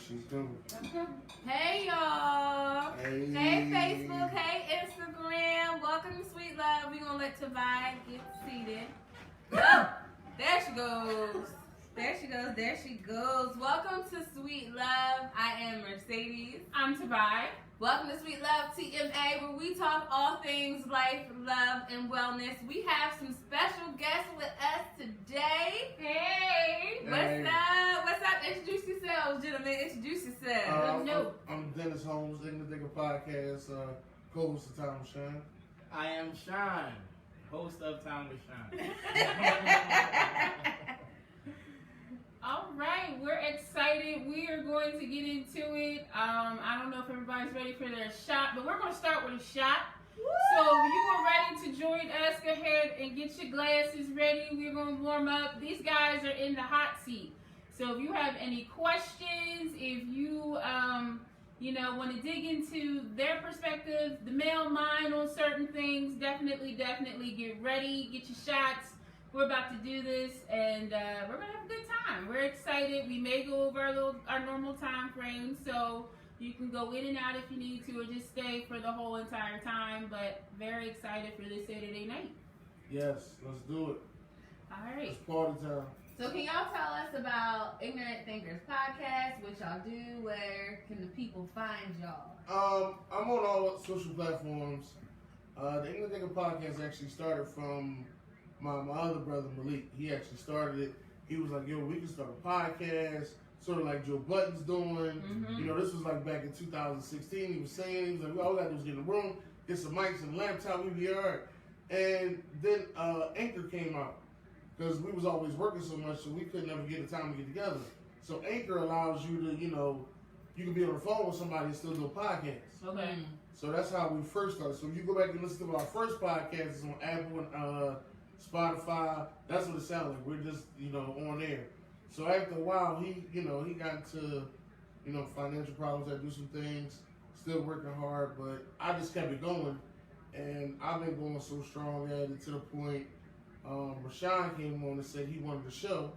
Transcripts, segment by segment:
She's coming. Hey y'all. Hey. Hey Facebook. Hey Instagram. Welcome to Sweet Love. We're gonna let Tavai get seated. Oh, there she goes. There she goes. There she goes. Welcome to Sweet Love. I am Mercedes. I'm Tavai. Welcome to Sweet Love TMA, where we talk all things life, love, and wellness. We have some special guests with us today. Hey. What's up? What's up? Introduce yourselves, gentlemen. Introduce yourselves. I'm Dennis Holmes, Ignorant Thinker Podcast, co-host of Time with Shine. I am Sean, host of Time with Sean. All right, we're excited. We are going to get into it. I don't know if everybody's ready for their shot, but we're going to start with a shot. Woo! So if you are ready to join us, go ahead and get your glasses ready. We're going to warm up. These guys are in the hot seat. So if you have any questions, if you want to dig into their perspective, the male mind on certain things, definitely get ready, get your shots. We're about to do this, and we're going to have a good time. We're excited. We may go over our normal time frame, so you can go in and out if you need to, or just stay for the whole entire time, but very excited for this Saturday night. Yes, let's do it. All right. It's party time. So can y'all tell us about Ignorant Thinkers Podcast, what y'all do, where can the people find y'all? I'm on all social platforms. The Ignorant Thinker Podcast actually started from my other brother Malik. He actually started it. He was like, yo, we can start a podcast, sort of like Joe Budden's doing. Mm-hmm. You know, this was like back in 2016. He was saying, he was like, all we got to do is get in the room, get some mics and a laptop, we be all right. And then Anchor came out, because we was always working so much, so we couldn't ever get the time to get together. So Anchor allows you to, you can be on the phone with somebody and still do a podcast. Okay. So that's how we first started. So if you go back and listen to our first podcast, it's on Apple and Spotify. That's what it sounds like. We're just, on air. So after a while, he got into, financial problems. I do some things, still working hard, but I just kept it going. And I've been going so strong at it to the point, Rashawn came on and said he wanted a show.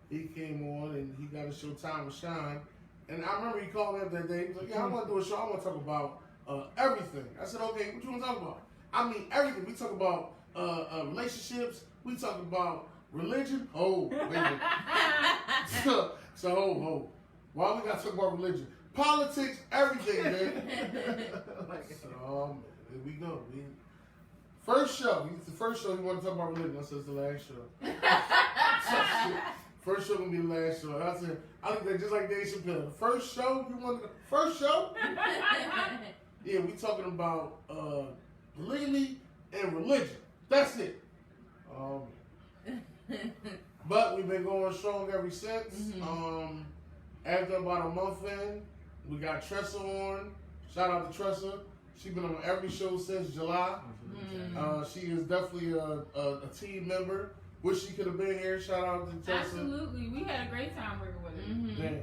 He came on and he got a show, Time with Shine. And I remember he called me up that day. He was like, yeah, I want to do a show. I want to talk about everything. I said, okay, what you want to talk about? I mean, everything. We talk about relationships. We talk about religion. Oh, wait a minute. so, why we got to talk about religion? Politics, everything, man. So, here we go. First show. It's the first show you want to talk about religion. I said it's the last show. First show gonna be the last show. I said, I looked at it just like Dave Chappelle. The first show, first show? Yeah, we talking about polygamy and religion. That's it. But we've been going strong ever since. Mm-hmm. After about a month in, we got Tressa on. Shout out to Tressa. She's been on every show since July. She is definitely a team member. Wish she could have been here. Shout out to Tressa. Absolutely. We had a great time working with her. Mm-hmm. Man,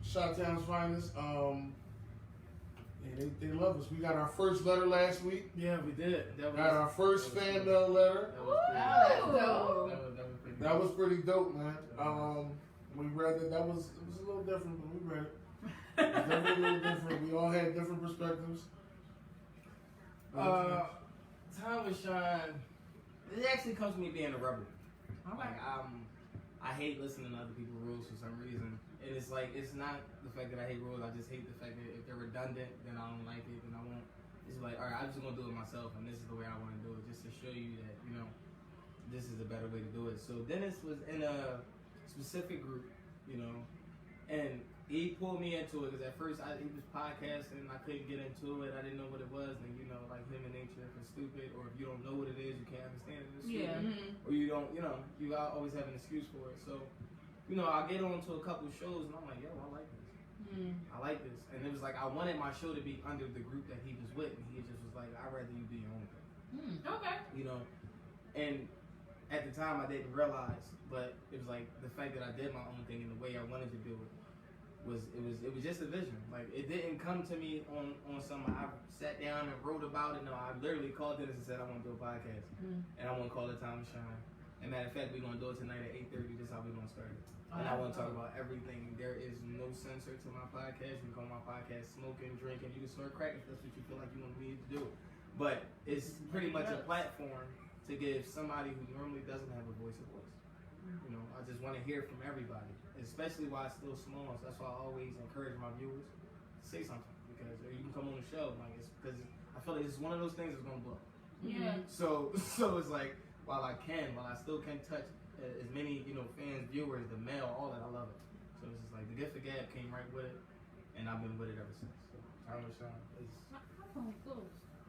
Shot-Town's finest. They love us. We got our first letter last week. Yeah, we did. Got our first fan mail letter. That was pretty dope, man. We read it. It was a little different, but we read it. It was definitely a little different. We all had different perspectives. Time with Sean, it actually comes from me being a rebel. Like, I hate listening to other people's rules for some reason. And it's like, it's not the fact that I hate rules, I just hate the fact that if they're redundant, then I don't like it, then I won't. It's like, all right, I'm just going to do it myself, and this is the way I want to do it, just to show you that, this is a better way to do it. So Dennis was in a specific group, and he pulled me into it, because at first he was podcasting, I couldn't get into it, I didn't know what it was, and like human nature, if it's stupid, or if you don't know what it is, you can't understand it, it's stupid. Yeah. Or you don't, you always have an excuse for it. So, I get on to a couple shows and I'm like, yo, I like this. I like this. And it was like, I wanted my show to be under the group that he was with. And he just was like, I'd rather you do your own thing. Okay. And at the time I didn't realize, but it was like the fact that I did my own thing and the way I wanted to do it was just a vision. Like, it didn't come to me on something. I sat down and wrote about it. No, I literally called Dennis and said, I want to do a podcast. And I want to call it Time to Shine. And matter of fact, we're gonna do it tonight at 8:30. This is how we're gonna start it. And I want to talk about everything. There is no censor to my podcast. You can call my podcast smoking, drinking. You can snort crack if that's what you feel like you want me to do. But it's pretty much a platform to give somebody who normally doesn't have a voice. You know, I just want to hear from everybody, especially while it's still small. So that's why I always encourage my viewers to say something, because or you can come on the show. Like, it's because I feel like it's one of those things that's gonna blow. Yeah. So it's like while I still can touch as many, you know, fans, viewers, the mail, all that, I love it. So it's just like the gift of gab came right with it, and I've been with it ever since. So Time with Sean is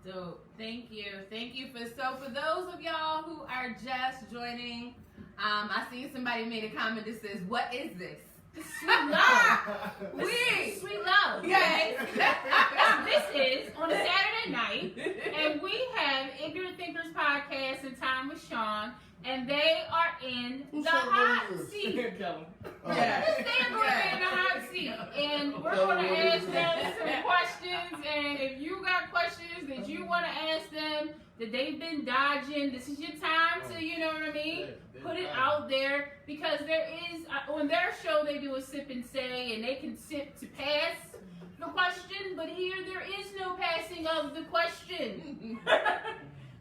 Dope. Thank you. Thank you for those of y'all who are just joining, I see somebody made a comment that says, "What is this?" Sweet love. Sweet love. Yes. This is on a Saturday night, and we have Ignorant Thinkers Podcast and Time with Sean, and they are in Who the said hot what is this? seat. Kellen. Yeah. They're going to be in the hot seat, and we're going to ask them some questions. And if you got questions that you want to ask them that they've been dodging, this is your time to, you know what I mean, put it out there, because there is on their show they do a sip and say, and they can sip to pass the question, but here there is no passing of the question.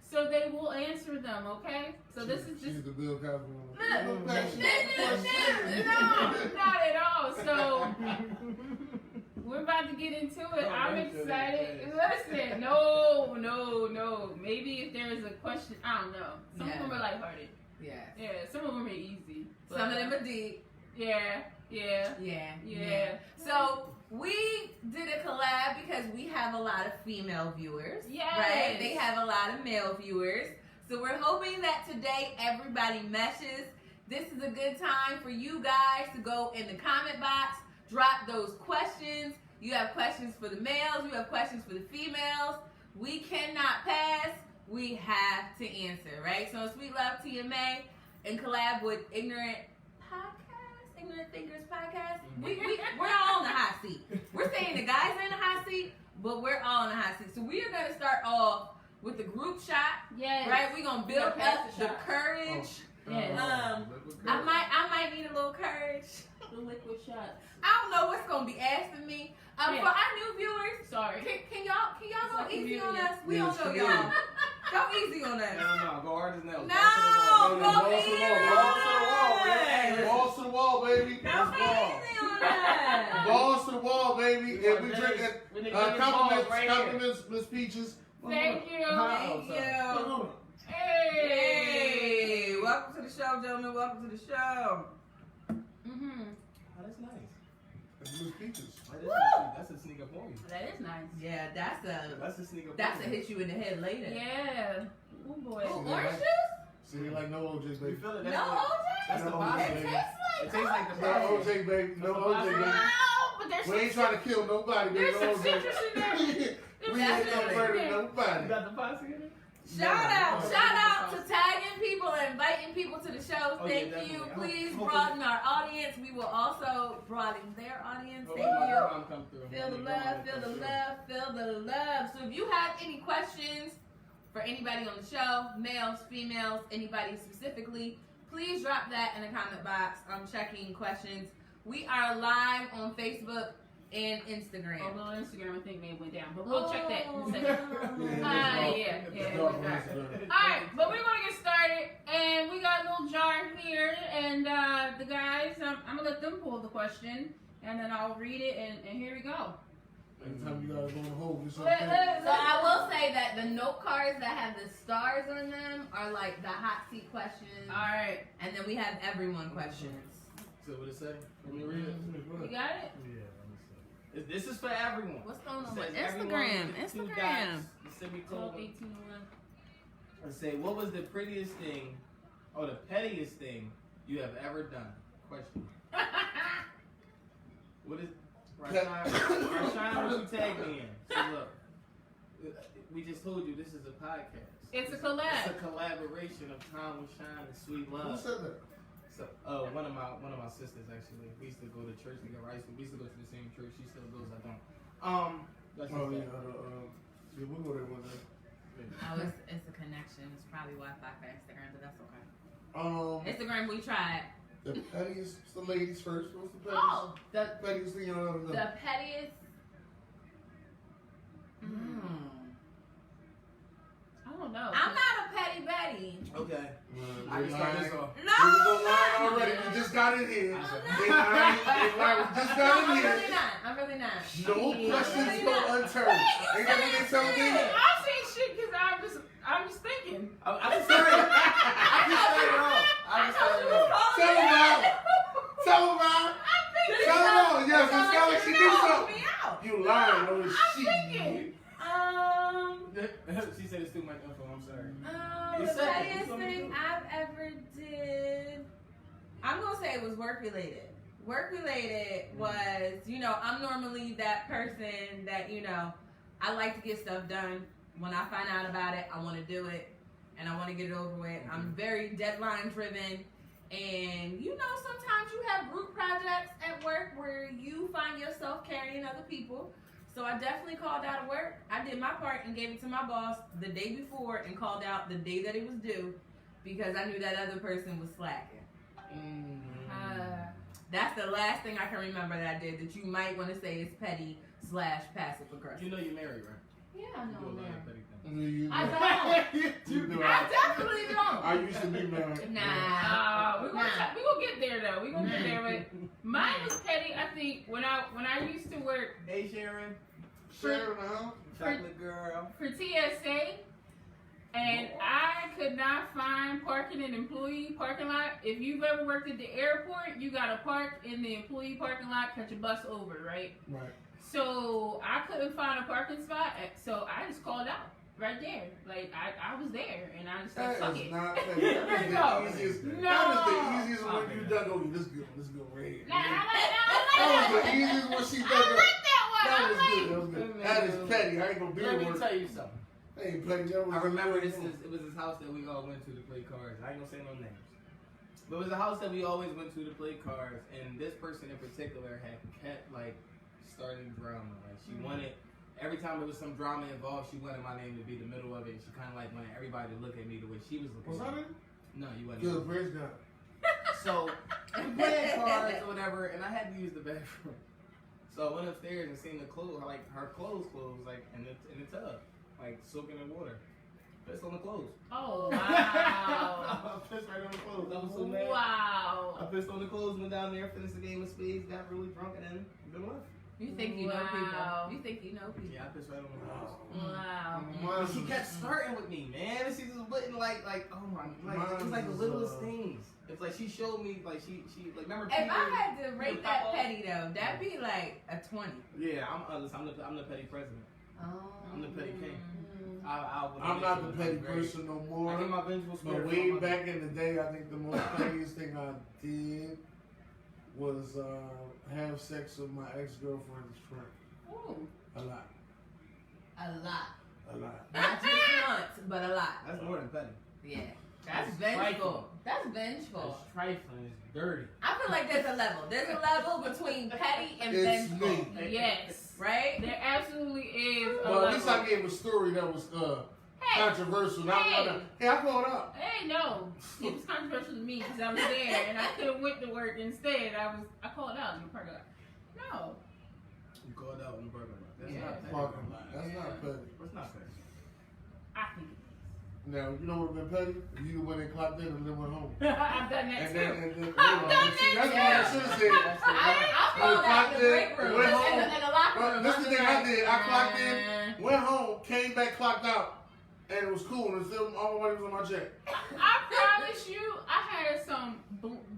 So they will answer them, okay? So this is just She's the Bill Cosby one. No, No passion. not at all. So we're about to get into it. I'm excited. Listen, no. Maybe if there is a question, I don't know. Some of them are lighthearted. Yeah. Yeah, some of them are easy. But Some of them are deep. Yeah. Yeah. So we did a collab because we have a lot of female viewers. Yes. Right? They have a lot of male viewers. So we're hoping that today everybody meshes. This is a good time for you guys to go in the comment box, drop those questions. You have questions for the males, you have questions for the females. We cannot pass. We have to answer, right? So Sweet Love TMA and collab with Ignorant Thinkers Podcast. We're all in the hot seat. We're saying the guys are in the hot seat, but we're all in the hot seat. So we are going to start off with the group shot, Yes. right? We're going to build Yeah, pass up the the shot. courage. Yes. I might need a little courage. The liquid shots. I don't know what's going to be asked of me. Yeah. For our new viewers, Sorry. can y'all go like easy community. on us? We Yeah, don't it's know community. y'all. Go easy on us. No, go hard as nails. No, go Balls to the easy wall, on baby. us. Balls to the wall, baby. Go Let's ball. easy on us. Balls to the wall, baby. And we drink it. Compliments, right compliments, Miss Peaches. Thank you. Thank you. Hey, welcome to the show, gentlemen. Welcome to the show. Mm-hmm. Oh, that's nice. That's Miss Peaches. That's a sneak up on you. That is nice. Yeah, that's That's a sneak up a on you. hit you in the head later. Yeah. Oh boy. Oh, Yeah. orange juice? See, they like no OJ, You baby. feel it? No That's OJ? That's the No vibe. OJ. It tastes It like tastes like the No vibe. OJ, baby. No That's OJ, the baby. No, but there's We ain't some, trying to kill nobody, baby. there's No some OJ. citrus in there. We ain't gonna murder You nobody. got the posse in it? Shout out No. to tagging people and inviting people to the show. Oh, yeah, Thank definitely. you. I Please hope- broaden our audience. We will also broaden their audience. Oh, Thank my you. mom come through. Feel the love, feel the love, feel the love. So if you have any questions for anybody on the show, males, females, anybody specifically, please drop that in the comment box. I'm checking questions. We are live on Facebook and Instagram. Although on Instagram, I think they went down, but we'll check that in a Oh, second. no. Yeah. Dog All on Instagram. right, but we're gonna get started, and we got a little jar here, and the guys, I'm gonna let them pull the question, and then I'll read it, and here we go. Anytime you gotta go in the hole, get Let- something. let- So I will say that the note cards that have the stars on them are like the hot seat questions, All right, and then we have everyone questions. So what it say? Let me read it. you got it. This is for everyone. What's going on It with says everyone Instagram? with the two Instagram. dots, the 12, semicolon. 18, And say, what was the prettiest thing, or the pettiest thing you have ever done? Question. What is Rashawn, what you tagged me in? So look, we just told you this is a podcast. It's a collab. It's a collaboration of Time with Shine and Sweet Who Love. said that? So, one of my sisters actually. We used to go to church together. We used to go to the same church. She still goes. I don't. That's Oh, just yeah. that. Yeah, we'll go there one day. Oh, it's a connection. It's probably Wi-Fi for Instagram, but that's okay. Instagram, we tried. The pettiest, it's the ladies first. What's the pettiest? Oh, the Pettiest thing you'll ever know. the pettiest. I don't know. I'm not a petty Betty. Okay. I I can start this off. No, We was I'm on line not. already. We just got in here. I'm They not. lying. We just got I'm in really here. not. I'm really not. No questions go unturned. Ain't that what they tell me? I'm saying shit because I'm just thinking. I just started. I just started off. I just started off. Tell them out. Tell them out. Tell them out. Yes, it sounds like she knew something. You lying on this shit. thinking. She said it's too much info. I'm sorry. The You said it. pettiest You thing I've ever did, I'm gonna say it was work related. Work related was, I'm normally that person that, I like to get stuff done. When I find out about it, I want to do it and I want to get it over with. I'm very deadline driven. And sometimes you have group projects at work where you find yourself carrying other people. So I definitely called out of work. I did my part and gave it to my boss the day before and called out the day that it was due because I knew that other person was slacking. That's the last thing I can remember that I did that you might want to say is petty / passive aggressive. You know you're married, right? Yeah, I You know, do a lot man. of petty things. I don't. You do. I definitely I don't. used to be married. Nah. We're gonna get there though. We're gonna get there. But mine was petty. I think when I used to work Hey Sharon, Sharon, huh? chocolate girl. for TSA, and I could not find parking in the employee parking lot. If you've ever worked at the airport, you gotta park in the employee parking lot, catch a bus over, right? Right. So I couldn't find a parking spot, so I just called out right there. Like I was there, and I just said, That "Fuck is it." not petty. That is No. the easiest. No. That is the easiest one you done. Oh, let's go right here. Nah, I That was like the easiest one she that. done. I like that one. That I was like. good. That was good. That is petty. I ain't gonna be Let at me work. tell you something. That ain't petty. That was I remember it was this house that we all went to play cards. I ain't gonna say no names. But it was a house that we always went to play cards, and this person in particular had kept starting drama. Like she wanted every time there was some drama involved, she wanted my name to be the middle of it. She kind of wanted everybody to look at me the way she was looking. Was at that me. it? No, you wasn't. Good. Praise God. So we playing cards or whatever, and I had to use the bathroom. So I went upstairs and seen the clothes, her clothes in the tub, soaking in water. Pissed on the clothes. Oh wow. I pissed right on the clothes. I was so mad. I Wow. pissed on the clothes, went down there, finished the game of spades, got really drunk, and then left. You think you know Wow. people. You think you know people. Yeah, I pissed right on the clothes. Wow. But she kept starting with me, man. She just wouldn't oh my, it was the littlest things. It's she showed me she remember. If people, I had to rate that pop off? petty though, that'd be like a 20. Yeah, I'm the petty president. Oh. I'm the petty king. I'm not the petty person no more. I get my vengeful But spirit. way back in the day, I think the most pettiest thing I did was have sex with my ex-girlfriend's friend. Ooh. A lot. A lot. A lot. Not just once, but a lot. That's more than petty. Yeah. That's That's vengeful. trifling. That's vengeful. It's trifling. It's dirty. I feel like there's a level. There's a level between petty and It's vengeful. me. Yes. Right? There absolutely is a Well, at least I level. gave a story that was Hey, controversial. Not Hey. one. Hey, I called out. hey, no. It was controversial to me because I was there and I could have went to work instead. I called out in the parking lot. No. You called out in the burger lot. That's Yeah. not petty. Parking lot. That's not petty. That's not petty. I think Now, you know what would have been petty? If you went and clocked in and then went home. I've done that And too. then I've hold on. done See, that that's what I too. should have said. I called out in the break room. Went home. In the locker Well, room. this is the thing I did. I clocked Nah. in, went home, came back, clocked out, and it was cool. And still all my money was on my check. I promise you, I had some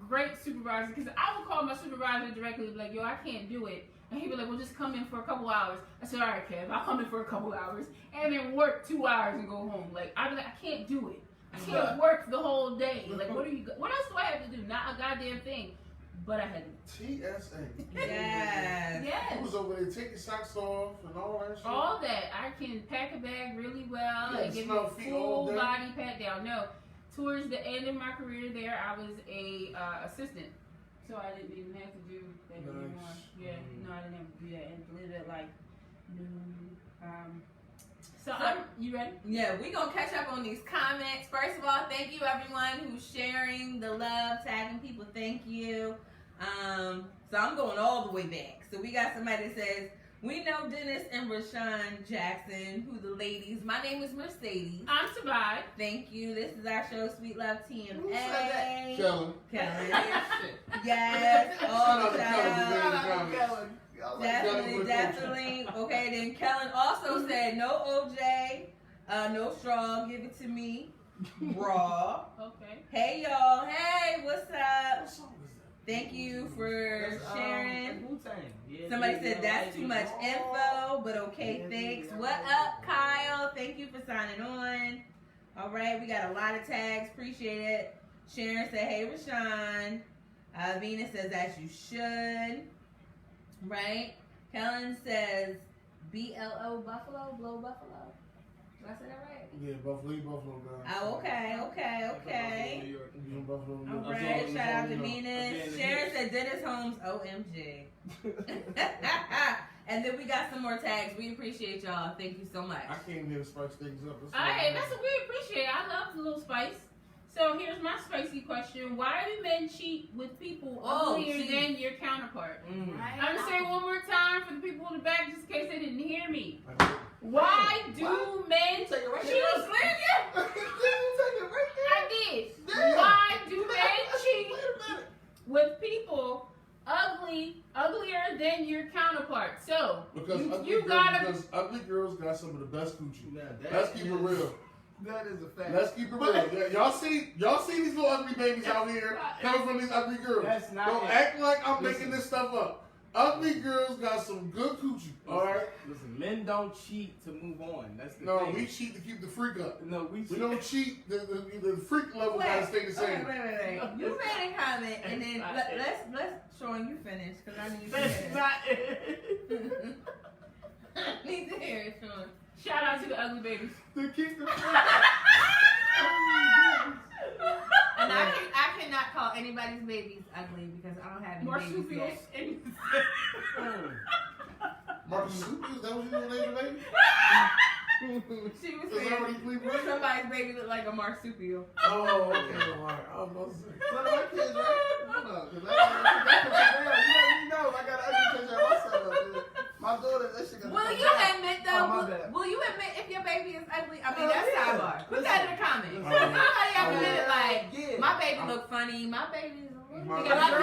great supervisors because I would call my supervisor directly, like, "Yo, I can't do it," and he'd be like, "Well, just come in for a couple hours." I said, "All right, Kev, I'll come in for a couple hours," and then work 2 hours and go home. Like, I'd be like, "I can't do it. I can't work the whole day. Like, what else do I have to do? Not a goddamn thing." But I had to. TSA. Yes. You Yes. was over there taking socks off and all that shit. All that. I can pack a bag really well Yeah, and give smell me a feet all full day. body pat down. No, towards the end of my career there, I was a assistant, so I didn't even have to do that Nice. anymore. Yeah, no, I didn't have to do that and live at like noon. So, you ready? Yeah, we gonna catch up on these comments. First of all, thank you everyone who's sharing the love, tagging people. Thank you. So I'm going all the way back. So we got somebody that says, we know Dennis and Rashawn Jackson, who the ladies. My name is Mercedes. I'm Savai. Thank you. This is our show, Sweet Love Who said TMA. that? Kellen. Kelly. Shit. Yes. Shout All out to shout Kellen out. for being in the comments. Definitely, definitely. Okay, then Kellen also said no OJ, no straw, give it to me, raw. Okay. Hey y'all, hey, what's up? What song is that? Thank you for That's, sharing. Wu-Tang. Yeah, Somebody yeah, said yeah, that's yeah. too much info, but okay, Yeah, thanks. yeah, What yeah. up, Kyle? Thank you for signing on. All right, we got a lot of tags. Appreciate it. Sharon said, hey, Rashawn. Venus says, as you should. Right? Kellen says, BLO Buffalo, Blow Buffalo. Did I say that right? Yeah, Buffalo guy. Oh, okay. New York. You know, Buffalo. All That's right, all- shout out to you know. Venus. Again, Sharon said Dennis Holmes, OMG. And then we got some more tags. We appreciate y'all. Thank you so much. I came here to spice things up. Alright, that's what we appreciate. I love the little spice. So here's my spicy question. Why do men cheat with people uglier cheat. than your counterpart? Mm. I'm gonna say it one more time for the people in the back just in case they didn't hear me. Okay. Why do What? men Take it right cheat? there. Take it right there. I did. Damn. Why do men cheat Wait a minute. with people uglier than your counterpart? So Because you gotta. because ugly girls got some of the best coochie. Nah, that Let's keep it is- real. That is a fact. Let's keep it real. Yeah, y'all see these little ugly babies out here coming from these ugly girls. That's not Don't it. act like I'm Listen. making this stuff up. Ugly girls got some good coochie. All right. Listen, men don't cheat to move on. That's the No, thing. we cheat to keep the freak up. No, we cheat. We don't cheat. The freak level Wait, gotta stay the same. wait. You made a comment, and then let's Sean, you finish because I need to That's hear not it. it. Need to hear it, Sean. Shout out to the ugly babies. To keep the And I cannot call anybody's babies ugly because I don't have any babies Marsupials yet. and Marcus Soup, is that what you gonna name the baby? She was It's saying already pre-bred? somebody's baby looked like a marsupial. Oh, okay. All right. I was about to say. One of my kids, right? Hold on, 'cause you know, I got an ugly picture of myself. Dude. My daughter, that shit gonna Will come you down. admit Oh, though? my bad. Will you admit if your baby is ugly? I mean, Oh, that's yeah. sidebar. Put that in the comments. Listen. Somebody ever Oh, did it like, yeah. my baby look funny. My baby's a little. My They gotta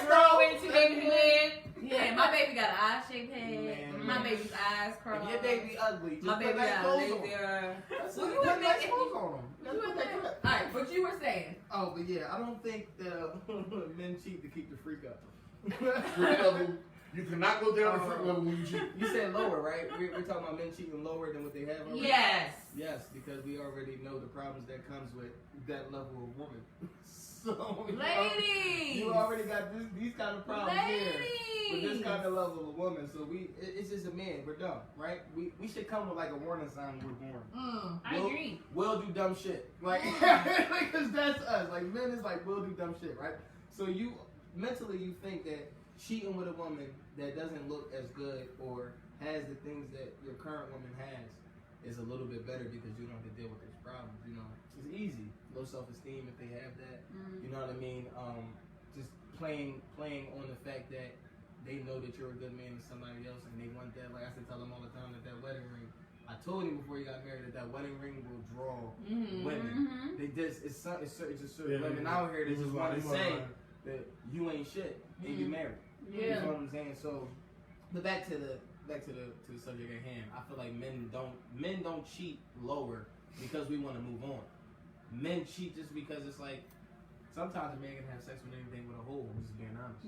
grow into baby head. Yeah, my baby got an eye-shaped head. Man. My baby's eyes If curled. your baby ugly, just My put baby nice got clothes on. laser. That's Will it. you Put admit nice if you- clothes on them. Will That's you what they admit? cut. Alright, what you were saying. Oh, but yeah, I don't think men cheat to keep the freak up. Freak level. You cannot go down the freak level when you cheat. You said lower, right? We're talking about men cheating lower than what they have already? Yes. Yes, because we already know the problems that comes with that level of woman. So Ladies. you already got these kind of problems here with this Ladies. kind of level of woman. So it's just a man. We're dumb, right? We should come with like a warning sign when we're born. I agree. We'll do dumb shit. Like, because that's us. Like, men is like, we'll do dumb shit, right? So mentally you think that cheating with a woman that doesn't look as good or has the things that your current woman has is a little bit better because you don't have to deal with those problems, you know. It's easy. Low self-esteem if they have that. You know what I mean? Just playing on the fact that they know that you're a good man to somebody else and they want that. Like I said, tell them all the time that wedding ring. I told him before he got married that wedding ring will draw women. They just it's just certain women out here that just want to say that you ain't shit and you married. You know what I'm saying? So, but back to the subject at hand. I feel like men don't cheat lower because we want to move on. Men cheat just because it's like sometimes a man can have sex with anything with a hole. I'm just being honest.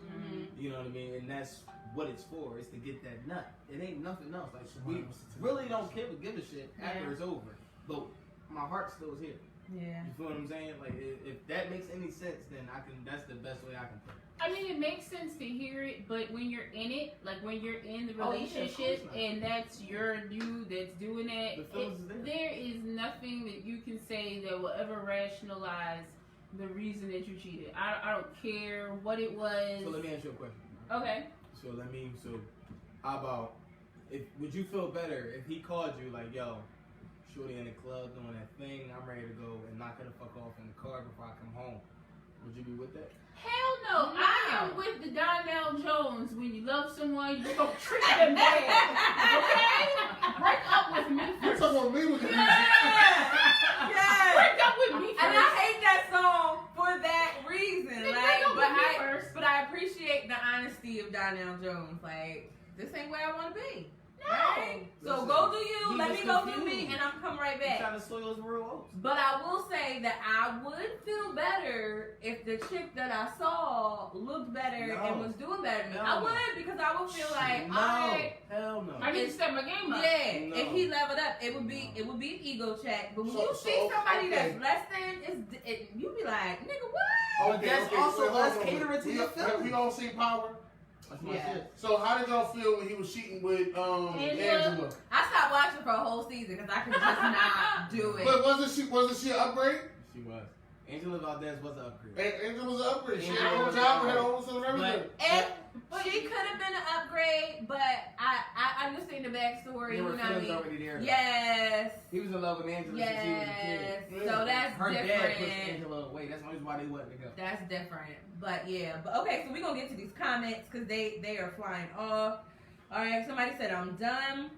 You know what I mean? And that's what it's for. It's to get that nut. It ain't nothing else. Like we really don't give a shit after it's over. But my heart still is here. Yeah. You feel what I'm saying? Like if that makes any sense, then that's the best way I can put it. I mean, it makes sense to hear it, but when you're in it, like when you're in the Oh, yeah, of relationship course not. and that's your dude that's doing that, The feelings is there. there is nothing that you can say that will ever rationalize the reason that you cheated. I don't care what it was. So let me ask you a question. Okay. So how about would you feel better if he called you like, yo, shorty in the club doing that thing. I'm ready to go and knock her the fuck off in the car before I come home. Would you be with that? Hell no. I am with the Donnell Jones. When you love someone, you don't treat them bad. Okay? Break up with me You're first. talking about me with the music. Yes. Break up with me first. And I hate that song for that reason. Break Like, up with me first. but I appreciate the honesty of Donnell Jones. Like, this ain't where I want to be. No. Right? So Listen, go do you. he Let was me go do confused. me, and I'm come right You back. trying to soil his real oats. But I will say that I would feel better if the chick that I saw looked better No. and was doing better than me. No. I would, because I would feel like, no, alright, hell no. I need to step my game up. yeah, No. if he leveled up, it would be an ego check. But when So- you see so, somebody okay. that's less than, you be like, nigga, what? But that's also wait, hold us on. catering to We- your Have feelings. we all seen Power? That's my Yeah. shit. So how did y'all feel when he was cheating with Angela? I stopped watching for a whole season because I could just not do it. But wasn't she an upgrade? She was. Angela Valdez was an upgrade. Angela was an upgrade. She Yeah. had her own job, had her own son and everything. And she could have been an upgrade, but I understand the backstory. There You were know what I feelings mean? already there. Yes. He was in love with Angela since he was a Yes. kid. So that's Her dad pushed different. Angela away. That's why they wasn't together. That's different. But yeah. But okay, so we're gonna get to these comments because they are flying off. Alright, somebody said I'm done.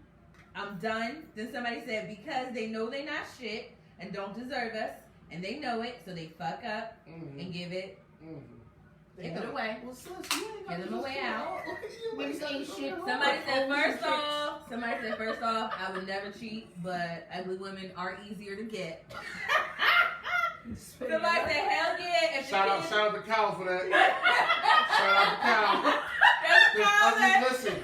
I'm done. Then somebody said because they know they not shit and don't deserve us. And they know it, so they fuck up and give it away. Well, sis, you ain't Give gotta them a way just- out. When you say shit, Somebody said first off, I would never cheat, but ugly women are easier to get. Somebody said hell yeah. If the Shout kid- out to Cal for that. Shout out to Cal. That's a Because comment.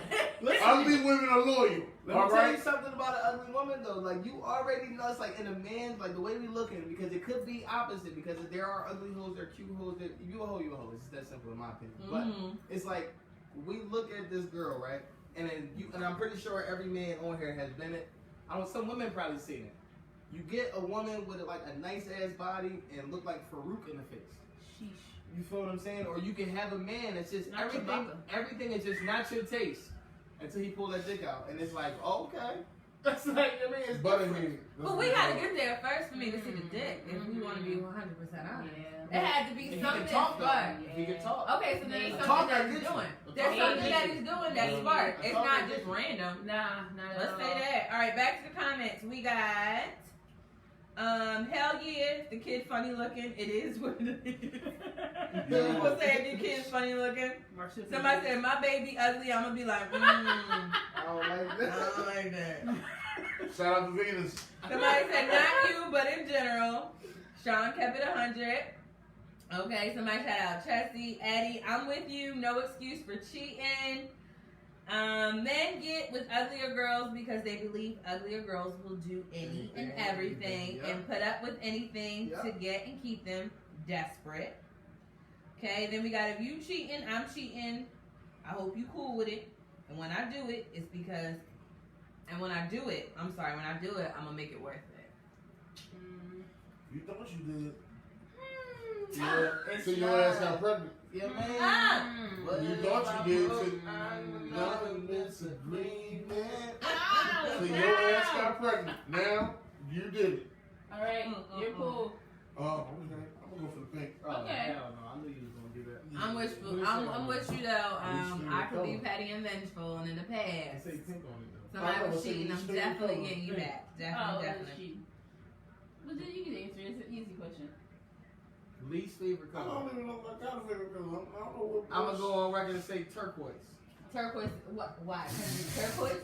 listen, ugly women are loyal. Let All me tell you right. something about an ugly woman though. Like you already know, it's like in a man, like the way we looking, because it could be opposite. Because there are ugly hoes, there are cute hoes. If you a hoe, you a hoe. It's just that simple in my opinion. Mhm. But it's like we look at this girl, right? And then and I'm pretty sure every man on here has been it. Some women probably seen it. You get a woman with like a nice ass body and look like Farouk in the face. Sheesh. You feel what I'm saying? Or you can have a man that's just Not Chewbacca. everything is just not your taste until he pull that dick out, and it's like, oh, okay, that's like I mean, it's different. Butterhead. But we gotta get there first for me to see the dick if we want to be 100% honest. Yeah. It had to be He can something talk though. smart. He can talk. Okay, so there's A something talk that that he's gets you. doing. A There's talk something that that gets he's you. doing that's Yeah. smart. A It's talk not that just gets you. random. Nah, not at Let's all. say that. All right, back to the comments. We got, hell yeah, the kid funny looking. It is what it is. People say the kid's funny looking. Marsha Somebody said my baby ugly. I'm gonna be like, I don't like I that. don't like that. Shout out to Venus. Somebody said not you, but in general. Sean kept it 100. Okay, somebody shout out Chessie, Eddie. I'm with you. No excuse for cheating. Men get with uglier girls because they believe uglier girls will do any and everything Yeah. and put up with anything Yeah. to get and keep them desperate. Okay, then we got if you cheating, I'm cheating. I hope you cool with it. And when I do it, it's because. And when I do it, I'm sorry. When I do it, I'm gonna make it worth it. You thought you did. Yeah, So your ass got pregnant. Yeah, man. Ah. What You if thought I you did. broke So another disagreement? So your ass got pregnant. Now you did it. All right, you're cool. Oh, okay. I'm gonna go for the pink. Oh, Okay. hell no. I knew you was gonna do that. I'm wishful. I'm with you though. I could be petty and vengeful, and in the I past, say pink on it though. somebody was I cheating. I'm was saying definitely you getting you should back. Oh, Definitely, that's definitely. she. But then you can answer. It's an easy question. Least favorite I color. don't even know what kind of favorite color. I don't know what. I'm gonna go on record and say turquoise. Turquoise. What? Why? 'Cause it's turquoise?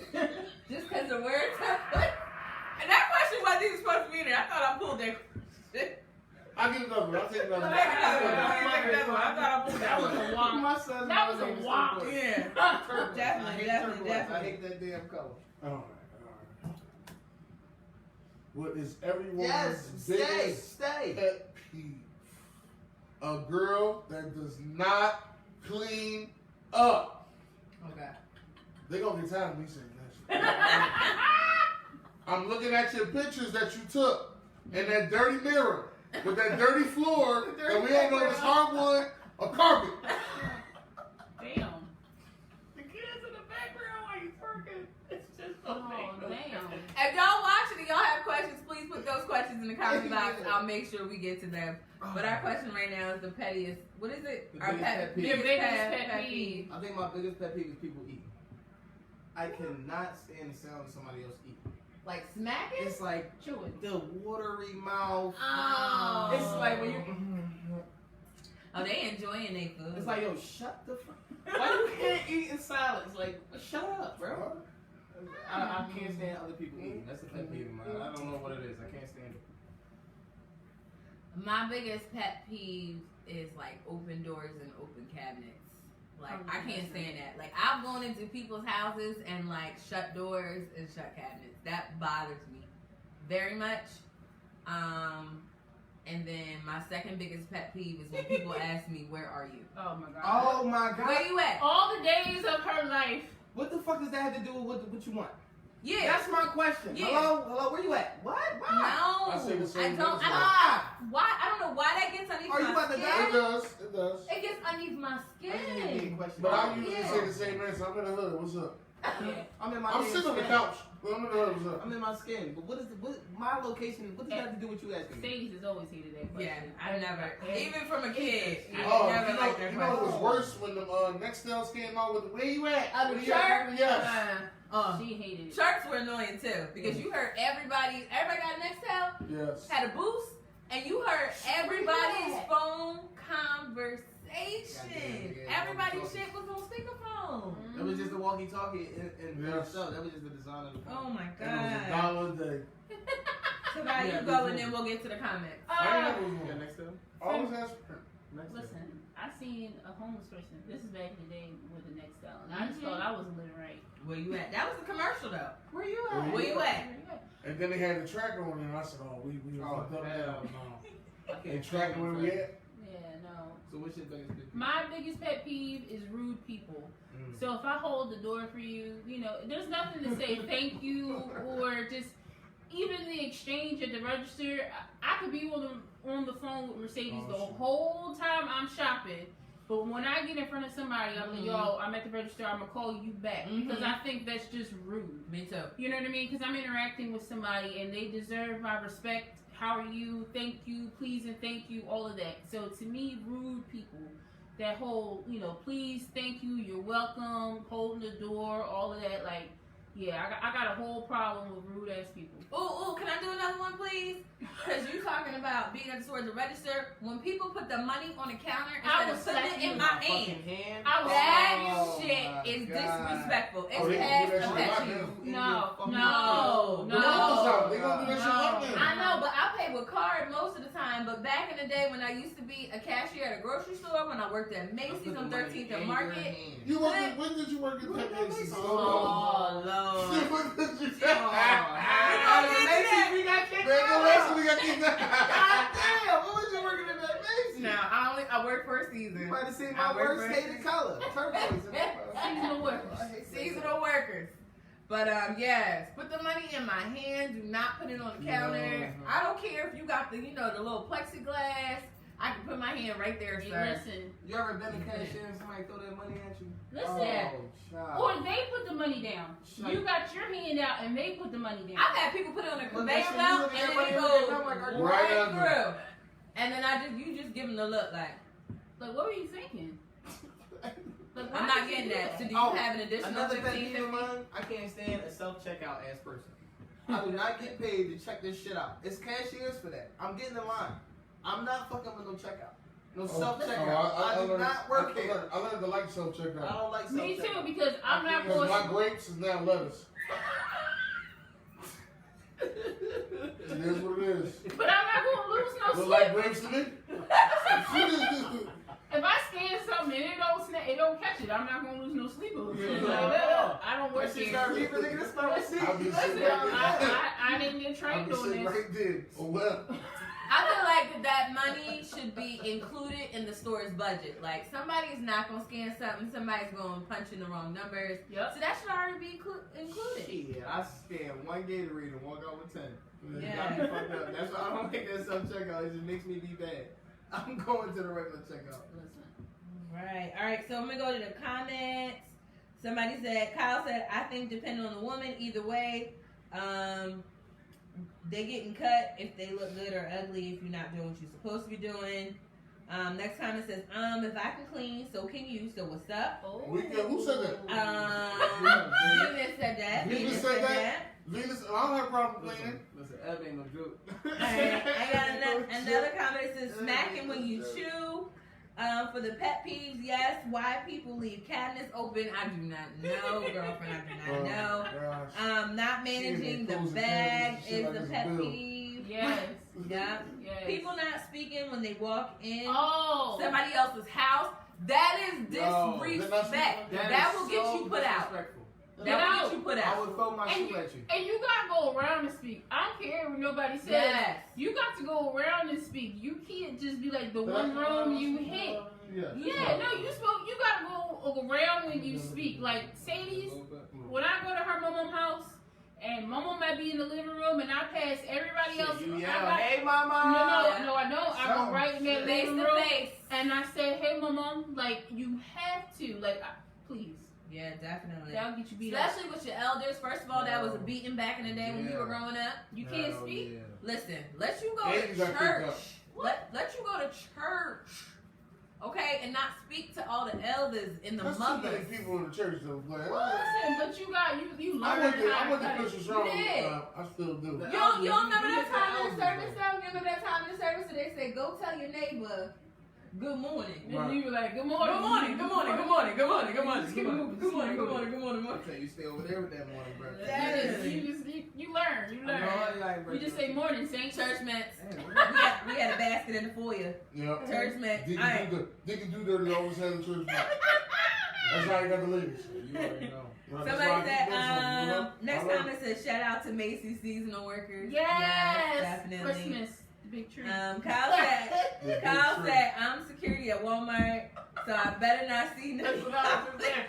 Just because the word turquoise? And that question wasn't even supposed to be there. I thought I pulled that shit. I'll give another one. I'll take another one. Take another one. I thought I pulled That that was one. a womp. My son's That was a name is womp. turquoise. Yeah. Turquoise. Definitely, I hate definitely, turquoise. I definitely. hate that damn color. All right. What is everyone's Yes, biggest stay. pet peeve? A girl that does not clean up. Okay. They gonna get tired of me saying that shit. I'm looking at your pictures that you took in that dirty mirror with that dirty floor that we don't know if it's hardwood or carpet. Damn. The kids in the background while you twerking. It's just so Oh, big. damn. If y'all watching and y'all have questions questions in the comment box. I'll make sure we get to them. But our question right now is the pettiest. What is it? The Our biggest pet peeve. Your biggest pet pet peeve. I think my biggest pet peeve is people eating. I cannot stand the sound of somebody else eating. Like smacking? It's like Chewing. the watery mouth. Oh. It's like when you. Oh, they enjoying their food. It's like, yo, shut the fuck. Why you can't eat in silence? Like, shut up, bro. I can't stand other people eating. That's a pet peeve of mine. I don't know what it is. I can't stand it. My biggest pet peeve is like open doors and open cabinets. Like I can't stand that. Like I've gone into people's houses and like shut doors and shut cabinets. That bothers me very much. And then my second biggest pet peeve is when people ask me, "Where are you?" Oh my god. Oh my god. Where you at? All the days of her life. What the fuck does that have to do with what you want? Yeah. That's my question. Yeah. Hello, where you at? What? Why? No. I say the same thing. Why? I don't know why that gets underneath Are you my about to skin. die? It does. It does. It gets underneath my skin. But I usually Yeah. say the same answer. I'm in the hood. What's up? Yeah. I'm in my I'm damn sitting on the skin. couch. But I'm in the hood. What's up? I'm in my skin. But what my location? What does that have to do with you asking me? Sadie's has always hated that Yeah, question. I never, even from a kid, I Oh, never liked that you know it was question. worse when the Nextels came out with the "Where you at?" Oh, the Where you at? shark? Yes. She hated it. Sharks were annoying too because you heard everybody got an Nextel, Yes. had a boost, and you heard everybody's phone conversation. Yeah. Everybody's shit was on speakerphone. It was just a walkie-talkie in Yes. itself. That was just the design of the phone. Oh my And it god. was $1 a day. So now Yeah, you go and then we'll get to the comments. I didn't know it was Yeah, one. next time. Always ask for Next time. Listen, I seen a homeless person. This is back in the day with the Nextel, and I just thought I wasn't living right. Where you at? That was a commercial though. Where you at? Where you at? And then they had the tracker on it, and I said, "Oh, we Oh, fucked up hell now." I They can't track where we at. Yeah, no. So what's your biggest pet peeve? My biggest pet peeve is rude people. So if I hold the door for you, you know, there's nothing to say thank you or just even the exchange at the register. I could be on the phone with Mercedes the whole time I'm shopping. But when I get in front of somebody, I'm like, yo, I'm at the register, I'm going to call you back. Because I think that's just rude. Me too. You know what I mean? Because I'm interacting with somebody and they deserve my respect. How are you? Thank you. Please and thank you. All of that. So to me, rude people, that whole, you know, please, thank you, you're welcome, holding the door, all of that. Like, yeah, I got a whole problem with rude ass people. Ooh, can I do another one, please? Because you talking about being at the store at the register. When people put the money on the counter I instead will of putting slap it you in in my fucking hand, hand. I was that Oh, shit my is God. disrespectful. It's Oh, they past do that shit a right pet now. peeve. No. The windows out. They gonna do that shit right now. I know, but I pay with card most of the time. But back in the day when I used to be a cashier at a grocery store, when I worked at Macy's on 13th and Market. You worked? When did you work at that Macy's? Oh, Lord. When did you? We got kicked Man, go out. listen, we got kicked out. God damn, what was you working in that Macy's? Now I work for a season. You might have seen I my work worst for- hated color. Turquoise. Seasonal workers. Seasonal workers. But yes, put the money in my hand. Do not put it on the counter. No. I don't care if you got the the little plexiglass. I can put my hand right there, Hey, sir. listen. You ever been a cashier and somebody throw that money at you? Listen. Oh, Or child. they put the money down. Shut You got your hand out and they put the money down. I've had people put it on a Well, conveyor that shit, belt you and look then it at goes everybody, I'm like, are you right right under? through. And then you just give them the look like, Like, what were you thinking? Like, why I'm not did you getting do that. So do you Oh, have an additional Another pet 15, peeve of 50? mine, I can't stand a self-checkout ass person. I do not get paid to check this shit out. It's cashiers for that. I'm getting in line. I'm not fucking with no checkout. No self-checkout. I do not work here. I learned to like self-checkout. I don't like self-checkout. Me too, because I'm not Because my going grapes is now lettuce. It is what it is. But I'm not going to lose no Look sleep. like grapes to me? If I scan something and it don't catch it, I'm not going to lose no sleep over it. Yeah. Like, I don't work That shit here. start beeping, nigga. This start receipt. I'll be Listen, sitting right there. I didn't get I'll trained be on sitting this. right there. Oh well. I feel like that money should be included in the store's budget. Like somebody's not gonna scan something, somebody's gonna punch in the wrong numbers. Yep. So that should already be included. Shit, I scan one Gatorade and walk out with 10. Yeah. Got me fucked up. That's why I don't make that self-checkout. It just makes me be bad. I'm going to the regular checkout. Listen. Right. All right. So I'm gonna go to the comments. Somebody said, Kyle said, I think depending on the woman, either way. they getting cut if they look good or ugly if you're not doing what you're supposed to be doing. Next comment says, if I can clean, so can you. So what's up? Oh. Who said that? Venus said that. Venus said that? Venus, I don't have a problem cleaning. Listen, Eb ain't no joke. Alright, I got another comment that says, smacking when you chew. For the pet peeves, yes. Why people leave cabinets open, I do not know, girlfriend. I do not know. Gosh. Not managing the closing bag cabinets and shit is like a it's pet a bill. peeve. Yes. Yeah. Yes. People not speaking when they walk in Oh. somebody else's house. That is No, they're not disrespect. speaking. That will get you put out. Disrespectful. That will get you put I out. would throw my And shoe at you. And you gotta go around and speak. I don't care what nobody says. Yes. You got to go around and speak. You can't just be like the one room you hit. Yeah, no, you gotta go around when you speak. Like Sadie's, when I go to her mama's house and mama might be in the living room and I pass everybody else. You I yell, got- hey mama! No, I don't. I go right in that Face living to room face. and I say, hey mama, like you have to, like, please. Yeah, definitely. That'll get you beat up. Especially with your elders. First of all, that was a beating back in the day when we were growing up. You can't speak. Listen, let you go And to you got church. picked Let you go to church. Okay, and not speak to all the elders and the There's too mothers. many people in the church though. Like, Listen, but you learn I went how to cut it. Christian Strong. Yeah. I still do. You don't remember that time in the service though? You remember that time in the service where they said, go tell your neighbor, good morning. And you were like, good Good morning. morning, good morning, good morning, good morning, good morning, Just good keep it morning, moving, good morning, just good keep it morning, good morning, good morning. You stay over there with that morning, bro. That is- You learn. You learn. You just say morning, Saint. Church mats. Hey, We had a basket in the foyer. Yeah. Church mats. Dickie Do Dirty always had a church. That's how you got the ladies. You already know. That's Somebody why I said, keep listening, you know? next I love comment says, shout out to Macy's seasonal workers. Yes. definitely. Christmas. The big tree. Kyle said, I'm security at Walmart, so I better not see That's nothing. what I was just saying.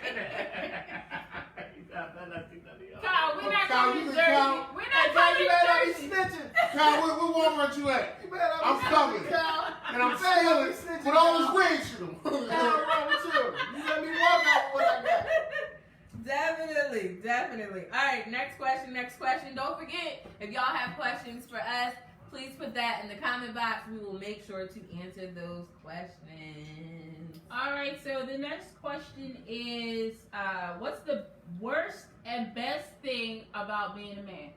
Kyle, we're not Kyle, coming you to can Jersey. Kyle. We're Hey, not Kyle, coming you to better not be Jersey. snitching. Kyle, what Walmart you at? You better not I'm be coming. snitching, Kyle. And I'm You better not be stealing snitching, with all this Kyle. red shit on. What's wrong with you? You let me walk out with what I got. Definitely. All right, next question. Don't forget, if y'all have questions for us, please put that in the comment box. We will make sure to answer those questions. All right, so the next question is, what's the worst and best thing about being a man?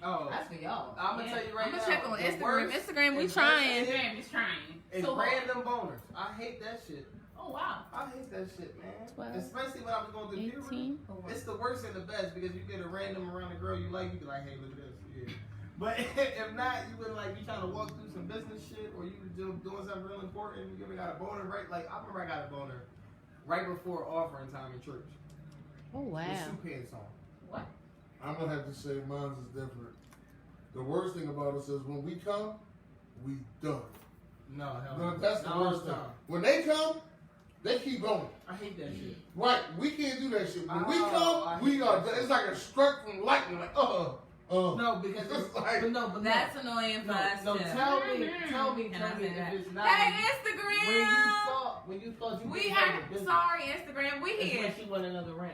Oh, That's for y'all. I'm gonna tell you right I'm now. gonna check on the Instagram. worst Instagram, we and best trying. thing Instagram is trying. It's So hard. random boners. I hate that shit. Oh, wow. I hate that shit, man. 12, Especially when I was going through puberty. It's the worst and the best because you get a random around a girl you like, you be like, hey, look at this. Yeah. But if not, you would like be trying to walk through some business shit or you doing something real important. You ever got a boner right? Like I remember I got a boner right before offering time in church. Oh, With shoe pants on. What? I'm gonna have to say mine's is different. The worst thing about us is when we come, we done. No, hell No, no. that's the Not worst all the thing. time. When they come, they keep going. I hate that shit. Right, we can't do that shit. When we Oh, I come, we hate are. that. It's like a struck from lightning. Like, No, because It's like- but no, but That's annoying for no, us no. too. Tell me Can I say if that? it's not. Hey, When you thought you We didn't are have a business. sorry, Instagram. We It's here. when she won another round.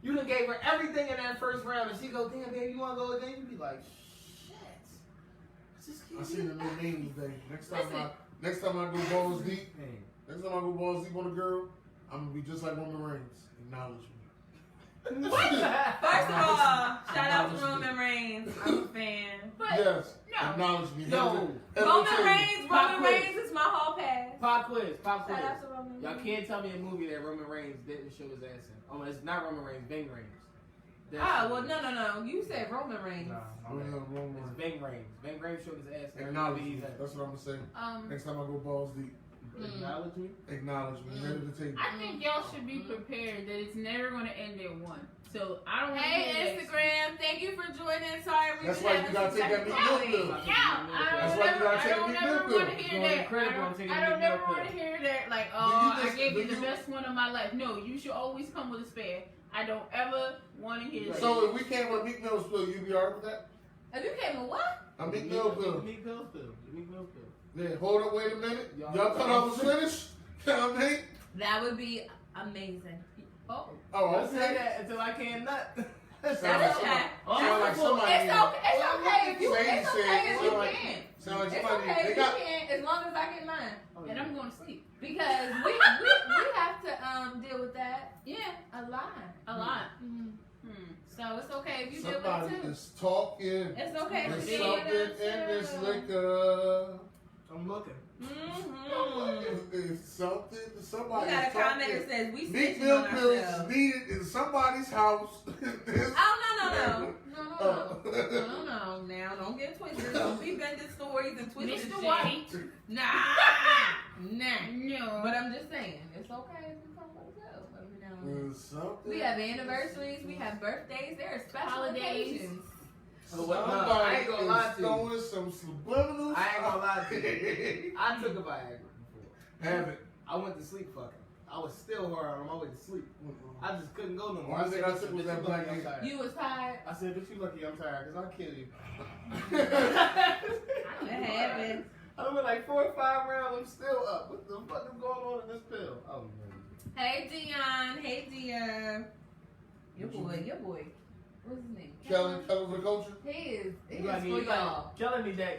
You done gave her everything in that first round, and she go, "Damn, baby, you want to go again?" You be like, "Shit, I just I can't seen the do new name today. Next time Listen. I go balls deep. Hey, Next time I go balls deep on a girl, I'm gonna be just like Roman Reigns. Acknowledge me. First of all, shout out to Roman Reigns. I'm a fan. But Yes. no. Acknowledge me. Yo, Roman Reigns Pop quiz. is my hall pass. Pop quiz. Shout out to Roman Y'all Reigns. can't tell me a movie that Roman Reigns didn't show his ass in. Oh, it's not Roman Reigns, Ving Rhames. Ah, well, no. You said Roman Reigns. Nah, Oh, yeah, Roman it's Reigns. Ving Rhames. Ving Rhames showed his ass in every Acknowledge movie me. he's in. That's what I'm gonna say. Um, Next time I go balls deep. Acknowledge me. Acknowledge me. Head of the table. I think y'all should be prepared that it's never going to end at one. So I don't want to Hey, hear that. Instagram. Thank you for joining. Sorry, we That's just why having you gotta some take that meat technical milk issues. pill. I That's why you gotta take don't the ever milk want to pill. hear Going to that. credit on taking I the don't milk ever want to pill. hear that. Like, Do oh, you just- I gave do you the you- best one of my life. No, you should always come with a spare. I don't ever want to hear that. So if we came with a meat meal pill, you be alright with that? If you came with what? A meat meal pill. Meat pill pill. Meat pill pill. Yeah, hold up, wait a minute. Y'all- Y'all cut off the finish? Count me? That would be amazing. Oh, Oh, Don't say okay. that until I can't nut. That's Sound okay. like somebody- Oh, sound like somebody. It's okay if you. Sadie It's said, okay if you sound like- can. Sound like It's somebody. okay They if got. you can, as long as I get mine. And I'm going to sleep. Because we have to deal with that Yeah, a lot. a lot. Mhm. Hmm. So it's okay if you deal with Somebody it too. is talking. It's okay There's to deal something with in it this too. liquor. I'm looking. Mhm. It's something. We Somebody got a is comment talking. that says we Meat snitching meal on pills is ourselves. needed in somebody's house. This- Oh Oh. no! Now don't get twisted. Don't be bending stories and twisted Mr. shit. White. Nah. No. But I'm just saying, it's okay if you talk about yourself every now and then. There's something. We have anniversaries, we have birthdays, there are special Holidays. occasions. I ain't gonna lie to you. Throwing some subliminals. I ain't gonna lie to you. I took a Viagra before. Have it. I went to sleep fucking. I was still hard on my way to sleep. I just couldn't go no more. One thing I took said, was "Bitch, that you black lucky I'm ink." tired." You was tired. I said, bitch, you lucky I'm tired, because I'll kill you. That happens. I went like 4 or 5 rounds, I'm still up. What the fuck is going on in this pill? Oh, man. Hey Dion, hey Dion. Your boy. What's his name? Kelly for the culture. He is You for gotta- y'all. Kelly need that.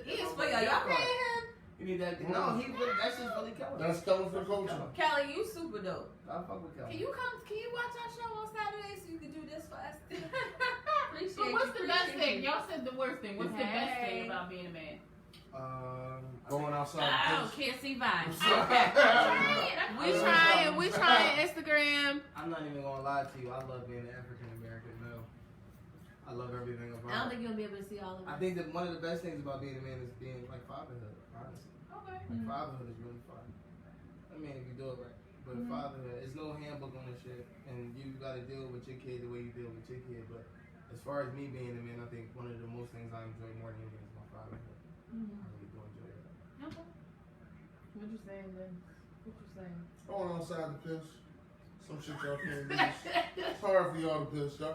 He is for y'all. Y'all paying him? You need that. No, that's just really Kelly. That's Kelly for the culture. Kelly, you super dope. I fuck with Kelly. Can you watch our show on Saturday so you can do this for us? Appreciate But what's you, the best appreciate thing? you. Y'all said the worst thing. What's the best Hey. thing about being a man? Going outside. Oh, can't see vibes. We We trying Instagram. I'm not even gonna lie to you. I love being an African American male. I love everything about I don't it. think you'll be able to see all of I it. think that one of the best things about being a man is being like fatherhood, honestly. Okay. Like fatherhood is really fun. I mean, if you do it right. But fatherhood, there's no handbook on this shit. And you gotta deal with your kid the way you deal with your kid. But as far as me being a man, I think one of the most things I enjoy more than anything is my fatherhood. I really do enjoy that. Okay. What you saying, then? What you saying? Going outside to piss. Some shit y'all can't do. It's hard for y'all to piss. Y'all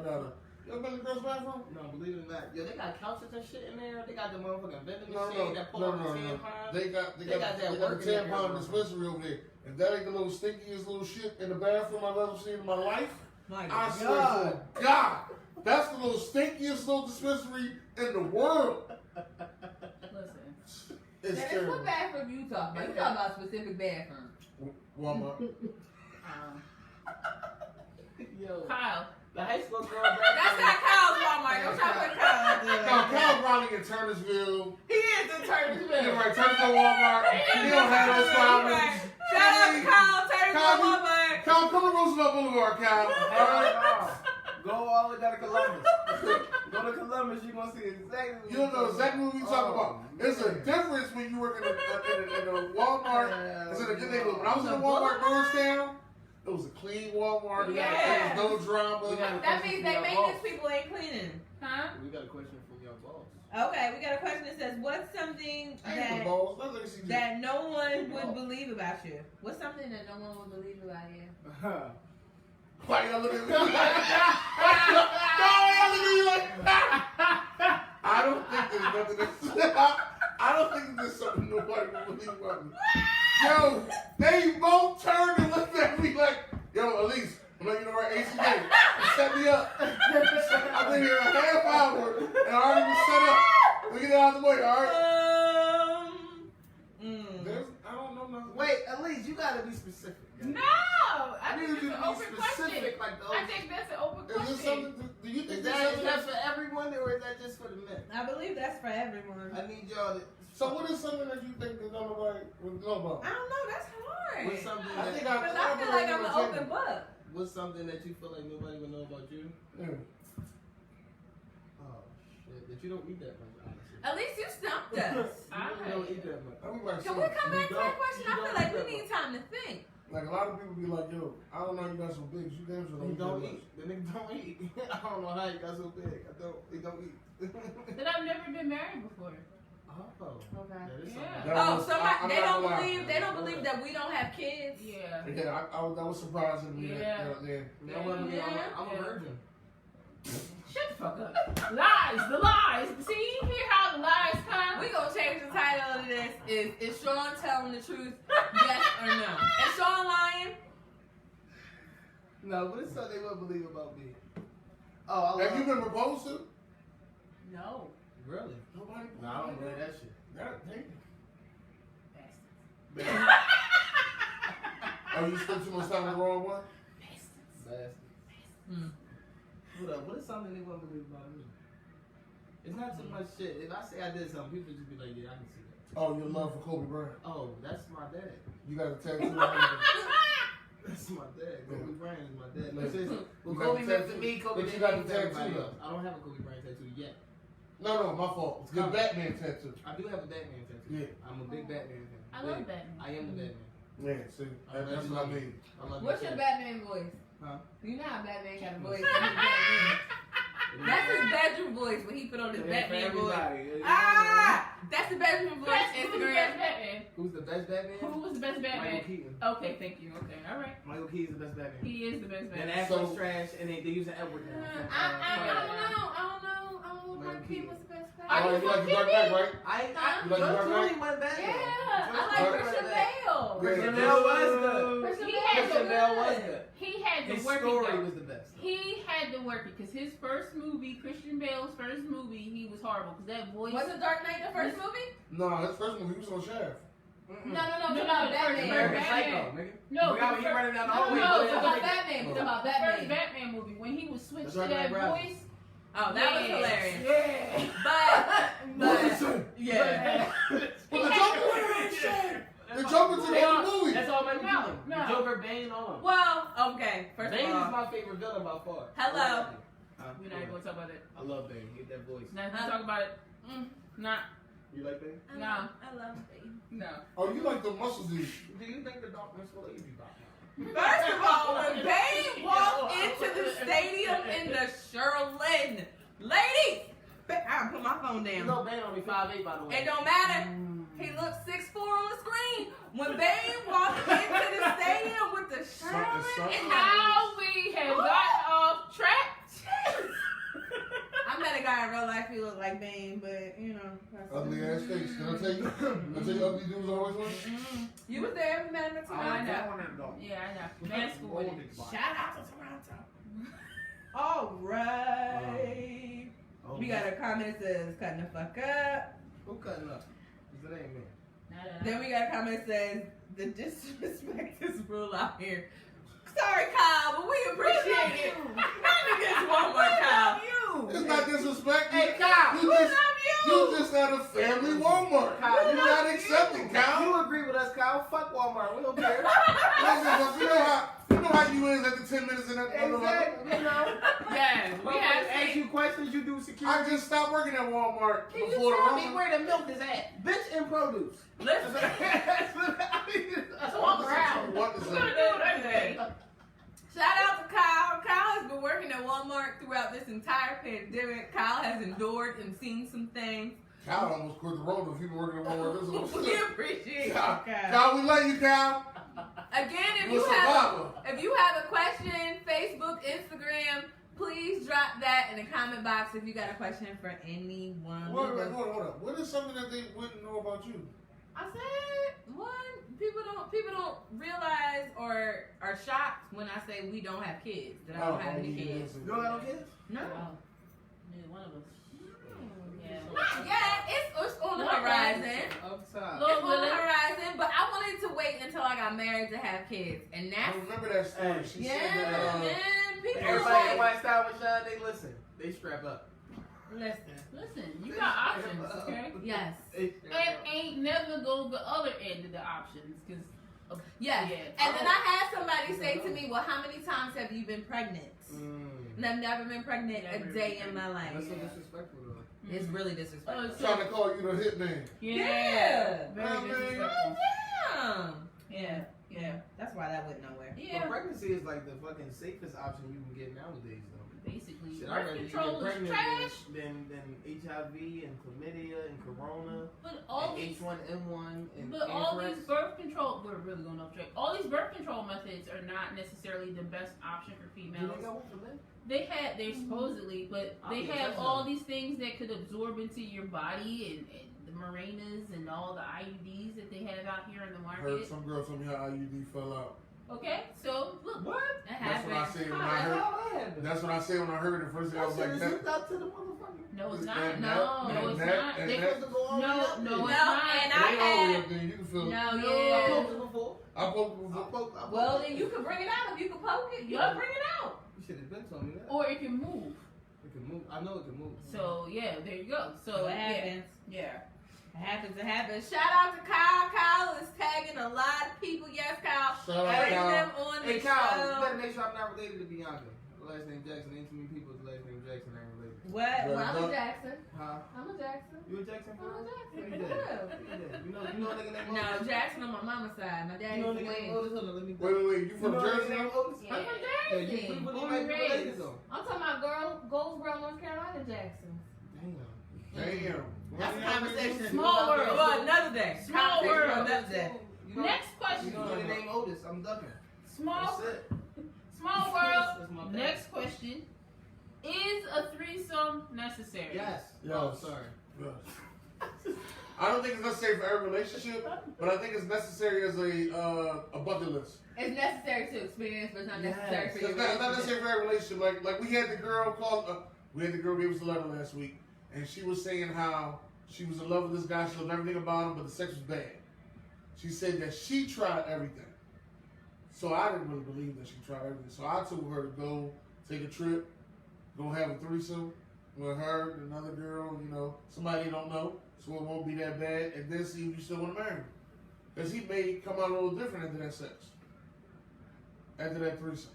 been in the girls' bathroom? No, believe it or not, yo, they got couches and shit in there. They got the motherfucking vending No, machine no, that pull no, out no, the no. tampon. They got They got that the working in there, tampon bro. dispensary over there. If that ain't the little stinkiest little shit in the bathroom I've ever seen in my life, I swear to God, that's the little stinkiest little dispensary in the world. Listen. It's Dennis, terrible. what bathroom you talking about? You talking about a specific bathroom. Walmart. Yo, Kyle. the high school girl That's not Kyle's Walmart. Don't try to put Kyle out there. No, Cal probably in Turnersville. He is in You Turnersville. right, Turnersville Walmart. He don't have those problems. Shout out to Kyle, turn Kyle, to Walmart. Cal, come to Roosevelt Boulevard, Cal. Hell no. Go all the way down to Columbus. Go to Columbus, you're gonna see exactly what You don't know exactly what we talking about. There's a man. difference when you work in a Walmart. It's in a good neighborhood. When I was in a Walmart Georgetown, it was a clean Walmart. Yeah. There was no drama. That means they maintenance people ain't cleaning. Huh? We got a question from your boss. Okay, we got a question that says, what's something I ain't the that balls. That's like CJ. that no one would believe about you? What's something that no one would believe about you? Why y'all look at me like y'all look at me like I don't think there's nothing that's I don't think there's something nobody will believe about me. Yo, they both turned and looked at me like, yo, Elise, I'm letting you know right, ACJ, set me up. I've been here a half hour and I already was set up. We get it out of the way, alright? I don't know nothing. Wait, at least you gotta be specific. guys. No! I I need think you it's to an be open question. specific, like the I think that's an open Is question. this something, do you think Is there's that something for everyone or is that just for the men? I believe that's for everyone. I need y'all to. So what is something that you think that nobody would know about? I don't know, that's hard. What's something I think that, Because I feel like I'm an open book. what's something that you feel like nobody would know about you? Yeah. Oh shit, that you don't eat that much, honestly. At least you stumped us. You really don't eat that much. I mean, like, Can so, we come back to that don't- question? you I feel don't like eat that we need time to think. like a lot of people be like, yo, I don't know how you got so big. You damn sure He don't don't eat. eat. The nigga don't eat. I don't know how he got so big. He don't eat. That I've never been married before. Oh. Okay. That is Yeah. That Oh, was- somebody I'm they not don't gonna lie. believe that we don't have kids. Yeah. Yeah, that was surprising to me. Yeah. That That wasn't me. I'm Yeah. a virgin. Shut the fuck up. Lies, the lies. See, you hear how the lies come? We gonna change the title of this. Is Sean telling the truth? Yes or no? Is Sean lying? No, but it's something they wouldn't believe about me. Oh, I Have you been proposed to? No. Really? Nobody. No, I don't believe that shit. God damn. Bastards. Oh, you spent too much time with the wrong one? Bastards. Hmm. What is something they won't believe about me? It's not too much shit. If I say I did something, people just be like, yeah, I can see that. Oh, your love for Kobe Bryant. Oh, that's my dad. You got a tattoo on him. That's my dad. Kobe Bryant is my dad. Yeah. But since, You well, got Kobe the meant to tattoo. me, Kobe But you didn't got mean the to everybody tattoo, else. I don't have a Kobe Bryant tattoo yet. No, my fault. It's the No. Batman tattoo. I do have a Batman tattoo. Yeah. I'm a big Batman fan. I love Big. Batman. I am the Batman. Yeah, see, that's what I mean. I love What's you your too. Batman voice? Huh? You know how Batman got a voice. That's his bedroom voice when he put on his Batman voice. Ah! That's the bedroom voice. Who's the best Instagram. Batman? Who's the best Batman? Who was the best Michael Batman? Keaton. Okay, thank you. Okay, all right. Michael Keaton's the best Batman. He is the best Then Batman. Affleck's So- trash, and they using Edward now. I don't know. Michael Keaton was the best Oh, Batman. you like the Dark Knight, right? I You like the George Dark Knight? Clooney went back. Yeah, I Dark like Christian Bale. Christian Bale was good. Christian He Bale had was Christian Bale was good. good. He had His to work story it. was the best. He had to work it because his first movie, Christian Bale's first movie, he was horrible because that voice. Was it Dark Knight the first movie? No, his first movie, he was on Shaft. No, No, about the Batman. first American Batman. Psycho, nigga. No, We got the he first- running down the No, hallway. it's but about it's- Batman. It's about First Batman. Batman movie when he was switched That's to Dark that Knight Rises. voice. Oh, that was Yeah. hilarious. Yeah. But yeah. But the Joker was shit. The Joker's in the movie. That's all Michael No, Keaton. no. The Joker, Bane, all of them. Well, okay. First Bane of is all, my favorite villain by far. Hello. We're not even gonna talk about that. I love Bane. Get that voice. Not gonna talk about it. Not. You like Bane? I No. love Bane. No. Oh, you like the muscle dude. Do you think the darkness will leave you by First of all, when Bane walked into the stadium in the Sherlin, ladies, I put my phone You down. know Bane only 5'8", by the way. It don't matter. He looks 6'4" on the screen. When Bane walked into the stadium with the Sherlin and How we have got off track. I met a guy in real life. He looked like Bane, but you know. That's Ugly ass face. Can I tell you? Can I tell you ugly dudes always win? You was there. We met him at Oh, I Toronto. know. Yeah, I know. Mask with it. Shout out to Toronto. All right. We got a comment that says cutting the fuck up. Who cutting up? 'Cause it ain't me. Then we got a comment that says the disrespect is real out here. Sorry, Kyle, but we appreciate it. Nothing against Walmart, Kyle. It's not disrespect. Hey, Kyle. You just at a family Walmart. Kyle, You're not accepting, Kyle. You agree with us, Kyle? Fuck Walmart. We don't care. Listen, but you know how you is at the 10 minutes in that Exactly. You know. Yes, we have ask seen. you questions. You do security. I just stopped working at Walmart Can you before the tell me Rona. where the milk is at? Bitch in produce. Listen, That's all around. What is We're gonna that? do it every day. shout out to Kyle. Kyle has been working at Walmart throughout this entire pandemic. Kyle has endured and seen some things. Kyle almost quit the Rona if he been working at Walmart. We appreciate you, Kyle, Kyle. Kyle, we love you, Kyle. Again, if You're you a have survivor. if you have a question, Facebook, Instagram, please drop that in the comment box if you got a question for anyone. Hold on. What is something that they wouldn't know about you? I said one. People don't realize or are shocked when I say we don't have kids. That I don't have any kids. You don't got no kids? No. Neither one of us. Yeah. Not yet. It's on the horizon. Upside. It's on the horizon, but I wanted to wait until I got married to have kids, and I that's remember that story. She yeah, said that. man. People Everybody like that watched Style with Sean, they listen. They strap up. listen. Listen, you got options, okay? Yes. They strap And up. ain't never go the other end of the options, cause Yes. Yeah. And then I had somebody say to me, "Well, how many times have you been pregnant?" And I've never been pregnant a day in my life. That's so disrespectful though. It's really Oh, disrespectful. so- Trying to call you the hitman. Yeah. Very I mean, disrespectful. Damn. Yeah. Yeah. That's why that went nowhere. But Yeah. pregnancy is like the fucking safest option you can get nowadays though. Basically, Shit, I'd birth rather you control get is pregnant trash. than HIV and chlamydia and corona But all and these, H1N1 and but all anthrax. these birth control, we're really going off track. All these birth control methods are not necessarily the best option for Do females. they got one for men? They're supposedly, but they Yeah, have that's all not- these things that could absorb into your body and the Mirenas and all the IUDs that they have out here in the Heard market. some girl told me her IUD fell out. Okay, so look. What? That That's what I happens. said when I How the heard. hell that happened? That's what I said when I heard it. First thing I was like, That that. shit is up to the motherfucker. No, it's And not. that- No, and it's that- not. and They- that- Supposed to go all No, the way up no, there. it's No, not. and They I all the way had. up there. You can feel it. No, I yeah. poked it before. I poked it before. I poked Well, it. then you can bring it out if you can poke it. Yeah. Bring it out. You should have been telling me that. Or it can move. It can move. I know it can move. So yeah, there you go. So So it yeah, happens. yeah. It happens. It happens. Shout out to Kyle. Kyle is tagging a lot of people. Yes, Kyle. Shout out, Bring Kyle. them on the Hey Kyle, you show. better make sure I'm not related to Bianca. The last name Jackson. Ain't too many people with the last name Jackson ain't related. What? Well, Well, I'm don't- a Jackson. Huh? I'm a Jackson. You a Jackson? I'm a Jackson. You For did. real. You know a nigga named No, Otis? Jackson on my mama's side. My You daddy's know a nigga named Wayne. Otis? Hold on, let me. Wait. You You from know a nigga Jersey? named Otis? Yeah. I'm from Yeah, you Jersey. really Born might and be raised. related though. I'm talking about Goldsboro, North Carolina Jackson. Damn. That's a Well, conversation. Small world. For another day. Small Conversation world. for another day. You know, Next you question. know the name Otis. I'm ducking. Small That's it. small That's world. my bad. Next question. Is a threesome necessary? Yes. Yes. Oh, sorry. Yes. I don't think it's necessary for every relationship, but I think it's necessary as a bucket list. It's necessary to experience, but it's not necessary Yes. for your It's not relationship. necessary for every relationship. Like we had the girl call. We had the girl give us a letter last week, and she was saying how she was in love with this guy. She loved everything about him, but the sex was bad. She said that she tried everything. So I didn't really believe that she tried everything. So I told her to go take a trip, go have a threesome with her, and another girl, somebody you don't know, so it won't be that bad, and then see if you still want to marry him. Because he may come out a little different after that sex, after that threesome.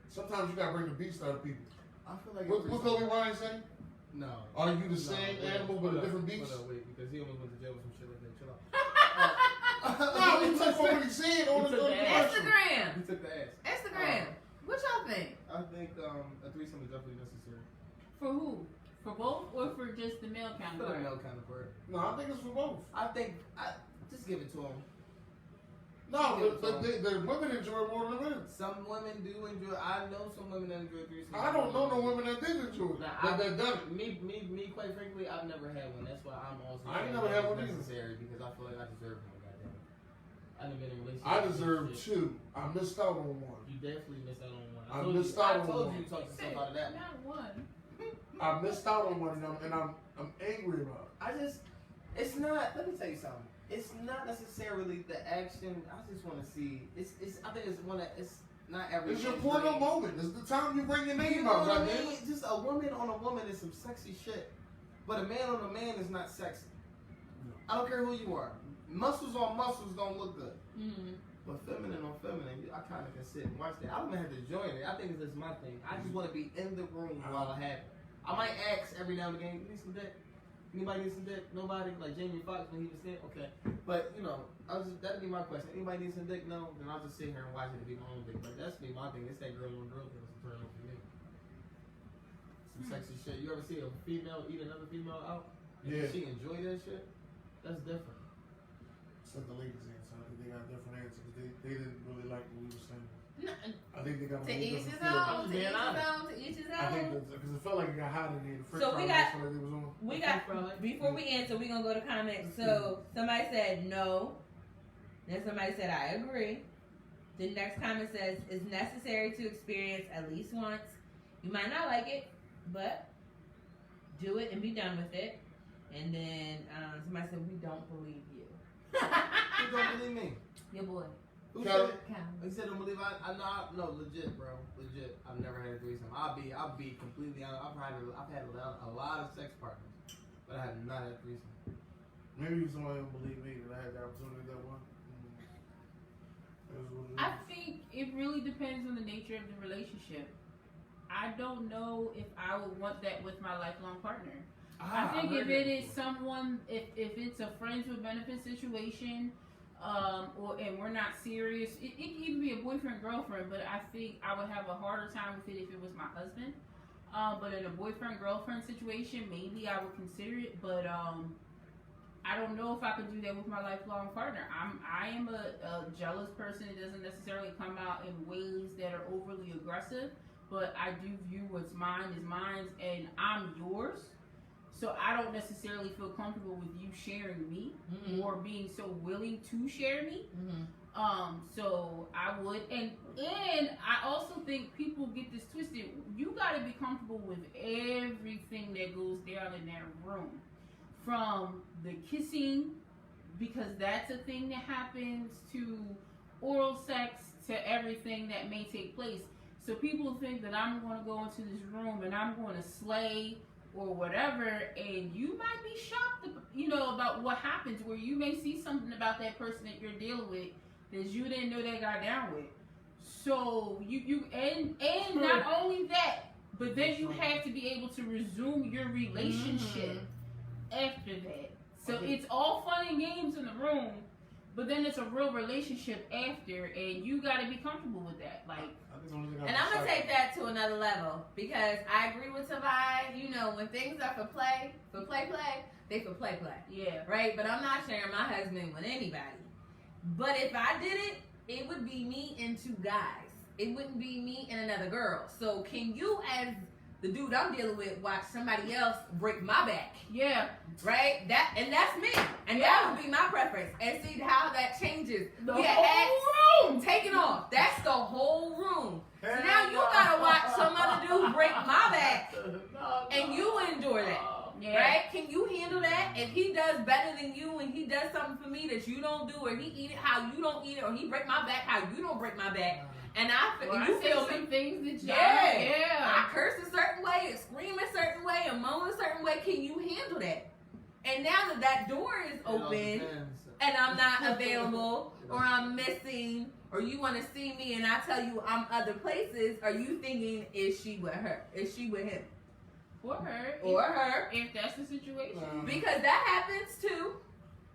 Sometimes you gotta bring the beast out of people. I feel like What Kobe Bryant say? No. Are you the same animal but a different beast? Hold on, wait, because he almost went to jail with some shit like that. Chill out. No, he took what he said on the commercial. Instagram. He took the ass. Instagram. What y'all think? I think a threesome is definitely necessary. For who? For both or for just the male For the counterpart? male counterpart. No, I think it's for both. I think just give it to him. No, but the women enjoy it more than the men. Some women do enjoy. I know some women that enjoy threesomes. I don't know no women that did enjoy it. Nah, That done it. Me, quite frankly, I've never had one. That's why I'm also. I ain't saying never that had it's one either. necessary because I feel like I deserve one. Goddamn it. I done been in a relationship. I deserve shit. two. I missed out on one. You definitely missed out on one. I missed out on told one. you to talk yourself out of that one. Not one. I missed out on one, and I'm angry about it. It's not. Let me tell you something. It's not necessarily the action. I just want to see. I think it's one that it's not every. It's your porno moment. It's the time you bring your You name know out, what I goddamn mean? it. Just a woman on a woman is some sexy shit, but a man on a man is not sexy. I don't care who you are. Muscles on muscles don't look good. Mm-hmm. But feminine on feminine, I kind of can sit and watch that. I don't even have to join it. I think it's just my thing. I just want to be in the room while I have it. I might ask every now and again, you need some dick? Anybody need some dick? Nobody? Like Jamie Foxx when he was there? Okay. But, that'd be my question. Anybody need some dick? No. Then I'll just sit here and watch it and be my own dick. But that's be my thing. It's that girl on girl thing. It's a turn on for me. Some sexy shit. You ever see a female eat another female out? And Yeah. she enjoy that shit? That's different. Except the ladies' answer. I think they got different answers. They didn't really like what we were saying. No, I think they got a to little each his different feel. own. To each being his honest. own. To each his I think own. because it felt like it got hot in here. The French So we fries got- felt like they was on. We got before we answer, we're gonna go to comments. So somebody said no. Then somebody said I agree. The next comment says it's necessary to experience at least once. You might not like it, but do it and be done with it. And then somebody said we don't believe you. Who don't believe me? Your boy. Who Kelly. said it? Callum. He said don't believe no, legit, bro. Legit. I've never had a threesome. I'll be completely honest. I've had a lot of sex partners, but I have not had a threesome. Maybe somebody don't believe me that I had the opportunity that one. That's what it is. I think it really depends on the nature of the relationship. I don't know if I would want that with my lifelong partner. I think if it is someone, if it's a friends with benefits situation, and we're not serious, it can even be a boyfriend girlfriend. But I think I would have a harder time with it if it was my husband. But in a boyfriend girlfriend situation, maybe I would consider it. But I don't know if I could do that with my lifelong partner. I am a jealous person. It doesn't necessarily come out in ways that are overly aggressive, but I do view what's mine is mine, and I'm yours. So I don't necessarily feel comfortable with you sharing me Mm-hmm. or being so willing to share me. Mm-hmm. So I would, and I also think people get this twisted. You got to be comfortable with everything that goes down in that room, from the kissing, because that's a thing that happens, to oral sex, to everything that may take place. So people think that I'm going to go into this room and I'm going to slay or whatever, and you might be shocked, about what happens, where you may see something about that person that you're dealing with that you didn't know they got down with. So and not only that, but then you have to be able to resume your relationship after that. So it's all fun and games in the room, but then it's a real relationship after, and you got to be comfortable with that. Like, and I'm gonna take that to another level, because I agree with Tavai. When things are for play, they for play. yeah, Right? But I'm not sharing my husband with anybody. But if I did it, it would be me and two guys. It wouldn't be me and another girl. So can you, as the dude I'm dealing with, watch somebody else break my back? yeah. Right? That's me. And that would be my preference. And see how that changes. The We whole had room. taken off. That's the whole room. So now you gotta watch some other dude break my back, and you endure that. Yeah. Right? Can you handle that? If he does better than you and he does something for me that you don't do, or he eat it how you don't eat it, or he break my back how you don't break my back, and you say feel some things that yeah. I curse a certain way, and scream a certain way, and moan a certain way. Can you handle that? And now that door is open, and I'm not available, or I'm missing, or you want to see me and I tell you I'm other places, are you thinking, is she with her? Is she with him? Or her. Or her. If that's the situation. Because that happens too.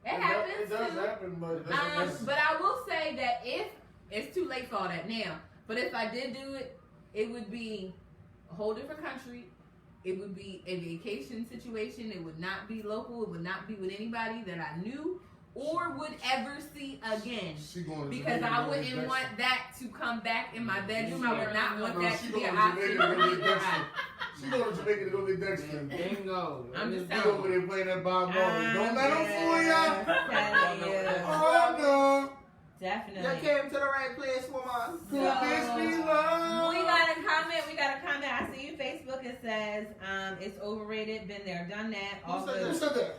It happens It does too. happen, but that's But I will say that if it's too late for all that now, but if I did do it, it would be a whole different country. It would be a vacation situation. It would not be local. It would not be with anybody that I knew or would ever see again. Because I wouldn't want that to come back in my bedroom. I would not want that to be an option. She going to Jamaica to go get Dexter. Bingo. I'm just Be telling over you. there playing that Bob Marley. Don't let them fool ya. Telling you. Oh no. Definitely. You came to the right place, woman. Could this be love? We got a comment. I see you Facebook. It says, it's overrated. Been there, done that. All Who good. said that?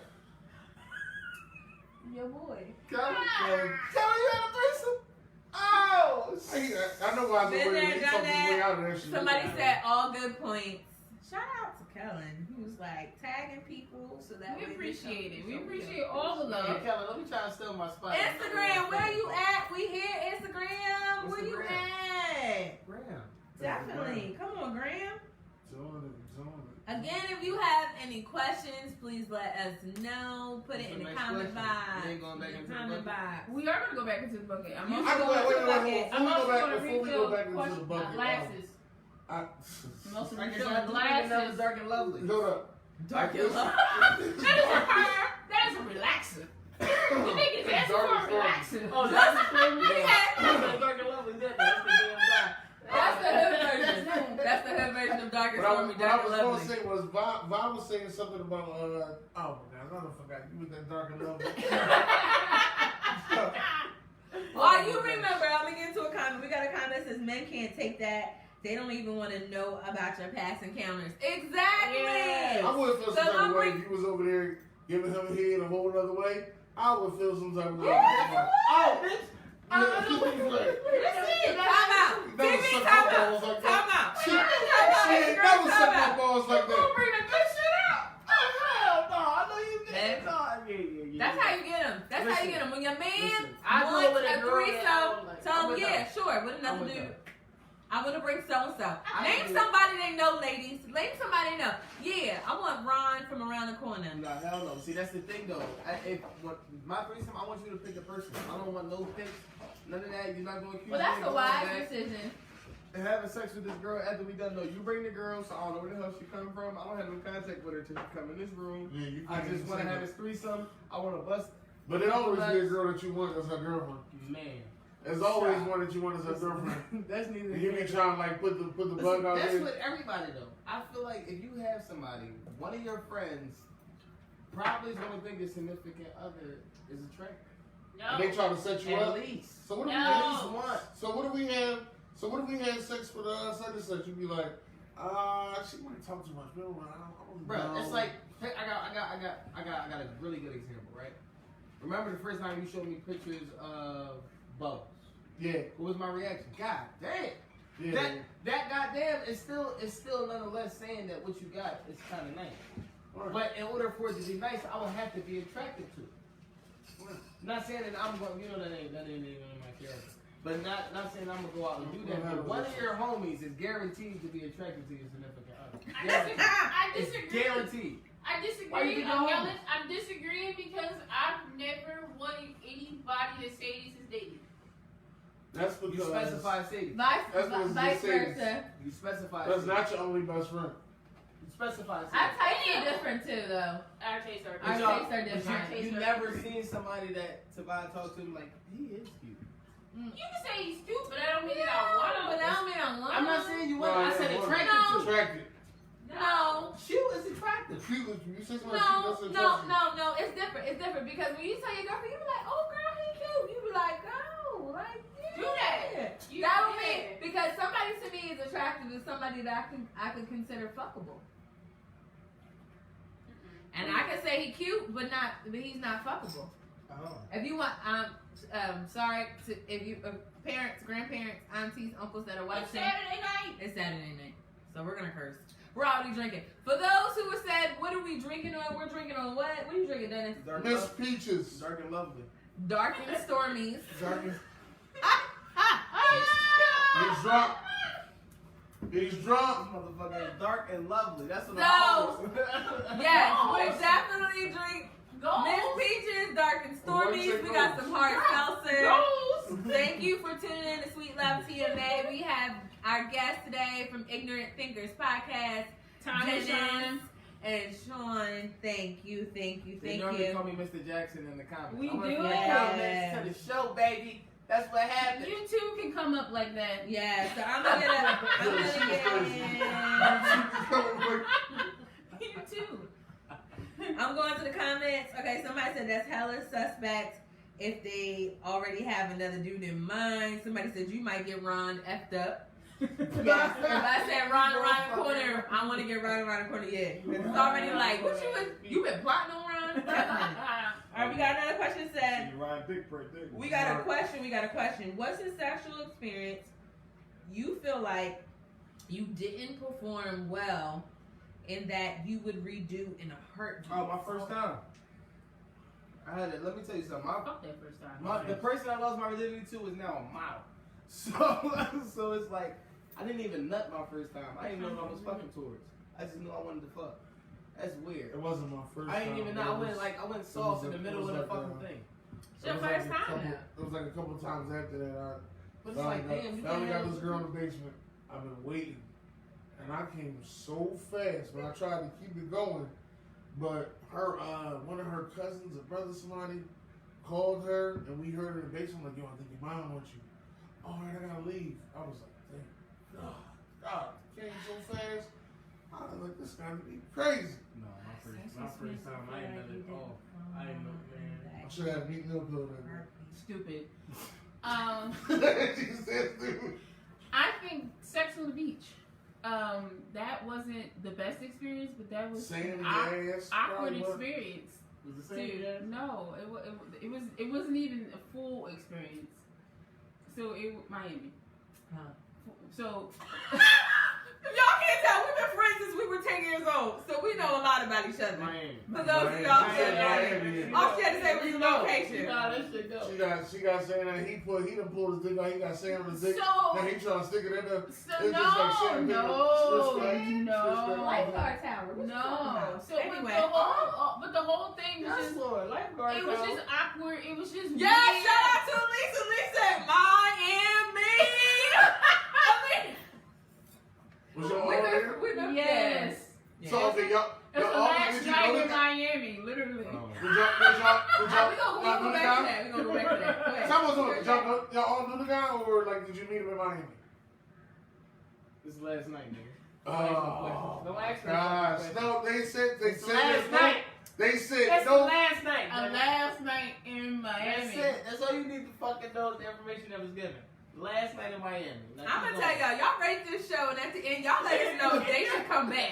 Your boy. Tell me you had a threesome. Oh, I know why Been there, he done talked his way that. out of that shit. Somebody said all good points. Shout out to Kellen. He was like tagging people so that We way appreciate it. We so appreciate all the Hey, love. Kelly, let me try to steal my spot. Instagram, where you at? We here, Instagram. Where you at? Graham. Definitely. Come on, Graham. Join it. Again, if you have any questions, please let us know. Put it in the comment box. You ain't going back into the comment bucket? box. We are going to go back into the bucket. I'm You also go going wait, to wait, wait, I'm also going to before we refill go back into the bucket, glasses. I'm also I guess refilling I'm glasses. dark and lovely. Hold up. Dark and love. That is a relaxer. You think it's asking for a relaxer. Oh, that's the thing. Yeah. Dark and lovely. That's the damn guy. That's the hood version. That's the hood version of Dark and What I Stormy, was Dark and going to Lovely. say was, Vi was saying something about, oh my God, I forgot. You was that dark and lovely. While you remember, I'm going to get into a comment. We got a comment that says men can't take that. They don't even want to know about your past encounters. Exactly. Yes. I would feel So some type I'm of way bring- if you was over there giving him a head a whole other way. I would feel some type of way. Oh, bitch. Time out. Never TV, sucked time my out. balls like Time that. out. She Time out. ain't Girl, never time sucked my out. balls like that. Bring the good shit out. Oh, hell no. I know you Hey. did. No, yeah. That's how you get them. That's how you get them. When your man Listen, I go wants with a a girl that I threesome, don't like. tell I'm him, with yeah, her. sure, with another I'm with dude. her. I want to bring so-and-so. I Name agree. somebody they know, ladies. Name somebody they know. Yeah, I want Ron from around the corner. No, hell no. See, that's the thing, though. My threesome, I want you to pick a person. I don't want no pics. None of that. You're not going to accuse Well, that's me a of wise going back decision. and having sex with this girl after we done. No, you bring the girl, so I don't know where the hell she come from. I don't have no contact with her till she come in this room. Yeah, you I can't just even want to say have that. this threesome. I want to bust. But it always be a girl that you want as her girlfriend. Man. There's always one that you want as her girlfriend. That's neither And you be trying to like put the bug out That's there. with everybody though. I feel like if you have somebody, one of your friends probably is gonna think your significant other is attractive. And they try to set you At up. least. So what do No. we At have? least one. So what do we have? So what if we had sex with such and such? You'd be like, she might talk too much, bro. Bro, it's like I got a really good example, right? Remember the first time you showed me pictures of Bubbles? Yeah, What was my reaction? God damn. yeah. That goddamn is still nonetheless saying that what you got is kind of nice. Right. But in order for it to be nice, I would have to be attracted to it. Not saying that I'm going, you know, that ain't even my character. But not saying I'm gonna go out and do that. But one of your homies is guaranteed to be attracted to your significant other. I It's disagree. guaranteed. I Why you disagree. think you're I'm disagreeing because I've never wanted anybody to say this is dating. That's You because specify city. Vice That's what vice it says. versa. You specify that's city. not your only best friend. You specify city. Our tastes are different too, though. Our tastes are Our different. tastes are different. You never seen somebody that Tavai talk to him like, he is cute. You can say he's cute, but I don't mean that I want him. But I don't mean I want I'm not him. saying you want. I said No. attracted to. Attracted. No. She was attractive. You say something No, that's no, no, no. It's different. It's different because when you tell your girlfriend, you be like, "Oh, girl, he cute." You be like, "Oh, like yeah." Do that. You- That don't yeah. mean because somebody to me is attractive is somebody that I can consider fuckable. And I can say he cute, but he's not fuckable. Oh. If you want, sorry to if you parents, grandparents, aunties, uncles that are It's watching. Saturday night. It's Saturday night, so we're gonna curse. We're already drinking. For those who have said, "What are we drinking on?" We're drinking on what? What are you drinking, Dennis? Dark, Miss love, Peaches. dark and lovely. Dark and Stormies. Dark and he's drunk. He's This drunk. motherfucker is dark and lovely. That's what No. I'm Yes, we definitely drink Go. Miss Peaches, Dark and What'd Stormies. you say, We got Rose? some hard seltzer. Goes. Thank you for tuning in to Sweet Love TMA. We have our guest today from Ignorant Thinkers Podcast, Time to shine. Dennis and Sean. Thank you, thank you, They thank normally you. call me Mr. Jackson in the comments. We I went do from the it. comments to the show, baby. That's what happened. You too can come up like that. Yeah, so I'm gonna get You too. I'm going to the comments. Okay, somebody said that's hella suspect if they already have another dude in mind. Somebody said you might get Ron effed up. Yeah, if I said Ron around the corner, I want to get Ron around the corner. Yeah, it's already like, what you been plotting on Ron? All right, we got another question. Said we got a question. What's a sexual experience you feel like you didn't perform well, and that you would redo in a heartbeat? Oh, my first time. I had it. Let me tell you something. Fuck that first time. The person I lost my virginity to is now a model. So it's like I didn't even nut my first time. I didn't even know what I was fucking towards. I just knew I wanted to fuck. That's weird. It wasn't my first I didn't time, even but know. it I went was soft in a- the middle it of was the like fucking a- thing. It's your It was like first a time couple- now. It was like a couple times after that. But it's like, damn, you finally got can't this girl in the basement. I've been waiting, and I came so fast, but I tried to keep it going. But her, one of her cousins, a brother, somebody called her, and we heard her in the basement. Like, yo, I think your mom wants you. All right, I gotta leave. I was like, damn, God, came so fast. I was like, this gotta be crazy. No, my first time, I ain't none at all. I ain't know, man. I should have meat milk pill that Stupid. day. She said, stupid. I think Sex on the Beach. That wasn't the best experience, but that was Sand an ass. awkward probably was. experience. Was the same? Dude, no, it wasn't even a full experience. So Miami. Huh. So Y'all can't tell. We've been friends since we were 10 years old, so we know a lot about each other. Miami. For those of y'all who Miami. said all she had to say was the location. Nah, that shit go. She got saying that he done pulled his dick out. He got sand on his dick. So- Then he trying to stick it in there. So It's just like sand, no, Lifeguard tower. What you talking no. about? So Anyway. but the whole thing was just. Lord, lifeguard. It was just awkward. It was just Yeah, weird. shout out to Lisa. Lisa, Miami. Was y'all all there? We've been Yes. friends. So okay, y'all. It was the y'all all last did you night know in that? Miami, literally. Did y'all? We gonna go back to that. We gonna go back to that. Go ahead. Tell me something. Y'all all knew the guy, or like did you meet him in Miami? This is last night, nigga. Oh, Don't ask me. gosh. No, they said It's there's last no. night. They said That's the no. last night. A last night in Miami. That's it. That's all you need to fucking know is the information that was given. Last night in Miami. I'm gonna tell y'all rate this show, and at the end, y'all let us know if they should come back.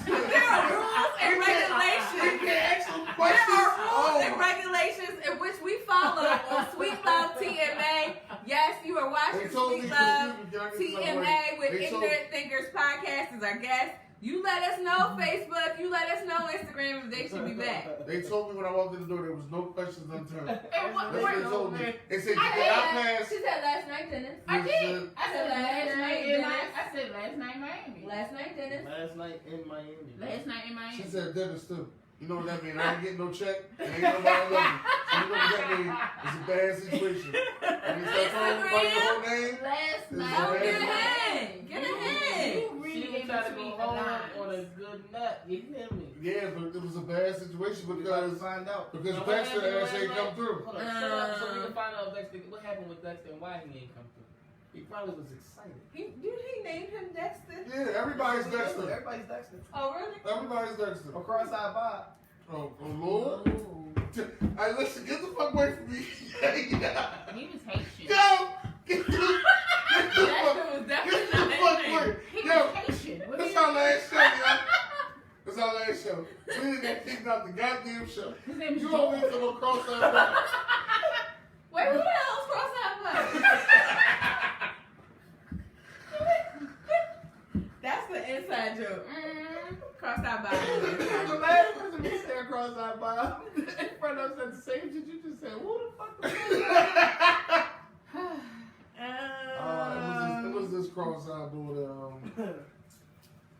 There are rules and regulations. There are rules and regulations in which we follow on Sweet Love TMA. Yes, you are watching Sweet Love TMA with Ignorant Thinkers Podcast as our guest. You let us know Facebook. You let us know Instagram if they should be back. They told me when I walked in the door there was no questions unturned. And what That's what they told me. They said, I did I pass? She said last night, Dennis. I did. I said said last night in Miami. I said last night in Miami. Last night, Dennis. Last night in Miami. Last night in Miami. She said Dennis too. You know what that means? I ain't getting no check. And ain't nobody love me. So you know what that means? It's a bad situation. And they start calling me by your whole name. Last It's night. Oh, a get bad ahead. Get ahead. You She read was in trying to go between the home lines. on a good nut. You hear me? Yeah, but it was a bad situation We got to because find out. because Now, what Dexter happened ass ain't last come night? through. Hold on, shut up so we can find out if Dexter, what happened with Dexter and why he ain't come through. He probably was excited. He named him Dexter. Yeah, everybody's Dexter. Everybody's Dexter. Oh, really? Everybody's Dexter. Or cross-eyed Bob. Oh Lord. Hey, listen, get the fuck away from me. He was Haitian. Yo! Get the Dexter fuck was Get definitely the not fuck his away. name. He Yo, was Haitian. What do that's you our mean? last show, yo. That's our last show. We didn't get kicked out the goddamn show. His name is You Joel. always gonna cross that line. Wait, who the hell's cross-eyed Bob? That's the inside joke. Cross-eyed Bob. The last person who said cross-eyed Bob in front of us at the same shit you just said, who the fuck was that? It was this cross-eyed boy that,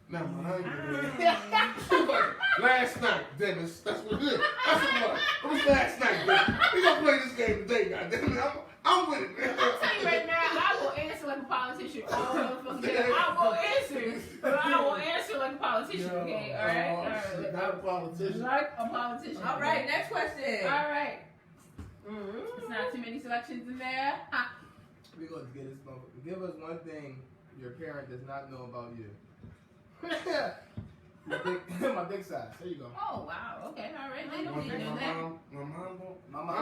Never mind, I ain't gonna do it. Last night, Dennis. That's what it is. That's what it was. It was last night, Dennis. We gonna play this game today, goddammit. I'm with it, man. I'll tell you right now, I will answer like a politician all motherfucking day. I will answer, but I will answer like a politician, okay? All right? Shit, not a politician. Like a politician. All right, next question. All right. There's not too many selections in there. We're going to get this motherfucker. Give us one thing your parent does not know about you. my dick size. There you go. Oh, wow. Okay, all right. They don't One need thing to know my that.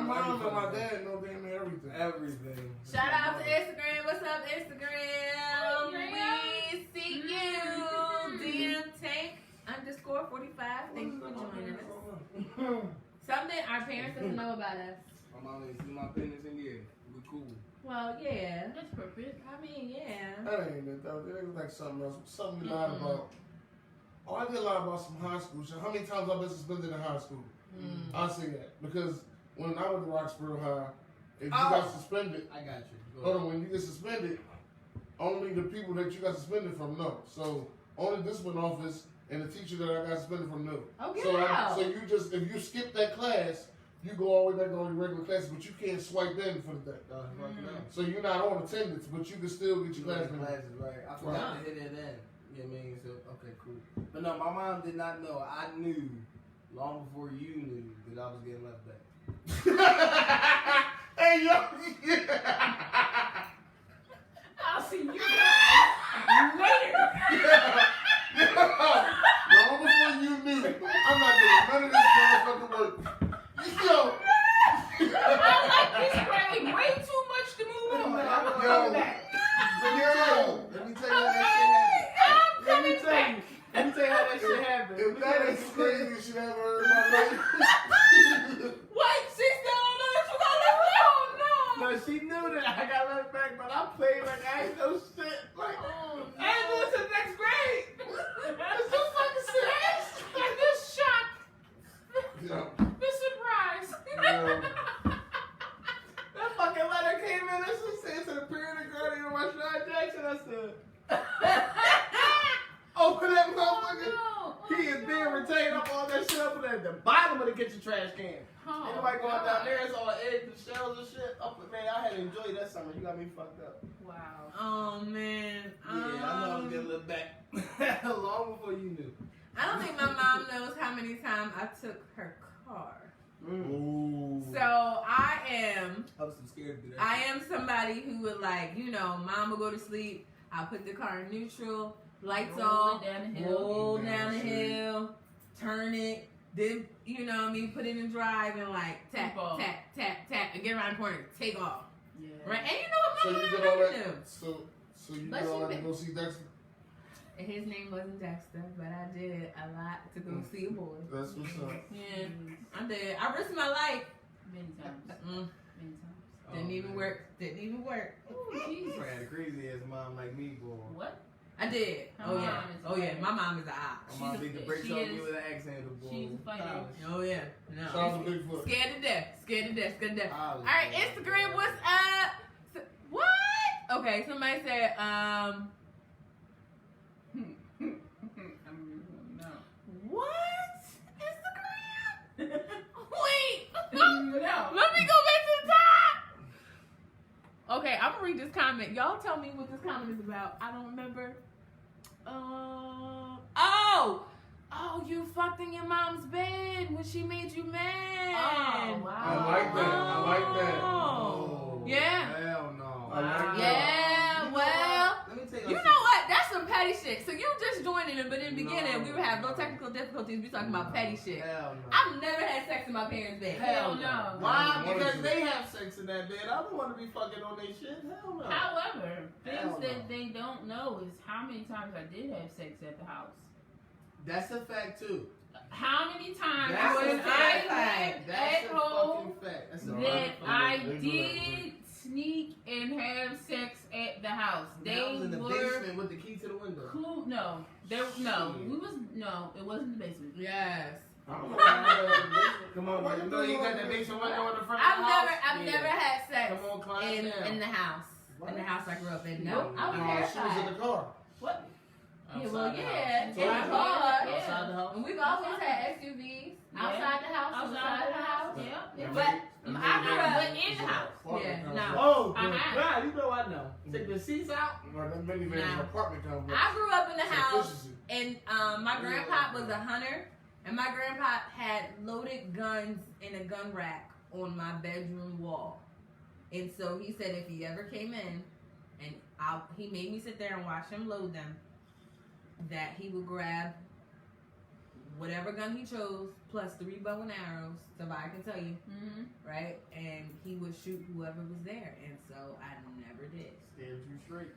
mom and my dad know damn near everything. Everything. Shout out to Instagram. What's up, Instagram? We see you. DM Tank _45. Thank you for joining us. Something our parents doesn't know about us. My mom ain't seen my penis in years. We cool. Well, yeah. That's appropriate. I mean, yeah. That ain't it though. It was like something else. Something we lied about. Oh, I did lie about some high school shit. How many times I've been suspended in high school? I'll say that. Because when I went to Roxborough High, if you got suspended, I got you. Go hold on, when you get suspended, only the people that you got suspended from know. So only discipline office and the teacher that I got suspended from knew. Oh, get So, out. so you just, if you skip that class, you go all the way back on your regular classes, but you can't swipe in for the day. So you're not on attendance, but you can still get your class classes, right? I forgot to hit it in. You know what I mean? So, okay, cool. But no, my mom did not know. I knew long before you knew that I was getting left back. Hey, yo. I'll see you guys later. Long before you knew. I'm not doing none of this motherfucking work. Yo. I like this Grammy way too much to move on. I'm coming back. Let me tell you how that I'm shit happened. coming back. Let me tell you how that shit happened. If that is the craziest shit I ever heard in my life. What? She still don't know that you got left out? Oh, no. No, she knew that I got left back, but I played like I ain't no shit. Like, I ain't going to the next grade. It's so fucking serious. Like this shock. Yo. This surprise. Yo. that fucking letter came in. That's what said to the parent and guardian of Rashawn Jackson. I said, open that motherfucker. Oh, He is being retained up all that shit up at the bottom of the kitchen trash can. Oh, Anybody going God. down there, it's all eggs and shells and shit. Up, man, I had enjoyed that summer. You got me fucked up. Wow. Oh, man. Yeah, I know I'm getting a little back. Long before you knew. I don't think my mom knows how many times I took her car. Ooh. So I was some scared to do that. I am somebody who would like, you know, mom will go to sleep. I'll put the car in neutral, lights Roll off, it down the hill. roll down the hill, turn it, Then, you know what I mean, put it in drive and like tap, People. tap, tap, tap, and get around the corner, take off. Yeah. Right? And you know what So my you mom did all really that. knew. So you But did all she that to been- go see Dexter. And his name wasn't Dexter, but I did a lot to go see a boy. That's what's up. Yeah, I did. I risked my life. Many times. Mm, Many times. didn't even work. Didn't even work. Oh, You Jesus. had a crazy ass mom like me, boy. What? I did. Her Oh yeah. mom is Oh yeah. funny. My mom is an ox. My mom She's a- beat the brakes she off is- me with an accent, boy. she's a funny. Oh yeah. Shout No. out to Bigfoot. Scared to death. Scared to death. Scared to death. All All right, Instagram. What's up? What? Okay. Somebody said No. what? Instagram? Wait. No. Let me go back to the top. Okay, I'm gonna read this comment. Y'all tell me what this comment is about. I don't remember. Oh, you fucked in your mom's bed when she made you mad. Oh, wow. I like that. I like that. Oh. Yeah. Hell no. I like that. Yeah, well, Let me tell you know what? That's some petty shit. So you just joining it, but in the beginning, No. we would have no technical difficulties. We talking about petty shit. Hell no. I've never had sex in my parents' bed. Hell no. Why? Why Because would they have sex in that bed. I don't want to be fucking on their shit. Hell no. However, things Hell no. that they don't know is how many times I did have sex at the house. That's a fact too. How many times That's when a I fact. lived That's at a home fucking fact. That's a No, that I they do that, did sneak and have sex at the house. That They was in the were basement with the key to the window. no, it wasn't the basement. Yes. I don't know how Come on, Why man. you No, you doing got all the that? basement window in the front of the house. I've Yeah. never had sex Come on, climb in down. the house. In the house I grew up in. No, I was No, she was in terrified. the car. What? Yeah, well, yeah, in So the you- car. Yeah. Outside the house. And we've always had SUVs outside the house, Outside the house. Yeah. But I grew But up. in the house. Yeah, no. no. Oh, Uh-huh. God, you know I know. Take the seats out. That minivan is an Nah. apartment complex. I grew up in the It's house, efficiency. and my grandpa was a hunter, and my grandpa had loaded guns in a gun rack on my bedroom wall. And so he said if he ever came in, and he made me sit there and watch him load them, that he would grab whatever gun he chose plus 3 bow and arrows, so I can tell you, Mm-hmm. right? And he would shoot whoever was there. And so I never did. Scared you straight.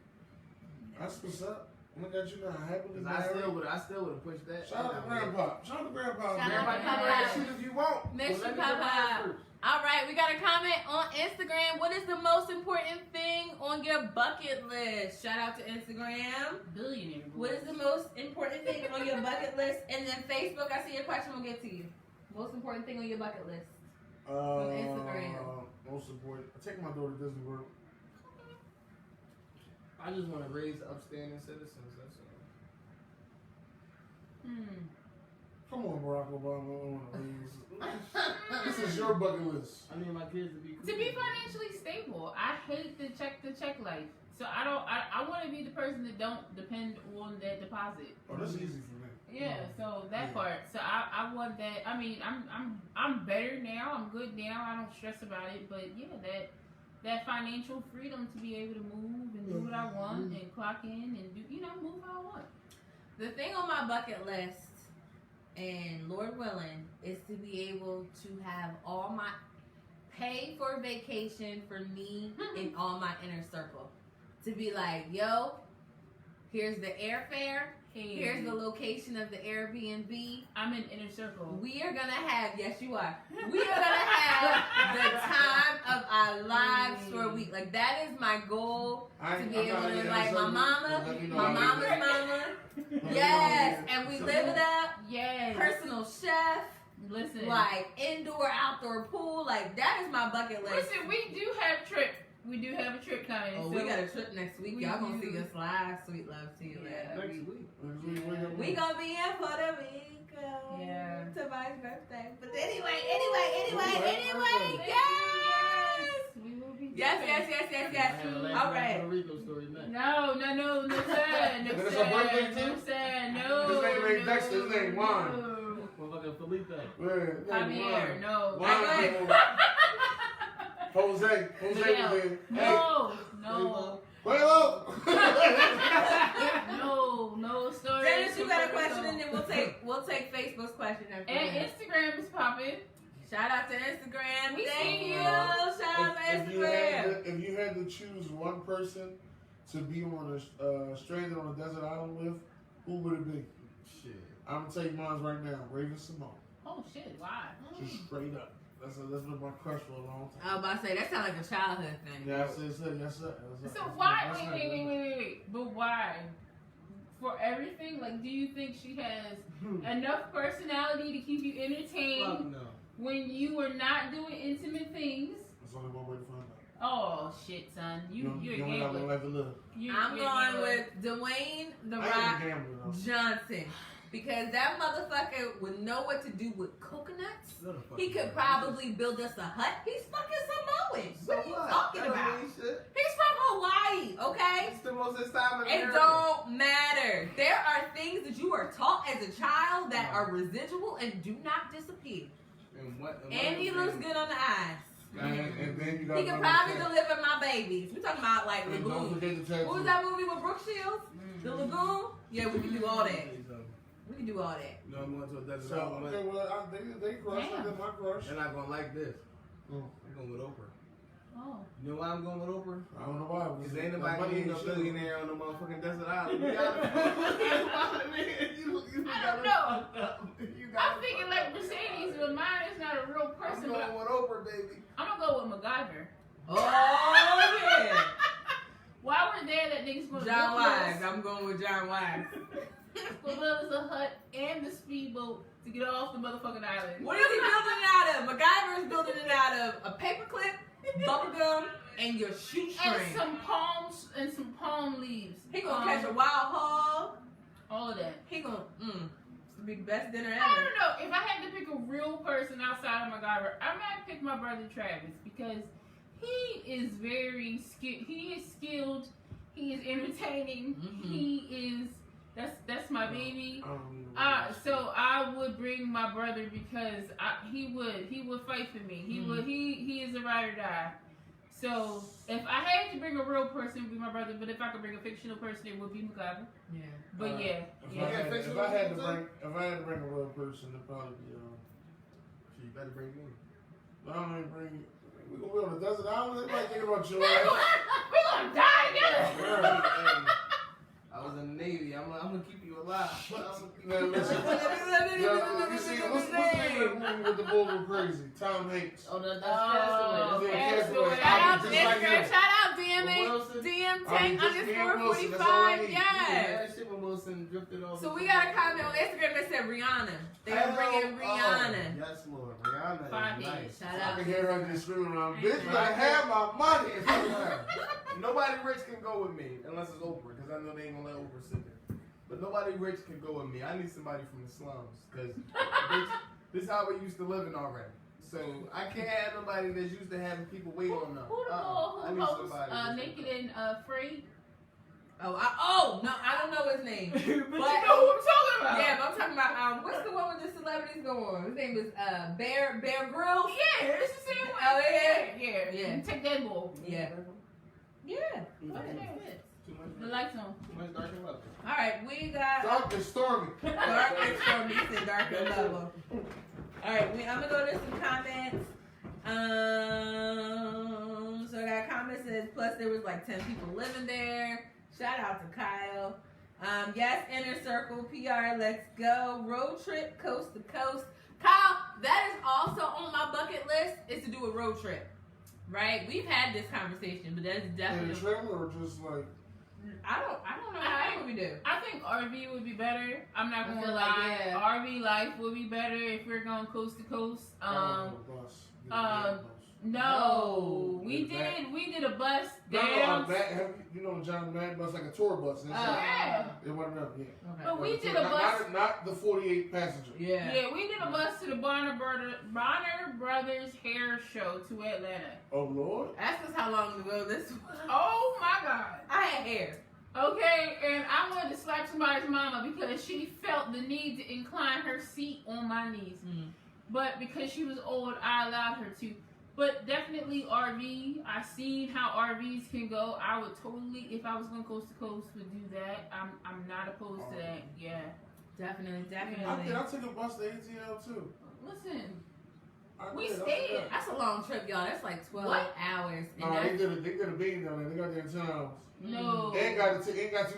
That's what's up. Look at you now. Happily 'Cause I married. still would have pushed that. Shout out to Grandpa. Shout out to Grandpa. Shout out Grandpa, to you Papa. can have shoot if you want. Miss But you, let me get Papa. mine first. All right, we got a comment on Instagram. What is the most important thing on your bucket list? Shout out to Instagram. Billionaire. What is the most important thing on your bucket list? And then Facebook, I see your question. We'll get to you. Most important thing on your bucket list. Instagram. Most important. I take my daughter to Disney World. I just want to raise upstanding citizens. That's all. Come on, Barack Obama. This is your bucket list. I need my kids to be cool. To be financially stable, I hate the check life. So I want to be the person that don't depend on that deposit. Oh, that's easy for me. Yeah, so that Yeah. part. So I want that. I mean, I'm better now. I'm good now. I don't stress about it. But yeah, that financial freedom to be able to move and do what I want and clock in and do move how I want. The thing on my bucket list, and Lord willing, is to be able to have all my pay for vacation for me and all my inner circle. To be like, yo, here's the airfare, here's the location of the Airbnb. I'm in inner circle. We are gonna have, yes you are, we are gonna have the time of our lives for a week. Like that is my goal, to be able to invite my mama, my mama's mama. Yes, and we live it up. Yes. Personal chef, Listen. like indoor, outdoor pool. Like that is my bucket list. Listen, we do have a trip. We do have a trip coming. Oh, so we got a trip next week. we Y'all gonna do. see us live. Sweet love to you. Yeah. Next week. We gonna be in Puerto Rico. Yeah. To my birthday. But anyway, Thank yes. We will be Yes, doing- yes, yes, yes, yes. All right. Puerto Rico story next. No, sir. No, But it's sir. her birthday No, too? sir. No. His name ain't Dexter, his name Juan. No. Motherfucking Felipe. Javier, no. Why? Jose was there. No, no. Quavo. No story. Dennis, you got a question, and then we'll we'll take Facebook's question after And that. Instagram is popping. Shout out to Instagram. We Thank see you. you. Shout out to Instagram. If you had to choose one person to be on stranded on a desert island with, who would it be? Shit. I'm gonna take mine right now. Raven Simone. Oh shit! Why? Just straight up. That's been my crush for a long I time. was about to say that sounds like a childhood thing. Yeah, yes, sir. So why? Wait. But why? For everything, like, do you think she has enough personality to keep you Fuck entertained no. when you are not doing intimate things? There's only one way to find out. Oh shit, son! You're a you only got one gambler. life to live. I'm You're a going gambler. with Dwayne The I Rock ain't a gambler though. Johnson. Because that motherfucker would know what to do with coconuts. Shut the fuck He could up. probably build us a hut. He's fucking Samoan. So What are you what? talking That don't about? mean shit. He's from Hawaii, okay? It's the most time in It America. don't matter. There are things that you are taught as a child that are residual and do not disappear. And he looks good on the eyes. And then you got. He could probably deliver my babies. We talking about like And don't Lagoon. forget the tattoo. What was that movie with Brooke Shields? The Lagoon? Yeah, we can do all that. We can do all that. No, I'm going to a desert So island. okay, well, they crush. I Damn. did my crush. They're not going to like this. Mm. I'm going with Oprah. Oh. You know why I'm going with Oprah? I don't know why. Because ain't nobody being a billionaire on the motherfucking desert island. You I don't know. I'm thinking like Mercedes, but mine is not a real I'm person. going But with Oprah, baby. I'm gonna go with MacGyver. Oh yeah. While we're there, that nigga's gonna John build Wise. us- I'm going with John Wise. gonna build us a hut and the speedboat to get off the motherfucking island. What is he building it out of? MacGyver is building it out of a paperclip, bubble gum, and your And shoestring. some palms and some palm leaves. He gonna catch a wild hog. all of that. He gonna it's the best dinner I ever. don't know. If I had to pick a real person outside of MacGyver, I might pick my brother Travis because he is very skilled. He is skilled. He is entertaining. Mhm. He is. That's my baby. I don't know. So I would bring my brother because he would fight for me. He would. He is a ride or die. So if I had to bring a real person, it would be my brother. But if I could bring a fictional person, it would be MacGyver. Yeah. But yeah. If I had to bring a real person, it'd probably be You better bring me. I don't even bring. We gonna be on the desert island. Everybody thinking about your We're ass. gonna die together. I was in the Navy. I'm gonna keep you alive. Man, listen. Yo, you see, what's the name of that movie with the bull go crazy? Tom Hanks. Oh, that's Oh, Yeah, Castaway. Castaway. Shout out Just to like Instagram. him. Shout out DM Wilson. DM I mean, tank just me and underscore Wilson, that's all I 45. need. Yes. That shit when Wilson drifted off. So we got a comment on Instagram that said Rihanna. They are bringing Rihanna. Yes, Lord. Rihanna Five is days. nice. Shout I out. can hear her just screaming around. Bitch, Right. better have my money. Nobody rich can go with me unless it's Oprah, because I know they ain't gonna let Oprah sit there. But nobody rich can go with me. I need somebody from the slums, because this is how we used to live in already. So I can't have nobody that's used to having people wait on them. Who the I boy who need posts somebody that's- naked and afraid? Oh no, I don't know his name. But you But- know who I'm talking about. Yeah, but I'm talking about what's the one with the celebrities go on? His name is Bear Grylls. Yeah, it's the same way. Oh, yeah? Yeah. Yeah. Take that bull. Yeah. Yeah. Too much The lights on. Too much dark and lovely. All right, we got Dark and stormy. dark and stormy. He said dark and level. All right, I'm gonna go to some comments. So I got a comment that says plus there was like 10 people living there. Shout out to Kyle. Yes, inner circle PR. Let's go road trip coast to coast. Kyle, that is also on my bucket list. Is to do a road trip. Right? We've had this conversation, but that's In a definitely. trailer or just like. I don't know how we do. I think RV would be better. I'm not I gonna feel lie. like, yeah. RV life would be better if we're going coast to coast. Bus. No, we Get did a bus No, down. you know John Madden bus, like a tour bus. Yeah. It wasn't up, yeah. Okay. But we Like a did tour- a bus. Not the 48 passenger. Yeah. Yeah, we did a bus to the Bonner Brothers hair show to Atlanta. Oh Lord. Ask us how long ago this was. Oh my God. I had hair. Okay, and I wanted to slap somebody's mama because she felt the need to incline her seat on my knees. But because she was old, I allowed her to. But definitely RV. I've seen how RVs can go. I would totally, if I was going coast to coast, would do that. I'm not opposed to that. Yeah. Definitely. I took a bus to ATL too. Listen, We stayed. That's a long trip, y'all. That's like 12 What? hours. And No, that's, they did a bean down there. They got there in 10 hours. no. They got 2 tickets.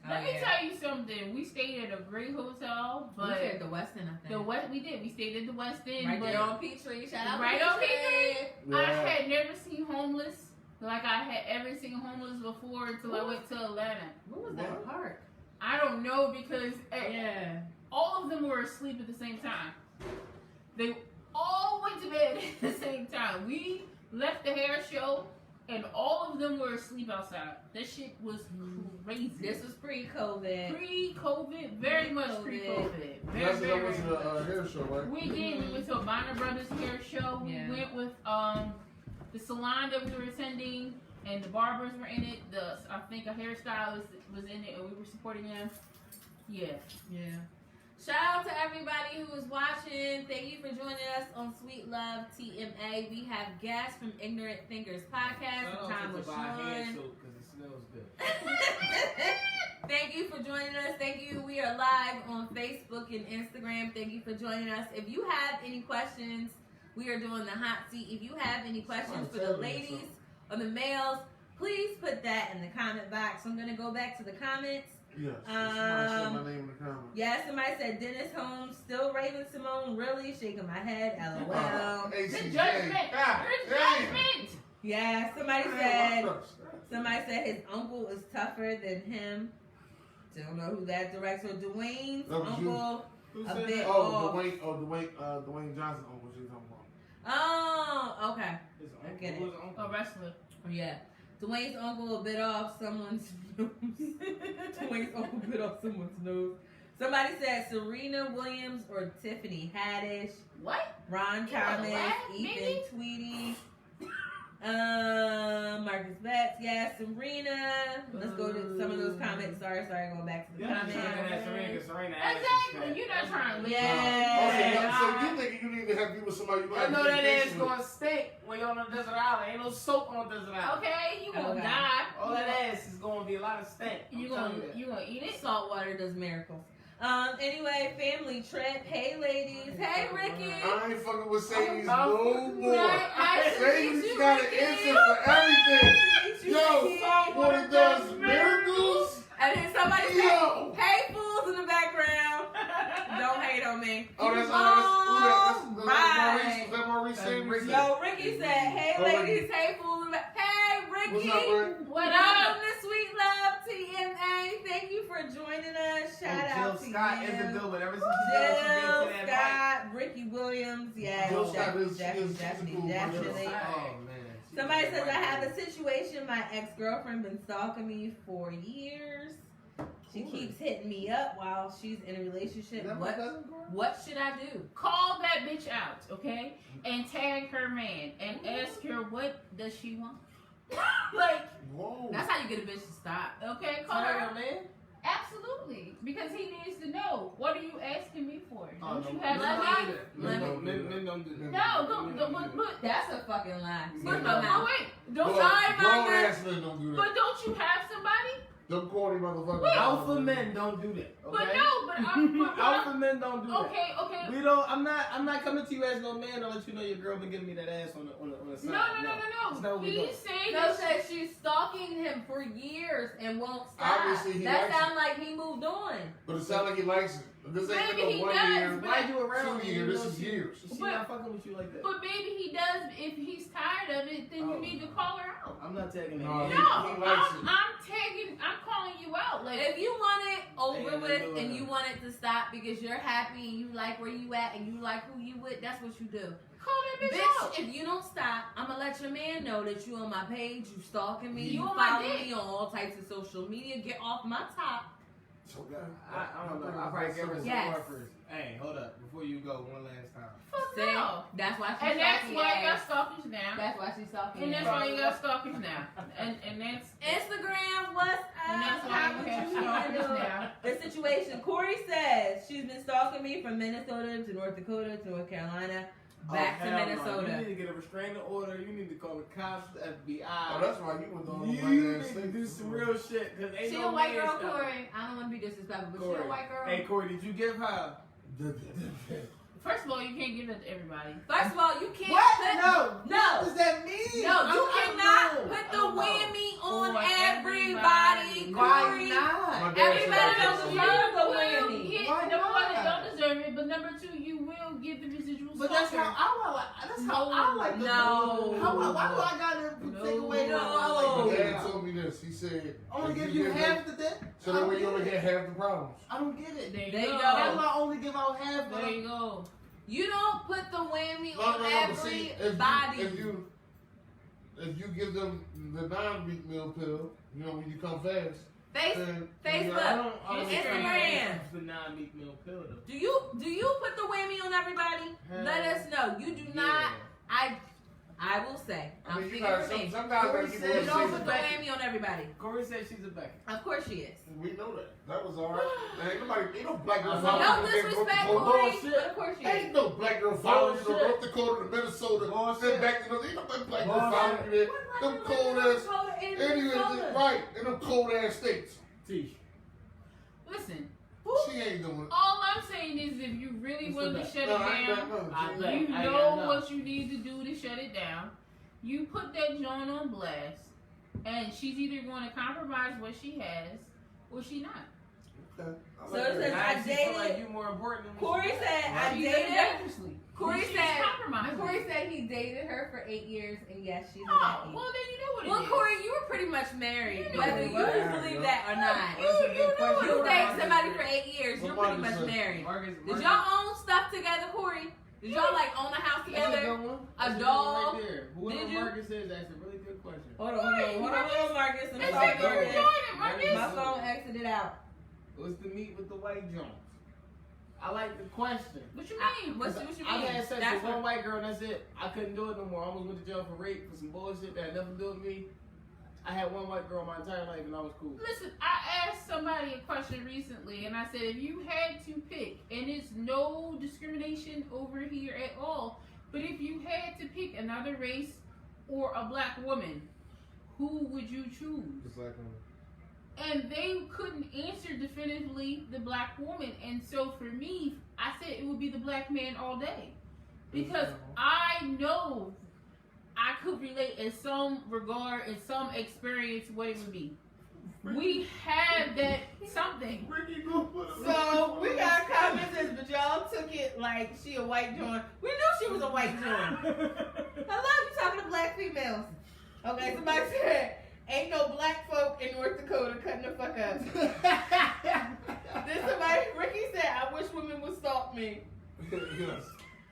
Let me tell you something. We stayed at a great hotel, we but stayed at the Westin, I think. we did. We stayed at the Westin. Right but there on Peachtree. Shout out Right to on Peachtree. Yeah. I had never seen homeless like I had ever seen homeless before until I went to Atlanta. What was What? that park? I don't know because Yeah. all of them were asleep at the same time. They all went to bed at the same time. We left the hair show and all of them were asleep outside. That shit was crazy. This was pre-COVID. Pre-COVID, very much pre-COVID. Very, That's very, that was very much. the hair show, right? We did. We went to a Bonner Brothers hair show. Yeah. We went with the salon that we were attending, and the barbers were in it. I think a hairstylist was in it, and we were supporting them. Yeah. Yeah. Shout out to everybody who is watching. Thank you for joining us on Sweet Love TMA. We have guests from Ignorant Thinkers Podcast. Shout Time out with to buy hand Sean. soap because it smells good. Thank you for joining us. Thank you. We are live on Facebook and Instagram. Thank you for joining us. If you have any questions, we are doing the hot seat. If you have any questions for the ladies or the males, please put that in the comment box. I'm going to go back to the comments. Yes. Somebody said my name in the comments. Yeah, somebody said Dennis Holmes, still Raven Simone, really shaking my head. LOL. The ACJ. judgment. God The damn. judgment. Yeah, somebody said his uncle is tougher than him. Don't know who that director. Dwayne's That was you. uncle. Who A said bit that? off. Dwayne Johnson uncle she's talking about. Oh, okay. His I uncle. get it. Who was his uncle? A wrestler. Yeah. Dwayne's uncle a bit off someone's nose. Dwayne's uncle bit off someone's nose. Somebody said Serena Williams or Tiffany Haddish. What? Ron You wanna Thomas, laugh, Ethan baby? Tweedy. Marcus Betts, yeah, Serena. Let's go to some of those comments. Sorry, going back to the Yeah, she's looking at comments. Serena. Exactly. You're not trying to leave. Yeah. So you think you need to have you with somebody you I like know to that be ass patient with. gonna stink when you're on a desert island. Ain't no soap on a desert island. Okay, you gonna Okay. die. All that ass is gonna be a lot of stink. You gonna eat it? Salt water does miracles. Anyway, family trip. Hey, ladies. Hey, Ricky. I ain't fucking with Sadie's Oh, no more. Nice to meet Sadie's you, got an Ricky. answer for everything. Yo, Ricky. water does miracles. And then somebody said, Yo. hey, fools in the background. Don't hate on me. Oh, that's Right. Maurice. Is that Maurice saying Ricky? Yo, Ricky said, hey, Oh, ladies. Hey, fools in the back. Hey, Ricky. What's up, Rick? What up? Welcome to Sweet Love TMA. Thank you for joining us. Shout out to Jill Scott you. is the building. Ever since she got Jill to that Scott, Ricky Williams, yeah, Jill Scott definitely, is definitely. cool. definitely. Oh man. Somebody says I have a situation. My ex-girlfriend been stalking me for years. She keeps hitting me up while she's in a relationship. What should I do? Call that bitch out, okay? And tag her man and ask her what does she want. Like, Whoa. That's how you get a bitch to stop. okay, call Tell her. her, man. Absolutely, because he needs to know. What are you asking me for? Oh, Don't you no, have let somebody? me- Men let me- don't do that. Men don't do that. No, but That's a fucking lie. No, Speak no, my but mouth. wait, don't. Well, Sorry, grown Mama. ass men don't do that. But don't you have somebody? Them corny motherfuckers. Wait. Alpha men don't do that. But Okay? no, but I'm. Alpha men don't do that. Okay. We don't. I'm not coming to you as no man to let you know your girl been giving me that ass on the side. No. That's not what we doing. He's saying No, that said she's stalking him for years and won't stop. Obviously, he That likes sounds like he moved on. But it sounds like he likes it. This ain't Maybe been he no 1 does, year, but- Why you around 2 me? years. You This know is she- years. She But- not fucking with you like that. But maybe he does. If he's tired of it, then Oh. you need to call her out. I'm not tagging No, that. he- No, likes it. I'm calling you out. Like, If you want it over Ain't with doing and it. you want it to stop because you're happy and you like where you at and you like who you with, that's what you do. call that bitch out. Bitch, if you don't stop, I'm gonna let your man know that you on my page, you stalking me, You you on my follow dick. me on all types of social media. Get off my top. So, God, I don't know. I probably give her some Yes. more first. Hey, hold up. Before you go, one last time. Fuck See? no. That's why she's And that's stalking why you your got ass. stalkers now. That's why she's stalking And your that's ass. why you got stalkers now. And that's Instagram, what's up? and that's why How you would have you handle stalkers now. the situation? Corey says she's been stalking me from Minnesota to North Dakota to North Carolina. back to hell no. Minnesota. You need to get a restraining order. You need to call the cops, the FBI. Oh, that's why you went on You the need white ass to do some real shit. Cause ain't She no a white man girl, stopping. Corey. I don't want to be disrespectful, but Corey. she a white girl. Hey Corey, did you give her? First of all, you can't give that to everybody. First of all, you can't What? put No. no. What does that mean? No, you cannot know. put I the don't know. whammy on On everybody, everybody. Why Corey. not? Everybody said don't that. deserve the You will whammy. get, Why number one, not? they don't deserve it, but number two, you will get the residual But that's stalker. how I like. That's how I like. No. Why do I gotta take away? No. I My like dad told me this. He said, only if give you them- half the debt. so that way you only get half the problems. I don't get it. There you There you go. go. That's why I only give out half. There you go. You don't put the whammy No, on no, but see, everybody. if you give them the non-weak meal pill, you know, when you come fast, Face, then Facebook, I don't Instagram. The non-meat meal pill though. do you put the whammy on everybody? Hell Let us know. You do yeah. not. I will say. I I'm mean, you speaking got for me. some guys Corey that keep said on You don't saying put the whammy on everybody. Corey said she's a Becky. Of course she is. we know that. That was all right. Ain't no black girl No following No you to disrespect, North Dakota. Corey, bullshit. but of course she Ain't is. no black girl following you to Bullshit. North Dakota to Minnesota. Bullshit. Then back to Ain't no black girl Bullshit. following you there. Them cold ass, Minnesota. right, in them cold ass states. Tish. Listen, She ain't doing it. all I'm saying is if you really What's want the to bet? shut No, it I ain't down, got I nothing. bet. you I know got nothing. what you need to do to shut it down. You put that joint on blast, and she's either going to compromise what she has, or she not. Okay. So it says, I I actually feel like dated. you more important than Corey said I She's dated her. dangerously. Corey She's said. compromising. Corey said he dated her for 8 years, and yes, she's a Oh, Becky. well then you know what it Well, is. Corey, you were pretty much married, You know whether it you was. believe that or not. That's a good question. You What date Marcus somebody said. for 8 years, you're What pretty Marcus much said. married. Marcus, Did y'all own stuff together, Corey? Did y'all like own a house That's a together? good one. A That's good one dog? Right there. Whoever Did you? Marcus is, that's a really good question. Hold on, Marcus. I'm It's sorry, like you're Marcus. Jordan, Marcus. My phone exited out. What's the meat with the white Jones? I like the question. What you mean? What you I mean? had sex That's with one what- white girl and that's it. I couldn't do it no more. I almost went to jail for rape for some bullshit that had nothing to do with me. I had one white girl my entire life and I was cool. Listen, I asked somebody a question recently, and I said, if you had to pick, and it's no discrimination over here at all, but if you had to pick another race or a black woman, who would you choose? Just like And they couldn't answer definitively the black woman, and so for me, I said it would be the black man all day, because I know I could relate in some regard, in some experience, what it would be. We have that something. So we got comments, but y'all took it like she a white joint. We knew she was a white joint. Hello, you talking to black females? Okay, somebody said, ain't no black folk in North Dakota cutting the fuck up. Then somebody, Ricky said, I wish women would stalk me. yes.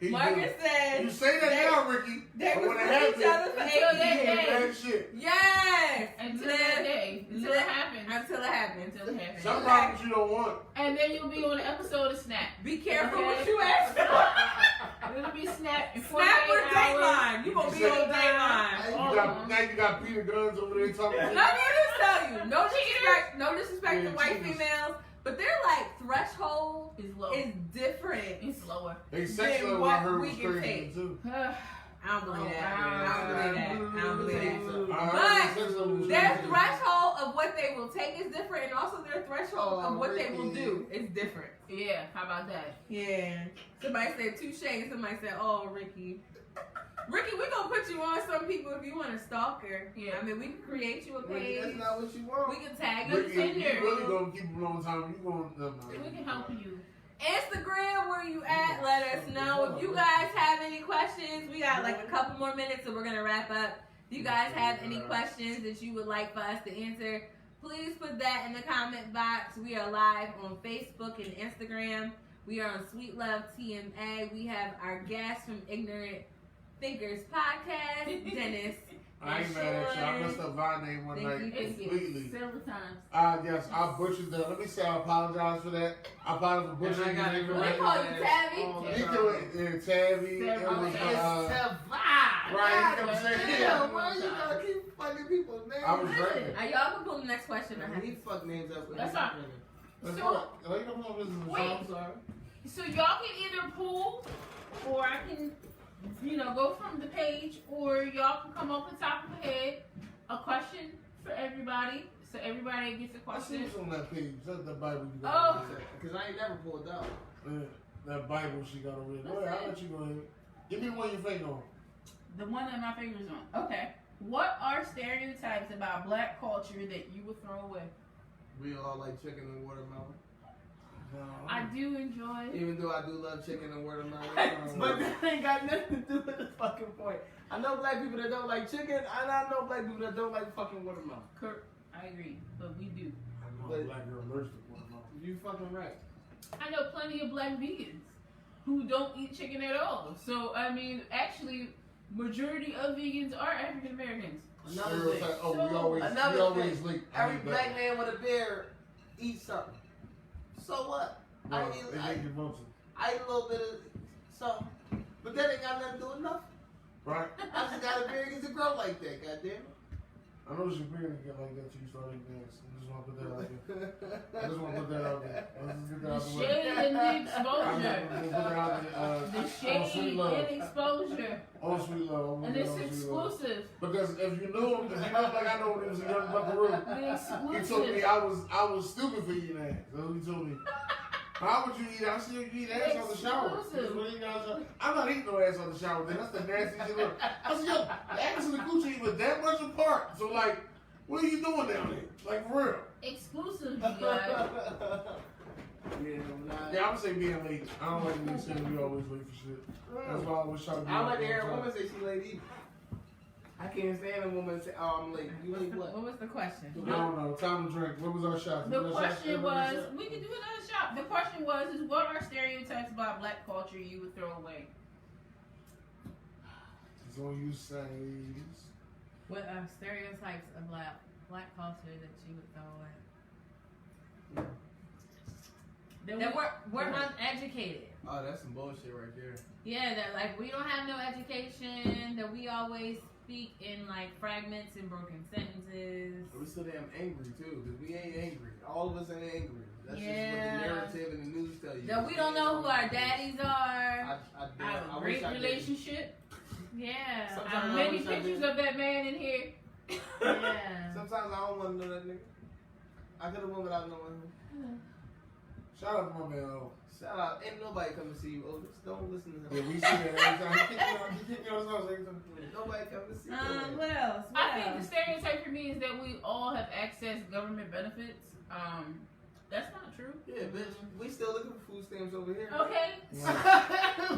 He Marcus do. said, You say that now, Ricky. they but was when it with each happens, other for Until 8 that you years. day. do that shit. Yes. Until Live. that day. Until it happens. Until it happens. Until it happens. Some problems you don't want. And then you'll be on an episode of Snap. Be careful Okay. what you ask for. It'll be Snap in 48 Snap or hours. Dateline. You gonna be on Now Dateline. you got Peter Guns over there talking Let to me just tell you, no disrespect Yeah, to white cheaters. females, but their like threshold It's low. is different. It's lower. They sex Then level I what heard we was can crazy take. too. I don't believe that. I don't believe that. I don't believe that. I heard But sex level was their crazy. threshold of what they will take is different, and also their threshold Oh, of what they will Ricky. do is different. Yeah, how about that? Yeah. Somebody said touche, and somebody said, "Oh, Ricky." Ricky, we gonna put you on some people if you want to stalk her. Yeah. I mean, we can create you a Ricky, that's page. not what you want. We can tag you Ricky, Tinder. you really gonna keep him a long time. You gonna We can help you. Instagram, where you at? Let us know. If you guys have any questions, we got like a couple more minutes, so we're gonna wrap up. If you guys have any questions that you would like for us to answer, please put that in the comment box. We are live on Facebook and Instagram. We are on Sweet Love TMA. We have our guest from Ignorant Thinkers Podcast, Dennis. I ain't mad at you. I messed up my name one night Thank you. completely. Several times. Yes, I butchered that. Let me say I apologize for that. I apologize for butchering And I got your it name. We right. call you Tabby. He killed Tabby. It was right. He kept saying, Yeah, why you gotta keep fucking people's names? I was drinking. Y'all can pull the next question. I have. He fuck names up. That's fine. That's So- what. You know what this is. Wait. I'm sorry. So y'all can either pull, or I can go from the page, or y'all can come off the top of the head. A question for everybody, so everybody gets a I see question. what's on that page. That's the Bible you Oh. got. Because I ain't never pulled out. That Bible she got over there. Go ahead, I'll let you go ahead. Give me one your finger on. The one that my finger's on. Okay. What are stereotypes about black culture that you would throw away? We all like chicken and watermelon. No. I do enjoy. Even though I do love chicken and watermelon. But that ain't got nothing to do with the fucking point. I know black people that don't like chicken, and I know black people that don't like fucking watermelon. Kurt, I agree, but we do. I know But- a black girl allergic to watermelon. You fucking right. I know plenty of black vegans who don't eat chicken at all. So I mean, actually, majority of vegans are African Americans. Another thing. Stereotype. Oh, we So, always another link. Every black man with a beard eats something. So what? No, I they eat make you emotional. I eat a little bit of something. But that ain't got nothing to do with nothing. Right? I just got a beard to grow like that, goddamn. I know your beard get like that till you start eating ass. I just want to put that out there. I just want to put that out there. Let's just get that The out the way. shade and the I'm exposure. just gonna put that out there. The On shade Sweet Love. and exposure. On Sweet Love. I'm And gonna it's get on Sweet Love. exclusive. Because if you know like I know when he was a young buckaroo, The he told me exclusive. I was stupid for eating ass. That's what he told me. How would you eat? I see you eat ass on the shower. Exclusive. When you guys are- I'm not eating no ass on the shower. Then that's the nastiest shit. Ever. I said, yo, the ass and the coochie were that much apart. So like, what are you doing down there? Like for real? Exclusive, you guys. Yeah, I'm gonna say being late. I don't like being saying we always late for shit. That's why I always try to be. I like to on hear a time. woman say she late either. I can't stand a woman say, oh, I'm late. You late what? What was the question? I don't know. Time to drink. What was our shot? The Was our shot- question everybody was, shot? we can do another shot. The question was, is what are stereotypes about black culture you would throw away? So you say. What are stereotypes of black culture that you would throw away? That we're uneducated. Oh, that's some bullshit right there. Yeah, that like we don't have no education. That we always speak in like fragments and broken sentences. But we still damn angry too, because we ain't angry. All of us ain't angry. That's Yeah. just what the narrative and the news tell you. That we don't know who our daddies are. I have a great relationship. Yeah. Sometimes I have I many wish I pictures did. of that man in here. Yeah. Sometimes I don't want to know that nigga. I could have went without knowing him. Shout out to my man. O. Shout out. Ain't nobody come to see you, Otis. Don't listen to Yeah, him. we see that every time. He kicked me on his nose every time. Nobody come to see you. What else? What I think the else? stereotype for me is that we all have access to government benefits. That's not true. Yeah, bitch. We still looking for food stamps over here. Okay.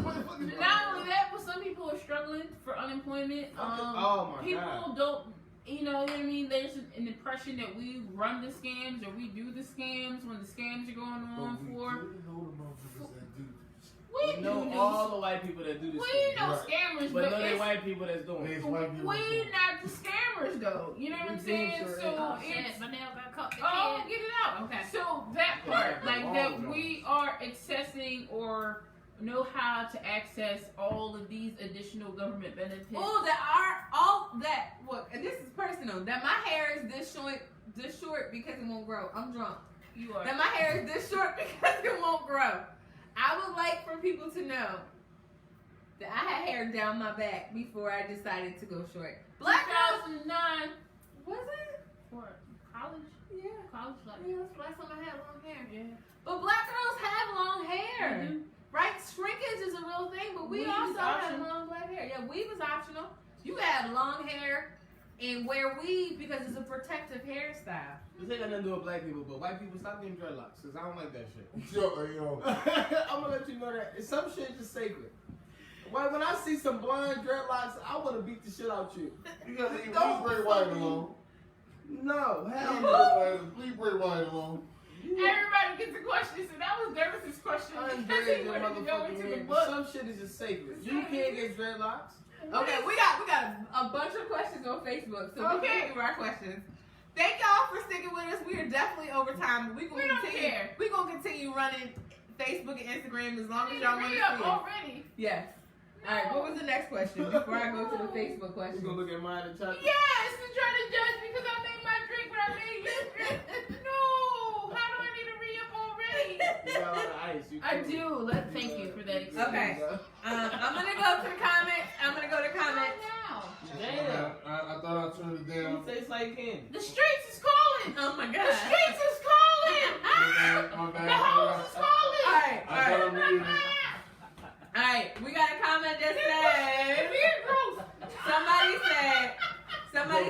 What the fuck is wrong Not with only that, but some people are struggling for unemployment. Oh my People God. don't, you know what I mean? There's an impression that we run the scams or we do the scams when the scams are going on But we for. do know the motherfuckers that do this. We We know all the white people that do this we shit. know Right. scammers, But but no, they it's, white people that's doing It's it. white people. we not the scammers though. You know what I'm We saying? damn sure So ain't. Oh it's shit, Vanille got caught the oh, kid. get it out. Okay. So that part, Yeah, like all that, of them. we are accessing or know how to access all of these additional government benefits. Oh, that are all that. Look, and this is personal. That my hair is this short because it won't grow. I'm drunk. You are. That my hair is this short because it won't grow. I would like for people to know that I had hair down my back before I decided to go short. Black girls, 2009 was it? for college. Yeah. College life. Yeah, that's the last time I had long hair. Yeah. But black girls have long hair. Mhm. Right? Shrinkage is a real thing, but we Weave also is have optional. long black hair. Yeah, weave is optional. You have long hair and wear weave because it's a protective hairstyle. This ain't got nothing to do with black people, but white people stop getting dreadlocks, because I don't like that shit. Yo. I'm gonna let you know that. Some shit is sacred. When I see some blonde dreadlocks, I want to beat the shit out you. You gotta leave Don't Bray White fucking- alone. No, hell Leave no. Bray White- Leave Bray White alone. Everybody gets a question, so that was Davis's question I'm because dead he in wanted to go motherfucking into the head. book. Some shit is just sacred. You can't get dreadlocks. Okay, we got a bunch of questions on Facebook, so we Okay. can give our questions. Thank y'all for sticking with us. We are definitely over time, but We don't care. We're gonna continue running Facebook and Instagram as long as Hey, y'all want to see re-up it. already. Yes. All right. What was the next question before I go to the Facebook You question? gonna look at mine and try to. Yes, to try to judge because I made my drink, but I made your drink. No, how do I need to re-up already? You got a lot of ice. You I cool. do. Thank you for that excuse. Okay. I'm gonna go to the comments. Now. Damn. I thought I turned it You down. taste like candy. The streets is calling. Oh my The god. streets is calling. My The bad. hoes is calling. Alright, I thought I'm reading it. alright. We got a comment that says Beard gross. somebody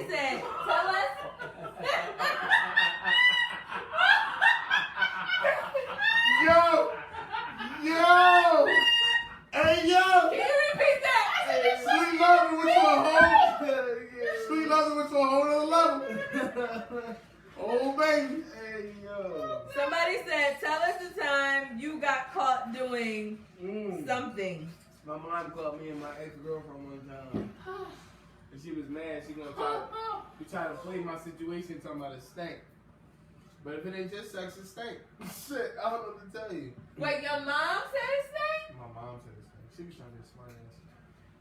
said, tell us. Yo! Yo! Hey, yo! Can you repeat that? Sweet Loving went to a whole... Sweet Loving went to a whole other level. Oh, baby. Hey, yo. Somebody said, tell us the time you got caught doing Mm. something. My mom called me and my ex-girlfriend one time. And she was mad. She gonna try to play my situation talking about it stank. But if it ain't just sex, it stank. Shit, I don't know what to tell you. Wait, your mom said it's thing? My mom said it stank. She was trying to be smart ass.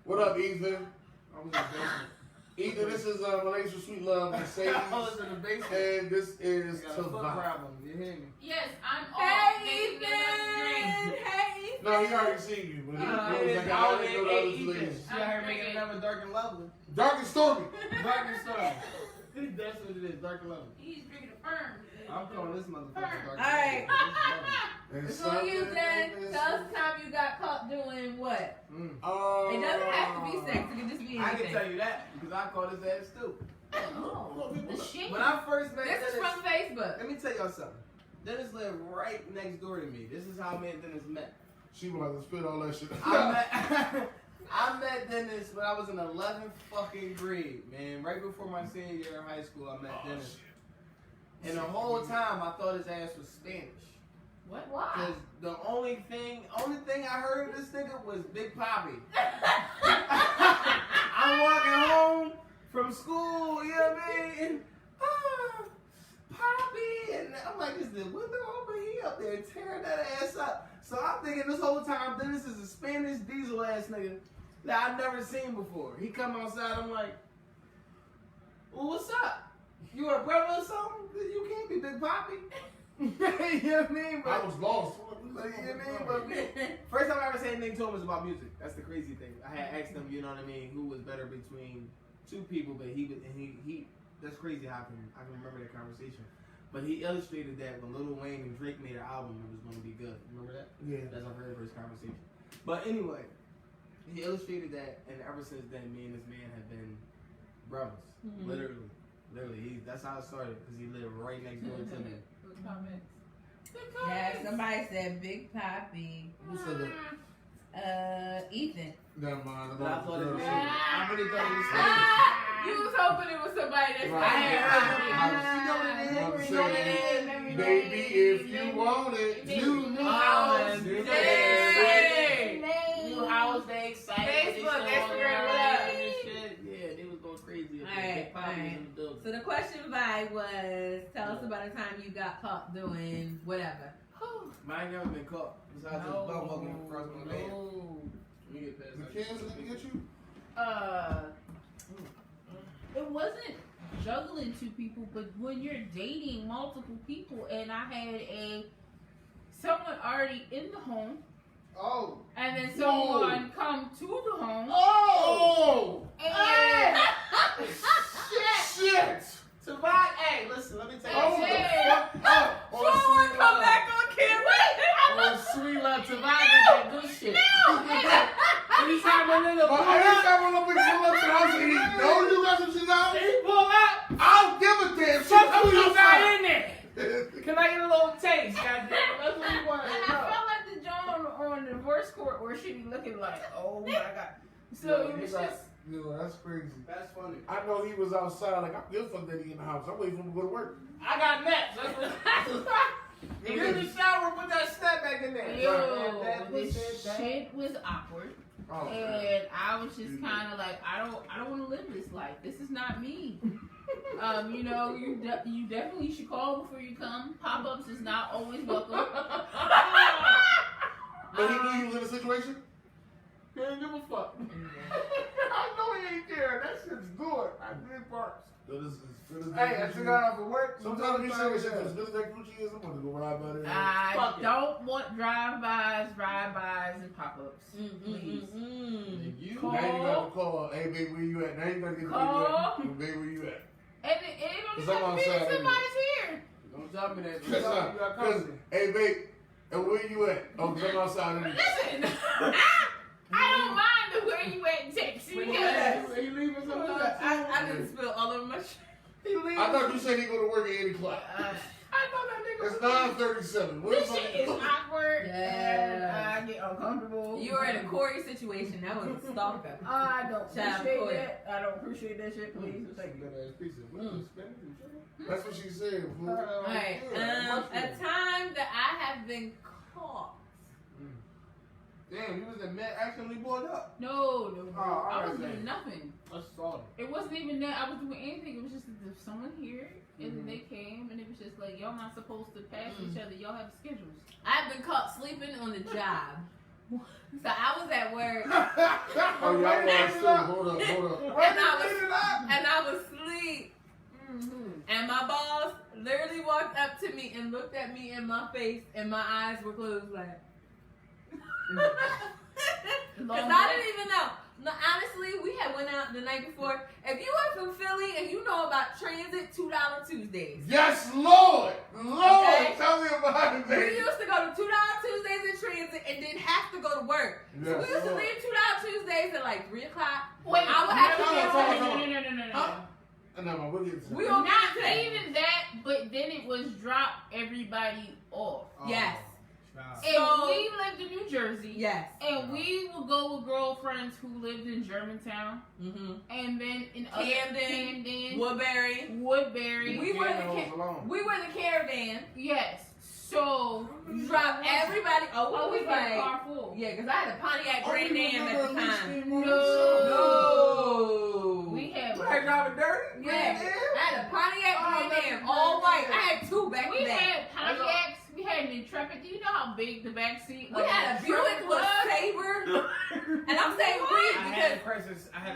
What up, Ethan? I was in the basement. Ethan, this is Malaysia Sweet Love and Sadie. I was in the basement. And this is I got a foot Tavai. problem. You hear me? Yes, I'm off. Hey, Ethan! Hey, Ethan! No, he already seen you, but he was like, I already know the other two ladies. She out here making another dark and lovely. Dark and stormy. Dark and stormy. That's what it is, dark and lovely. He's drinking a firm. I'm calling this motherfucker dark and Alright. And It's on you, then. Tell us the time you got caught doing what? lovely. It doesn't have to be sex. It can just be I anything. can tell you that because I called his ass too. Oh, the shit. When I first met This is Dennis, from Facebook. let me tell y'all something. Dennis lived right next door to me. This is how me and Dennis met. She was about to spit all that shit. I met Dennis when I was in 11th fucking grade, man. Right before my senior year in high school, I met Dennis. And the whole time, I thought his ass was Spanish. What? Cause the only thing I heard of this nigga was Big Poppy. I'm walking home from school, you know what I mean? And, Poppy, and I'm like, is the window open? He up there tearing that ass up. So I'm thinking this whole time, Dennis is a Spanish diesel ass nigga that I've never seen before. He come outside, I'm like, well, what's up? You a brother or something? You can't be Big Poppy. You know what I mean? I was lost. You know what I mean? But first time I ever said anything to him was about music. That's the crazy thing. I had asked him, you know what I mean, who was better between two people, but he that's crazy how I can remember that conversation. But he illustrated that when Lil Wayne and Drake made an album, it was going to be good. Remember that? Yeah. That's our very first conversation. But anyway, he illustrated that, and ever since then, me and this man have been brothers. Mhm. Literally. That's how it started, because he lived right next door to me. Comments. Yeah, somebody said Big Poppy. Who said that? Ethan. Never mind. But I thought it was Girl, I really thought it was You was hoping it was somebody that Right. said I'm Big saying, Poppy. baby, if you want it, New house, Hey. New house, they excited. Facebook, they still Instagram, online what up? and shit. Yeah, they was going crazy. Alright, Big Poppy was alright. in the building. So the question vibe was, tell us about a time you got caught doing whatever. I ain't never been caught. Besides this bum walking across my bed. No. Let me get past The that. kids didn't get you? It wasn't juggling two people, but when you're dating multiple people, and I had someone already in the home, Oh. and then someone come to the home, Oh! and Shit! Survive. Hey, listen, let me tell you Hold the Hey. fuck up! Someone come back on camera. On Sweet Love, Survive is that good shit. Anytime a nigga But pull every up, time when I'm pull up to the house and he know you got some shit out, he pull up, I don't give a damn. fuck Shut who you up, got in there. Can I get a little taste, goddamn? That's what you want I to know. felt like the John on the divorce court where she be looking like, oh my god. So it was just. Yo, that's crazy. That's funny. I know he was outside, like, I give a fuck that he in the house. I'm waiting for him to go to work. I got next. That's what. Get in the shower, put that snap back in there. Yo, That this pussy, that- shit was awkward, Oh, and I was just kind of like, I don't want to live this life. This is not me. You know, you definitely should call before you come. Pop-ups is not always welcome. But he knew he was in a situation? He didn't give a fuck. I know he ain't care. That shit's good. I did parts. Hey, I took out for work. Sometimes you say shit as good as that coochie is. I'm gonna go ride by there. I Fuck it. don't want drive-bys, ride-bys, and pop-ups. Please. You. Call. Now you gotta call. Hey, baby, where you at? Now you gotta get the Call. baby, where you at? And it don't Cause just I'm have to be outside that somebody's here. Don't tell me that. Cause, Don't tell me you got cause, company. hey, babe, and where you at? Oh, cause I'm outside. Listen, I don't mind the where you at text because He leaving sometimes. I didn't spill all over my shit. He leaving. I thought you said he go to work at 8 o'clock. I thought that nigga. It's 9:37. this shit is awkward and Yeah. I get uncomfortable. You were in a Corey situation. That was a stalker. I don't Child appreciate Corey. that. I don't appreciate that shit. Please, thank you. Good ass pizza. What Mm. you spending? You sure? That's what she said. Fool. Alright. A time that I have been caught. Damn, you was in Met actually bored up. No, Oh, I alright wasn't then. doing nothing. I saw it. It wasn't even that I was doing anything. It was just that there's someone here, and then they came, and it was just like, y'all not supposed to pass each other. Y'all have schedules. I've been caught sleeping on the job. So I was at work Oh, yeah, I was too. Hold up. and I was asleep. And my boss literally walked up to me and looked at me in my face, and my eyes were closed like. Because I didn't even know. No, honestly, we had went out the night before. If you are from Philly and you know about Transit $2 Tuesdays. Yes, Lord. Lord, Okay. tell me about it, We baby. used to go to $2 Tuesdays in Transit and didn't have to go to work. So Yes, we used to Lord. leave $2 Tuesdays at like 3 o'clock. Wait, I would have to no. Huh? No, we'll get to We that. all Not got that. even that, but then it was drop everybody off. Yes. And So- we lived in New Jersey. Yes. And we would go with girlfriends who lived in Germantown, Mm-hmm. and then in Camden, Woodbury. Woodbury. We were We the caravan. Yes. So Drop everybody. Oh, Oh, we we was got a like, car full. yeah, because I had a Pontiac Oh, Grand you Am at the remember time. Alicia No. We had You ain't driving dirty? Yeah, I had a Pontiac Oh, Grand Am, that's all nice. white. I had 2 back we to back. had Pontiacs. We had an Intrepid. Do you know how big the back seat? We had a Buick LeSabre, and I'm saying we I had a because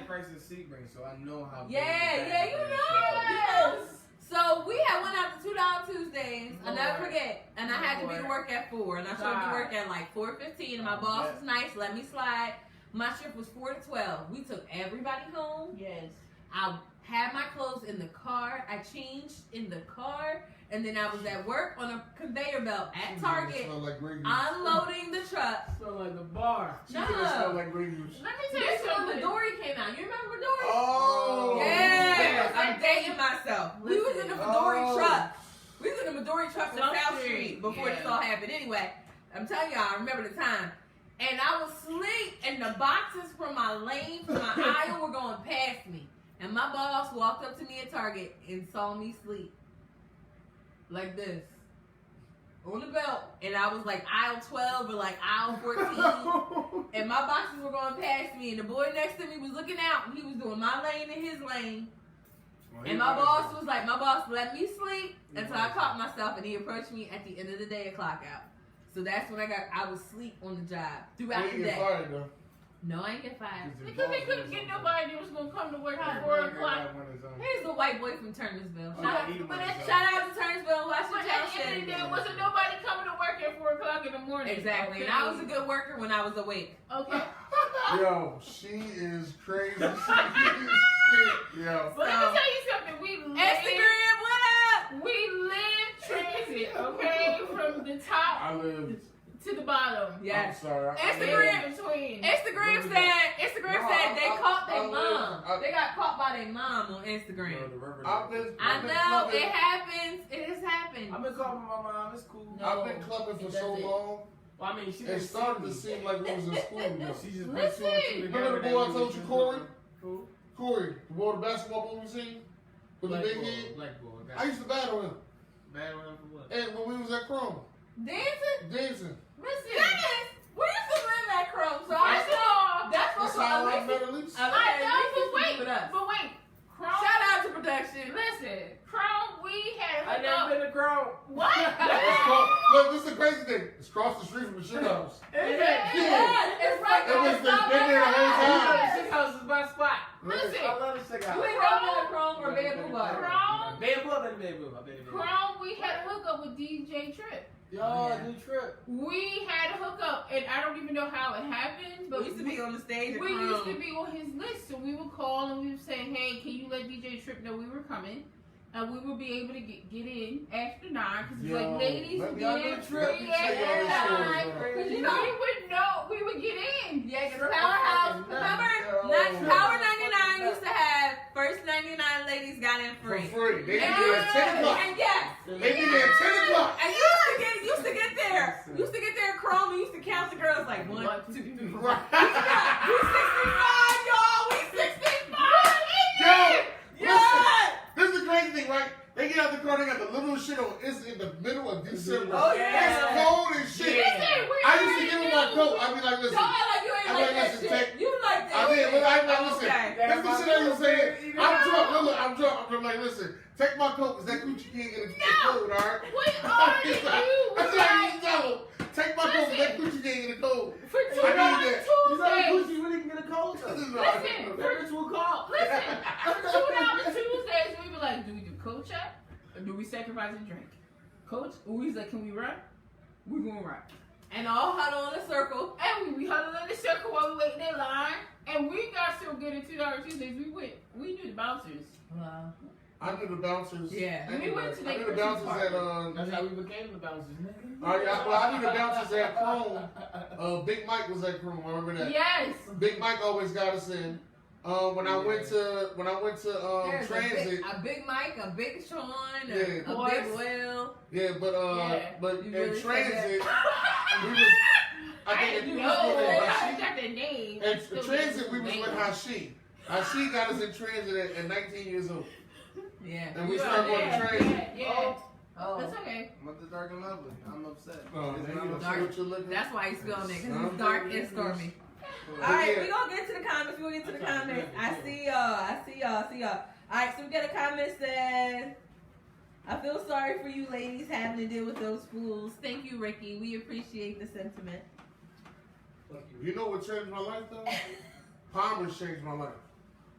crisis Sebring, so I know how. big yeah, the yeah, back you is. know. So we had went out to $2 Tuesdays. I'll never Lord. forget. And I had to be to work at 4, and I showed up to work at like 4:15. And my boss was nice, let me slide. My shift was 4 to 12. We took everybody home. Yes. I had my clothes in the car. I changed in the car, and then I was at work on a conveyor belt at Target, Smell like Grey Goose. unloading the truck. Smell like the bar. She said it smelled like Grey Goose. Let me tell you This was when something. Midori came out. You remember Midori? Oh. Yes, Yeah. I'm dating myself. We was in the Midori Oh. truck. We was in the Midori truck on South South Street. Street before this Yeah. all happened. Anyway, I'm telling y'all, I remember the time. And I was asleep, and the boxes from my lane to my aisle were going past me. And my boss walked up to me at Target and saw me sleep. Like this. On the belt. And I was like aisle 12 or like aisle 14. And my boxes were going past me. And the boy next to me was looking out. And he was doing my lane and his lane. And my boss was like, my boss let me sleep until I caught myself. And he approached me at the end of the day at clock out. So that's when I was asleep on the job throughout the You get day. fired though. No, I ain't get fired. Because they couldn't get nobody that was going to come to work at 4 o'clock. Here's the white boy from Turnersville. Oh, Shout, yeah, but he shout out to Turnersville, But Washington at the end of the day, Township. wasn't nobody coming to work at 4 o'clock in the morning. Exactly. And Okay. I was a good worker when I was awake. Okay. Yo, she is crazy. She is shit. Yo. But let me tell you something. Instagram, what up? We live transit, okay? From the top I lived. to the bottom. Yes. I'm sorry. Instagram. In between. Instagram said they caught their mom. I- They got caught by their mom on Instagram. I've been I know clubbing- it happens. It has happened. I've been calling my mom. It's cool. No. I've been clubbing for it so doesn't. long. Well, I mean, she It started to seem like we was in school. Though. She just Listen. put 2 and 2 together. Remember the boy I that told we you, was Corey? just- Who? Corey, the boy, the basketball boy we seen with the Black big boy. head. Black boy. I used to battle him, Bad one for what? and when we was at Chrome Dancing? dancing. Listen. Yes. We used to live at Chrome, so I I saw. saw. That's That's what how I Alicia. met Elise. I know, but wait. Chrome. Shout out to production. Listen, Chrome, we had I never been to Crown. What? It's called- Look, this is the crazy thing. It's across the street from the shit house. Yeah, it's right It was there. been there the whole time. Sick house is my spot. Listen. I love the sick You house. ain't never been to Chrome or Bamboo Bar. debut. My baby debut. Chrome, we had a hookup with DJ Trip. Yo, Yeah. new trip. We had a hookup, and I don't even know how it happened, but We used to be on the stage. at we used to Chrome. be on his list, so we would call and we would say, "Hey, can you let DJ Trip know we were coming?" And we would be able to get in after 9 because it's Yo, like ladies let me- get y'all in do Trip. free Let me tell y'all this after story, 9. bro. Because you know we would get in. Yeah, because Powerhouse, remember, Power 99 used to have first 99 ladies got in For free. free. They can do it at 10 o'clock. And yes, They be there at 10 o'clock. and used to get there. Used to get there, Chrome, and used to count the girls like 1, 2, 3. Right. We 65, y'all. We 65. Yo, Yeah. listen. This is the crazy thing, right? They get out the car, they got the little shit on. It's in the middle of December. Oh, yeah. It's cold as shit. Listen, we I used to already give them my knew. coat. I'd be like, listen. Don't act like you ain't I like mean, that listen, shit. take- You like that I did, but I'm like, listen. Okay. That's the shit I used to say. I'm drunk. Look, I'm drunk. I'm like, listen, take my coat because that coochie can't get the cold, all right? We already knew. That's We what I like, used to tell them. Take my coat because that coochie can't get the cold. for I need that. You know Tuesdays. Gucci really can get a cold though. Listen, That bitch will call. Listen, for $2 Tuesdays, we be like, do we do coat check or do we sacrifice a drink? Coach, we like, can we run? We gonna run. And all huddle in a circle. And we huddled in the circle while we waiting in line. And we got so good at $2 Tuesdays, we knew the bouncers. Wow. I knew the bouncers. Yeah. We went to I the knew the bouncers at That's how we became the bouncers, nigga. Oh yeah, well I knew the bouncers at Chrome. Big Mike was at Chrome. I remember that. Yes. Big Mike always got us in. When I went to There's Transit. a big Mike, a big Sean, Yeah. a big Boys. Will. Yeah, but You in really said Transit, that. we was. I think You we know, was with I Hashi. got the name. In Still Transit, we was name. with Hashi. Hashi got us in Transit at 19 years old, Yeah. and we Yeah, started going to yeah, Transit. yeah. Oh. That's okay. I'm at the dark and lovely. I'm upset. Oh, It's man, not you upset. know what you're looking. That's why he's filming because Huh? it's dark and stormy. But All right, yeah. we gonna get to the comments. We'll get to the comments. I see y'all. All right, so we got a comment says, "I feel sorry for you ladies having to deal with those fools." Thank you, Ricky. We appreciate the sentiment. You know what changed my life though? Palmer's changed my life.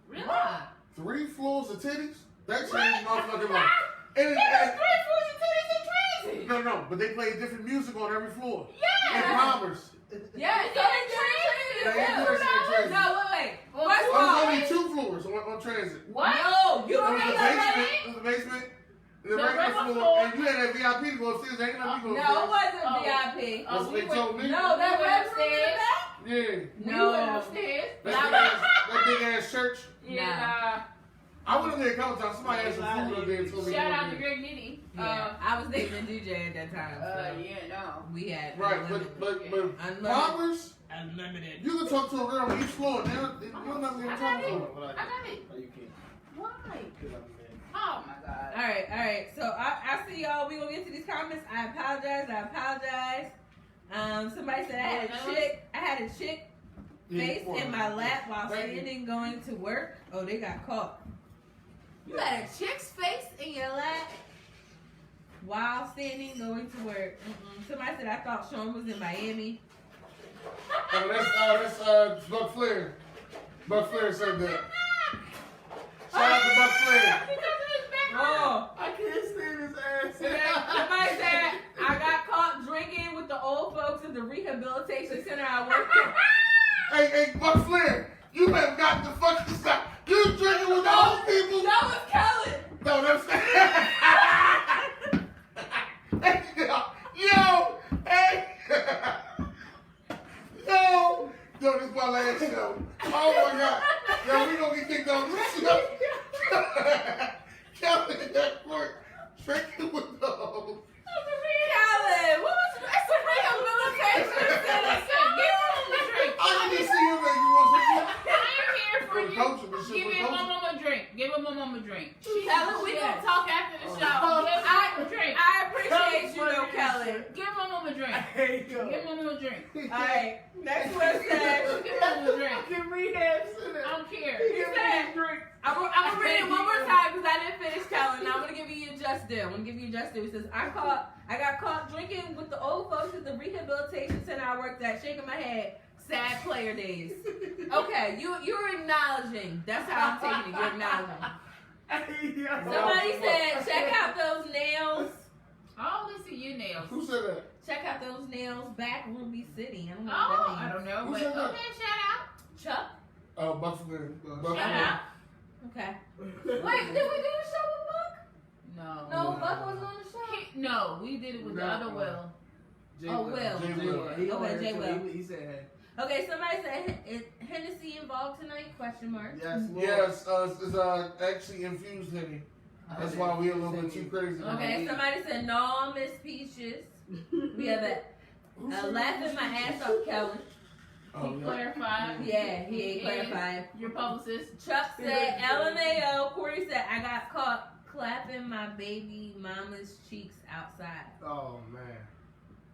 Really? Why? 3 floors of titties. That changed my fucking life. There And, was and, 3 fools and titties in Transit. no, but they played different music on every floor. And Yeah. Palmer's. Yeah, You got in Transit. Yeah, you did it. No, wait. Well, First There of was all, only 2 floors on Transit. What? no, you There don't was know the that. basement. There was the basement. The The regular regular floor. floor. And you had that VIP to go upstairs. They ain't gonna let me go No, it upstairs. wasn't Oh. VIP. That's what they told me. No, that We went red room in the upstairs. back? Yeah. We went upstairs. That big ass church. Yeah. I went up there a couple times. Somebody had some food up there and told me Shout to out go to there. Greg Nitty. Yeah, I was dating a DJ at that time. So Yeah, no. we had Right, unlimited. but Unlimited. Palmer's, Unlimited. you can talk to a girl on each floor. You'll never even talk to I her. got it. What I got it. Oh, you can't. Why? Because I'm a man. Oh my god. All right. So I see y'all. We gonna get to these comments. I apologize. Somebody said I had a chick face in my lap while Thank you. standing going to work. Oh, they got caught. You had a chick's face in your lap while standing going to work. Somebody said I thought Sean was in Miami. That's Buck Flair. Buck Flair said that. Shout out to Buck Flair. Oh. I can't stand his ass. Somebody said I got caught drinking with the old folks at the rehabilitation center I worked at. Hey, Buck Flair, you have got the fucking stop. You drinking with the old people? That was Kelly. No, that's Yo, hey. Yo, this is my last show. Oh my God. Yo, we gonna get kicked off this show. Kelly in that court, drinking with the old. Kelly, what was that's a rehabilitation center? I didn't see you like you want some I'm here for For you. coaching, this shit Give for me my coaching. mama a drink. Give my mama a drink. Kelly, we gonna talk after the show. Give my a drink. I appreciate you though, Kelly. Give my mama a drink. Hey, yo. Give my mama a drink. Alright, next one says, Give my mama a drink. Fucking rehab center. I don't care. he said, I'm gonna read it one more time because I didn't finish telling. Now I'm gonna give you your just due. I'm gonna give you your just due. It says, I got caught drinking with the old folks at the rehabilitation center I worked at, shaking my head. Sad player days. Okay, you're acknowledging. That's how I'm taking it. You're acknowledging. Somebody said, check out those nails. Oh, let's see your nails. Who said that? Check out those nails back Ruby City. I don't know Oh, what that I means. don't know, Who but said that? okay, shout Chuck? Oh, Buffalo. out. Shout out. Okay. Wait, did we do the show with Buck? No. No, Buck wasn't on the show. No, we did it with the other Will. Oh, Will. Jay Will. He Okay, Jay Will. He said, hey. Okay, somebody said, is Hennessy involved tonight? Question mark. Yes, Lord. Yes, it's actually infused Henny. That's why we a little bit too crazy. Okay, somebody said, no, Miss Peaches. We have a laughing my ass off, Kelly. Oh, He yeah. clarified. Yeah, he ain't clarified. Your publicist. Chuck said, LMAO. Corey said, I got caught clapping my baby mama's cheeks outside. Oh, man.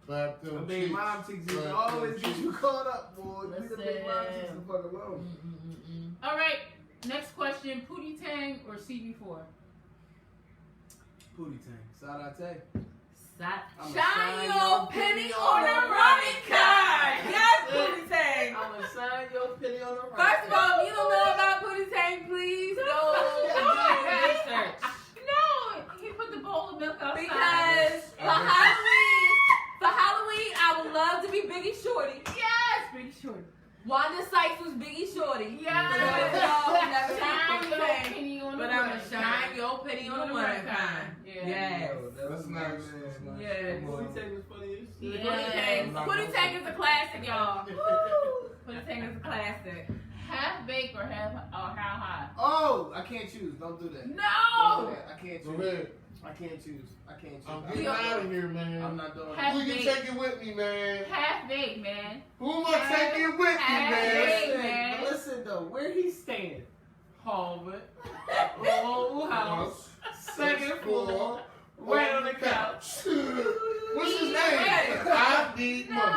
Clap them The big cheeks. mom cheeks you Clap always them get cheeks. you caught up, boy. Leave the Listen. big mom cheeks the fuck alone. All right. Next question: Pootie Tang or CB4? Pootie Tang. Saudate. I'm Shine your penny on a running card. Yes, Pootie Tang. I'm gonna sign your penny on the right. First of all, if you don't know about Pootie Tang, please go do your research. No, he put the bowl of milk outside. Because for Halloween, I would love to be Biggie Shorty. Yes, Big Short. Wanda Sykes was Biggie Shorty. Yes. For those of y'all who never seen Shine Pootie your Tang, penny on the but I'm running gonna shine card. your penny on the one kind. Yeah. Yes. That's nice. That's nice. Yes. Come on. Pootie Tang was funny as shit. Yes. Pootie Tang is a classic, y'all. Pootie Tang is a classic. Half baked or how high? Oh, I can't choose. Don't do that. Don't do No. that. I can't Go choose. ahead. I can't choose. I can't choose. I'm I'm getting not- out of here, man. I'm not doing Have- it. Who you taking with me, man? Half baked, man. Who am I taking with me, Hey, man? man. Listen, listen though, where he's staying? Harvard, old house, second floor, right on the couch. What's his name? I need money.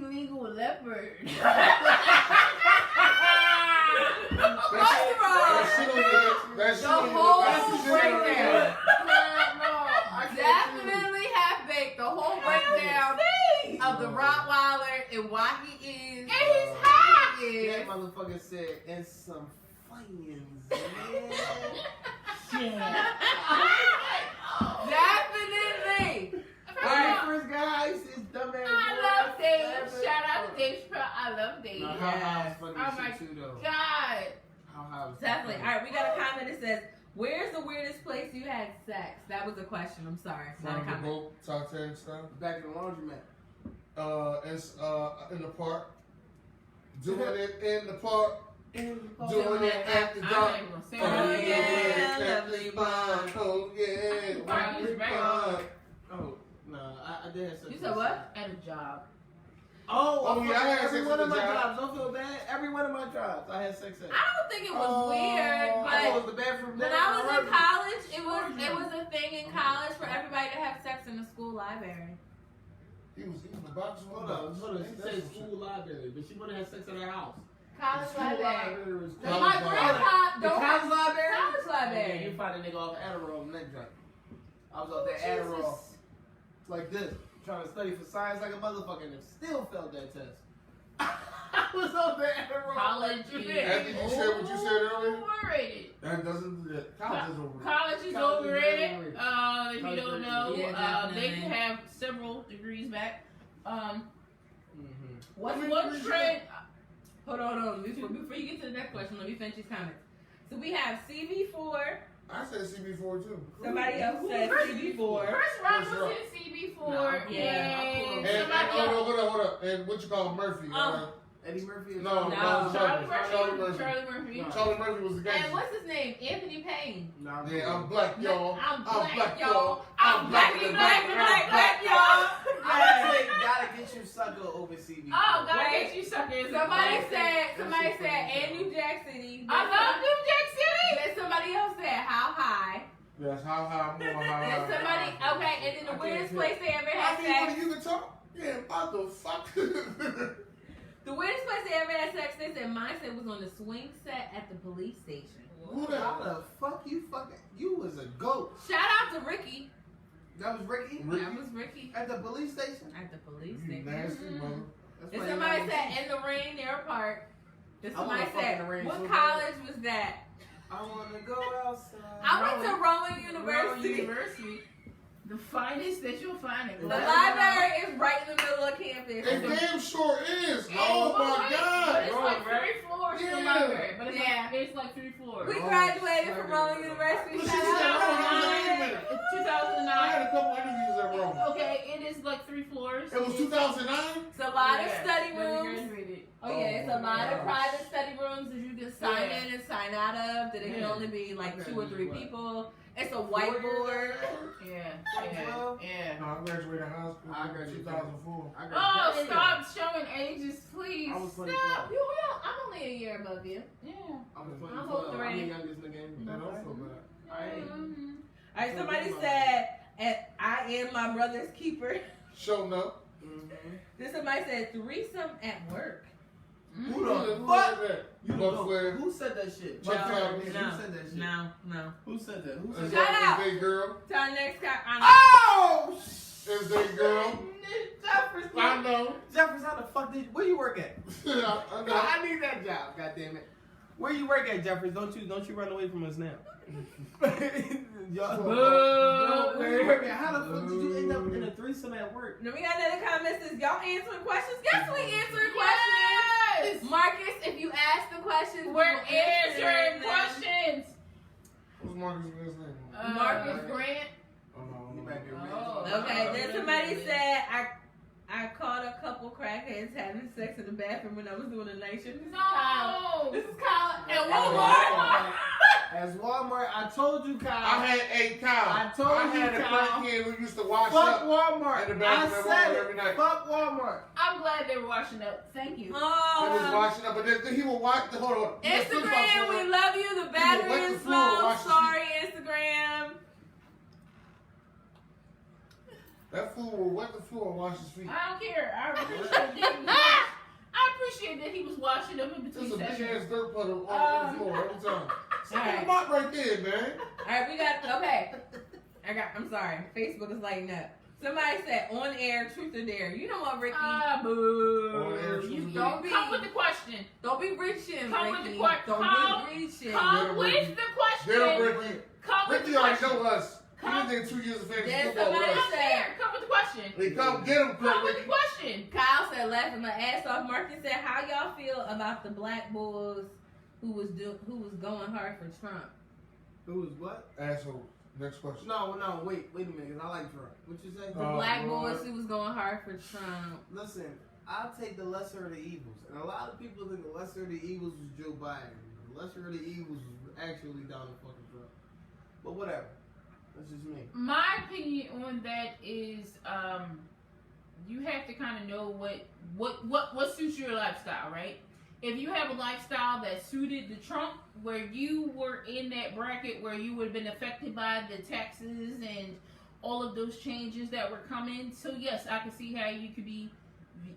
No, illegal leopard. That shit on the The shit on whole that's the shit on the- breakdown. I can't choose. Definitely half baked. The whole breakdown of the Rottweiler and why he is. And he's hot. That motherfucker said, and some fans, man. Definitely. Alright, first guy, his dumb ass. I love Dave. Whatever. Shout out to Dave Chappelle. I love Dave. No, Oh How High was funny my as shit too, though. God. How High was Definitely. All funny. right, we got a comment that says, "Where's the weirdest place you had sex?" That was a question. I'm sorry. Not a From the comment. boat, Titanic style. Back in the laundromat. It's in the park. Doing it in the park. Doing it at the I'm dark. not even gonna say Oh, that. yeah, lovely bond. Oh yeah, Right, lovely right. bond. Oh, no, I did have sex. You said what? At a job. Oh, yeah, I had every sex one at of the my job. jobs. Don't feel bad. Every one of my jobs, I had sex at. I don't think it was Oh, weird, I thought it but was the bathroom. when I was in college, it was a thing in college for everybody to have sex in the school library. He was eating the box. Hold on. She said school library, but she would have had sex at her house. College School library. library was My College grandpa The don't college library? college library. Yeah, you find a nigga off Adderall in that joint. I was out there Adderall. Like this. Trying to study for science like a motherfucker and still failed that test. I was out there Adderall. College like, is After you said what you said earlier? overrated. That doesn't. College is over. College is College is overrated. overrated. If College you is don't know, overrated. they Yeah, can have several degrees back. Mhm. What's One one trend? Hold on. Before you get to the next question, let me finish these comments. So we have CB4. I said CB4 too. Somebody else said CB4. Chris Rock Chris was Rock. in CB4. Nah, yeah. And And somebody else. hold up. And what you call Murphy? Eddie Murphy is No, No. Charlie Charlie Murphy. Murphy. Charlie Murphy. No. Charlie Murphy was the And gangster. what's his name? Anthony Payne. Nah, Yeah, I'm black, y'all. I'm black, y'all. y'all. I'm black, y'all. I say gotta get you sucker over CB. Oh, God, Wait. get you suckers. Somebody said, and New Jack City. I love New Jack City. Then somebody else said, how high? Yes, how high, more how Then high. somebody, okay, and then the I can't weirdest tell. place they ever I had mean, sex. when you can talk, yeah, motherfucker. The weirdest place they ever had sex, they said mine said was on the swing set at the police station. Who the How the fuck you fucking? You was a goat. Shout out to Ricky. That was Ricky Ricky? That was Ricky at the police station. at the police You station. nasty Mhm. mother. That's And why somebody you said in the rain they're apart. Then I wanna somebody fuck in said, the rain what so bad. college was that? I wanna go outside. I went to Rowan University. University. The finest that you'll find in The Glasgow. library is right in the middle of campus. It damn sure is. Hey, Oh but my But God. it's like 3 floors to the Yeah. library. But it's, Yeah. like, it's like 3 floors. We graduated from Rowan University. Listen, Shout she's out. got It's I 2009. had a couple interviews at Rome. Okay, it is like 3 floors. It was 2009? It's a lot of Yeah, study when we rooms. graduated. Oh yeah, it's a lot of gosh. private study rooms that you can sign Yeah. in and sign out of. That it can Yeah. only be like Okay, 2 or 3 what? people. It's a whiteboard. Yeah, Like yeah, 12? yeah. No, I graduated high school I in graduated 2004. I got Oh, damn. stop showing ages, please. I was Stop. 24. I'm only a year above you. Yeah. I was I'm 24. hooked I'm already. the youngest nigga in That here. don't feel bad. Mhm. All right, somebody said, "I am my brother's keeper." Showing up. Mm-hmm. Then somebody said threesome at work. Who the Who fuck? said that? You Buck know, Flair. who said that shit? Buck Flair. Who said that shit? No. Who said that? Who Is said Shout that? that out. is they girl? To our next guy. Oh! Is they girl? Jeffers, I know. Jeffers, how the fuck did? Where you work at? I know. I need that job. God damn it. Where you work at, Jeffers? Don't you run away from us now? Y'all, Boo. no, where you work at? How the fuck did you end up in a threesome at work? Then we got another comment says, "Y'all answering questions?" Yes, we answering Yes. questions. Marcus, if you ask the questions, we We're will answer answering them. questions. What's Marcus' last name? Marcus Grant. Oh, no, You no, might be no. rich. Okay, then somebody said I caught a couple crackheads having sex in the bathroom when I was doing a night shift. This is Kyle. No. This is Kyle at As Walmart. As Walmart, I told you, Kyle. I had a cow. I told you, had a Kyle. crackhead who used to wash Fuck up. Walmart. in the I bathroom at said Walmart it. every night. Fuck Walmart. I'm glad they were washing up. Thank you. He was Oh, washing up, but then he would watch the hold on. He would flip Instagram, floor. we love you. The battery wet the is floor, slow. wash the Sorry, Instagram. That fool will wet the floor and wash his feet. I don't care. I appreciate that he was washing up in There's between a big sessions. ass dirt puddle on the floor every time. Alright. Come on right there, man. All right, we got okay. I'm sorry. Facebook is lighting up. Somebody said on air, truth or dare. You know what, Ricky? Boo. On air, truth You or don't be Come with the question. don't be reaching, Come with Ricky. the question. Don't Come- be reaching. Come with the Get him, question. Ricky. Come with Ricky the already question. know us. He Come- done did 2 years of fantasy There's football with somebody us. I'm there. Come with the question. Hey, come get him, Come with Ricky. the question. Kyle said, laughing my ass off. Marcus said, how y'all feel about the black boys who was going hard for Trump? Who was what? Asshole. Next question. No, wait a minute, 'cause I like Trump. What you say? The Oh, black Lord. boys who was going hard for Trump. Listen, I'll take the lesser of the evils. And a lot of people think the lesser of the evils was Joe Biden. The lesser of the evils was actually Donald fucking Trump. But whatever. That's just me. My opinion on that is, you have to kind of know what suits your lifestyle, right? If you have a lifestyle that suited the Trump, where you were in that bracket where you would have been affected by the taxes and all of those changes that were coming, so yes, I can see how you could be,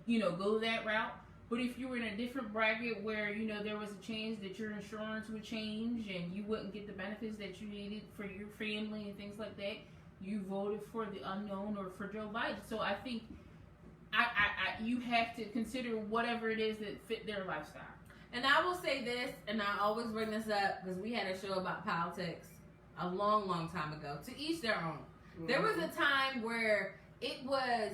go that route. But if you were in a different bracket where, there was a change that your insurance would change and you wouldn't get the benefits that you needed for your family and things like that, you voted for the unknown or for Joe Biden. So I think you have to consider whatever it is that fit their lifestyle. And I will say this, and I always bring this up because we had a show about politics a long, long time ago. To each their own. There was a time where it was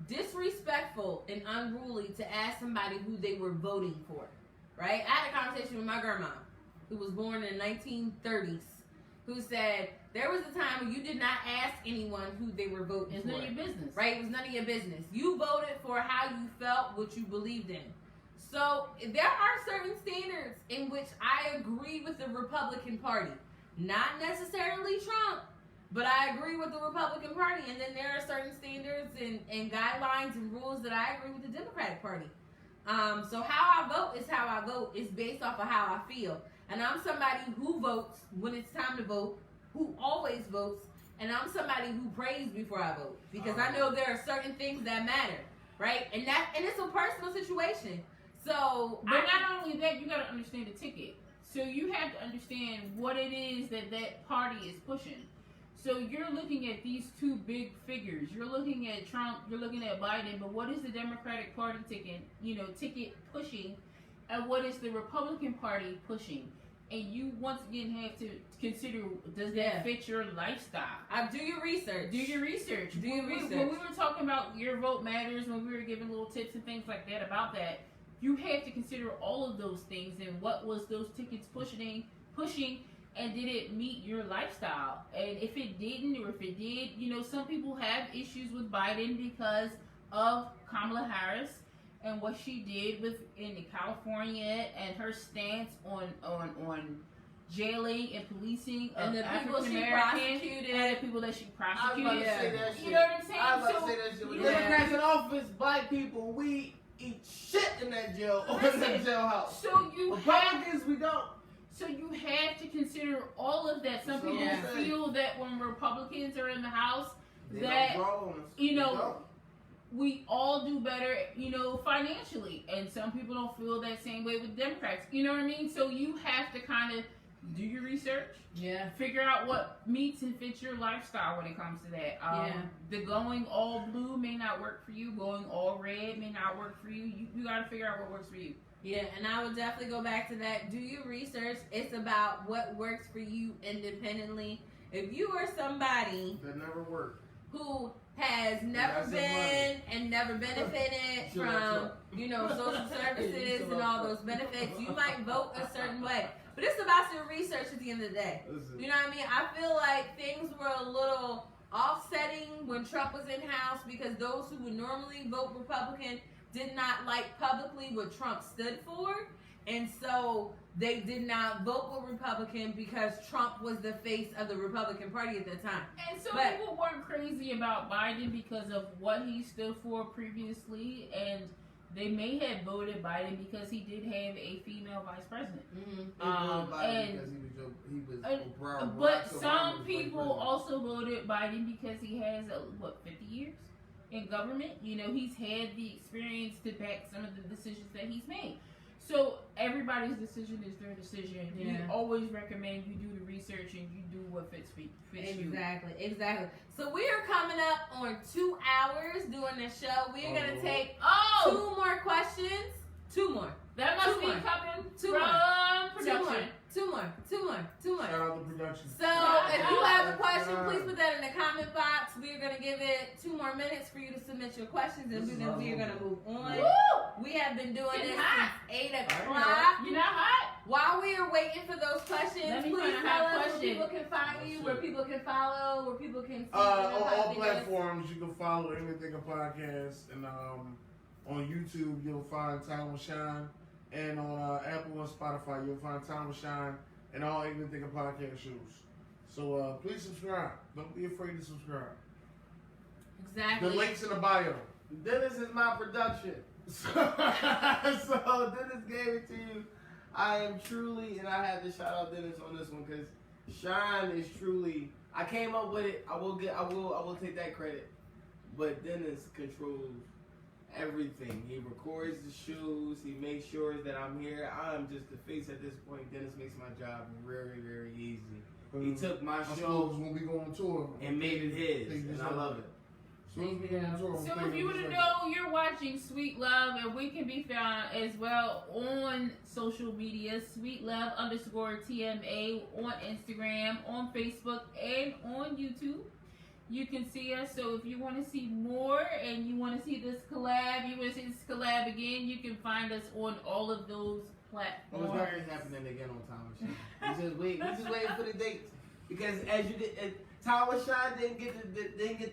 disrespectful and unruly to ask somebody who they were voting for, right? I had a conversation with my grandma, who was born in the 1930s, who said there was a time when you did not ask anyone who they were voting It's for. none of your business. Right? It was none of your business. You voted for how you felt, what you believed in. So there are certain standards in which I agree with the Republican Party. Not necessarily Trump, but I agree with the Republican Party. And then there are certain standards and guidelines and rules that I agree with the Democratic Party. So how I vote is how I vote. It's based off of how I feel. And I'm somebody who votes when it's time to vote, who always votes, and I'm somebody who prays before I vote. Because I know there are certain things that matter, right? And it's a personal situation. So But not only that, you got to understand the ticket. So you have to understand what it is that party is pushing. So you're looking at these two big figures. You're looking at Trump, you're looking at Biden, but what is the Democratic Party ticket pushing, and what is the Republican Party pushing? and you once again have to consider, does that Yeah. fit your lifestyle? Do your research. Do your research. Do your When research. we were talking about Your Vote Matters, when we were giving little tips and things like that about that, you have to consider all of those things and what was those tickets pushing, and did it meet your lifestyle? And if it didn't, or if it did, you know, some people have issues with Biden because of Kamala Harris and what she did in California and her stance on jailing and policing And of the people African she Americans prosecuted. and the people that she I was about prosecuted. to say that shit. You know what I'm saying? I was about So, to say that shit. With yeah. Democrats in office, black people, we eat shit in that jail or in Listen, that jailhouse. So you have Republicans, we don't. So you have to consider all of that. Some So people yeah. feel that when Republicans are in the House, They that, don't draw on us. you know, They don't. we all do better, you know, financially. And some people don't feel that same way with Democrats. You know what I mean? So you have to kind of do your research, Yeah. figure out what meets and fits your lifestyle when it comes to that. Yeah. The going all blue may not work for you. Going all red may not work for you. You got to figure out what works for you. Yeah, and I would definitely go back to that. Do your research. It's about what works for you independently. If you are somebody That never worked. who has never That's been and never benefited Sure, from, sure. you know, social services Sure, and all sure. those benefits, you might vote a certain way. But it's about your research at the end of the day. Listen, You know what I mean? I feel like things were a little offsetting when Trump was in House because those who would normally vote Republican did not like publicly what Trump stood for. And so they did not vote with Republican because Trump was the face of the Republican Party at the time. And some But- people weren't crazy about Biden because of what he stood for previously, and they may have voted Biden because he did have a female vice president. Mm-hmm. they voted Biden and- because he was and- Barack But Obama some was people president. also voted Biden because he has, 50 years in government? You know, he's had the experience to back some of the decisions that he's made. So everybody's decision is their decision. We Yeah. always recommend you do the research and you do what fits you. Exactly. So we are coming up on 2 hours doing this show. We are going to Oh. take Oh! 2 more questions. 2 more. That must Two be more. coming Two from more. production. 2 more. Shout out to production. So if you have a That's question, fine. please put that in the comment box. We are going to give it 2 more minutes for you to submit your questions, and then we are going to move on. Woo! We have been doing Getting this hot. since 8 I o'clock. You not hot? While we are waiting for those questions, Let me please find a tell hot us where question. people can find you, where people can follow, where people can see On your all videos. platforms, you can follow Anything a Podcast, and on YouTube you'll find Time with Shine, and on Apple and Spotify you'll find Time with Shine and all Anything a Podcast shows. So please subscribe. Don't be afraid to subscribe. Exactly. The links in the bio. Dennis is my production. So Dennis gave it to you. I am truly, and I have to shout out Dennis on this one because Shine is truly. I came up with it. I will take that credit. But Dennis controls everything. He records the shows. He makes sure that I'm here. I'm just the face at this point. Dennis makes my job very, very easy. He took my I show suppose when we go on tour and made it his, Thank you, and sir. I love it. So as we go on tour, So thank if you you, want to sir. know, you're watching Sweet Love, and we can be found as well on social media, SweetLove_TMA on Instagram, on Facebook, and on YouTube. You can see us. So if you want to see more and you want to see this collab, again, you can find us on all of those Well, it's platforms. not really happening again on Time with Shine. We just waiting for the dates because as you did, Time with Shine didn't get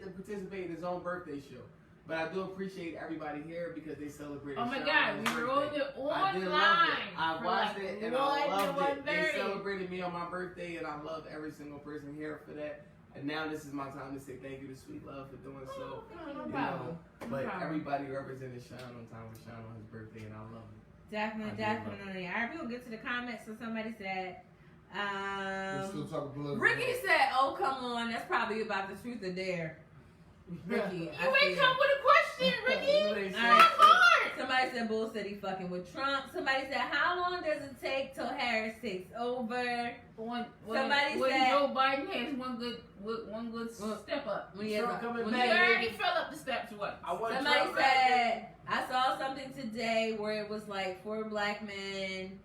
to participate in his own birthday show. But I do appreciate everybody here because they celebrated. Oh my Shine God, on we his were birthday. on the I did love online. it. I for watched like it and 1 I to loved it. They 1:30. celebrated me on my birthday and I love every single person here for that. And now this is my time to say thank you to Sweet Love for doing so. No You problem. know, No but problem. everybody represented Shine on Time with Shine on his birthday and I love it. Definitely. I do All right, we'll get to the comments. So somebody said, We're still talking political. Ricky said, "Oh, come on, that's probably about the truth or dare." Ricky, You I ain't said- come with a question, Ricky. You ain't Come said All right. hard. Somebody said Bull said he fucking with Trump. Somebody said, how long does it take till Harris takes over? Somebody when said- Joe Biden has one good step up. When he has Trump a- coming when He he back, has a- already fell up the steps. What? I want Somebody Trump back. said, I saw something today where it was like 4 black men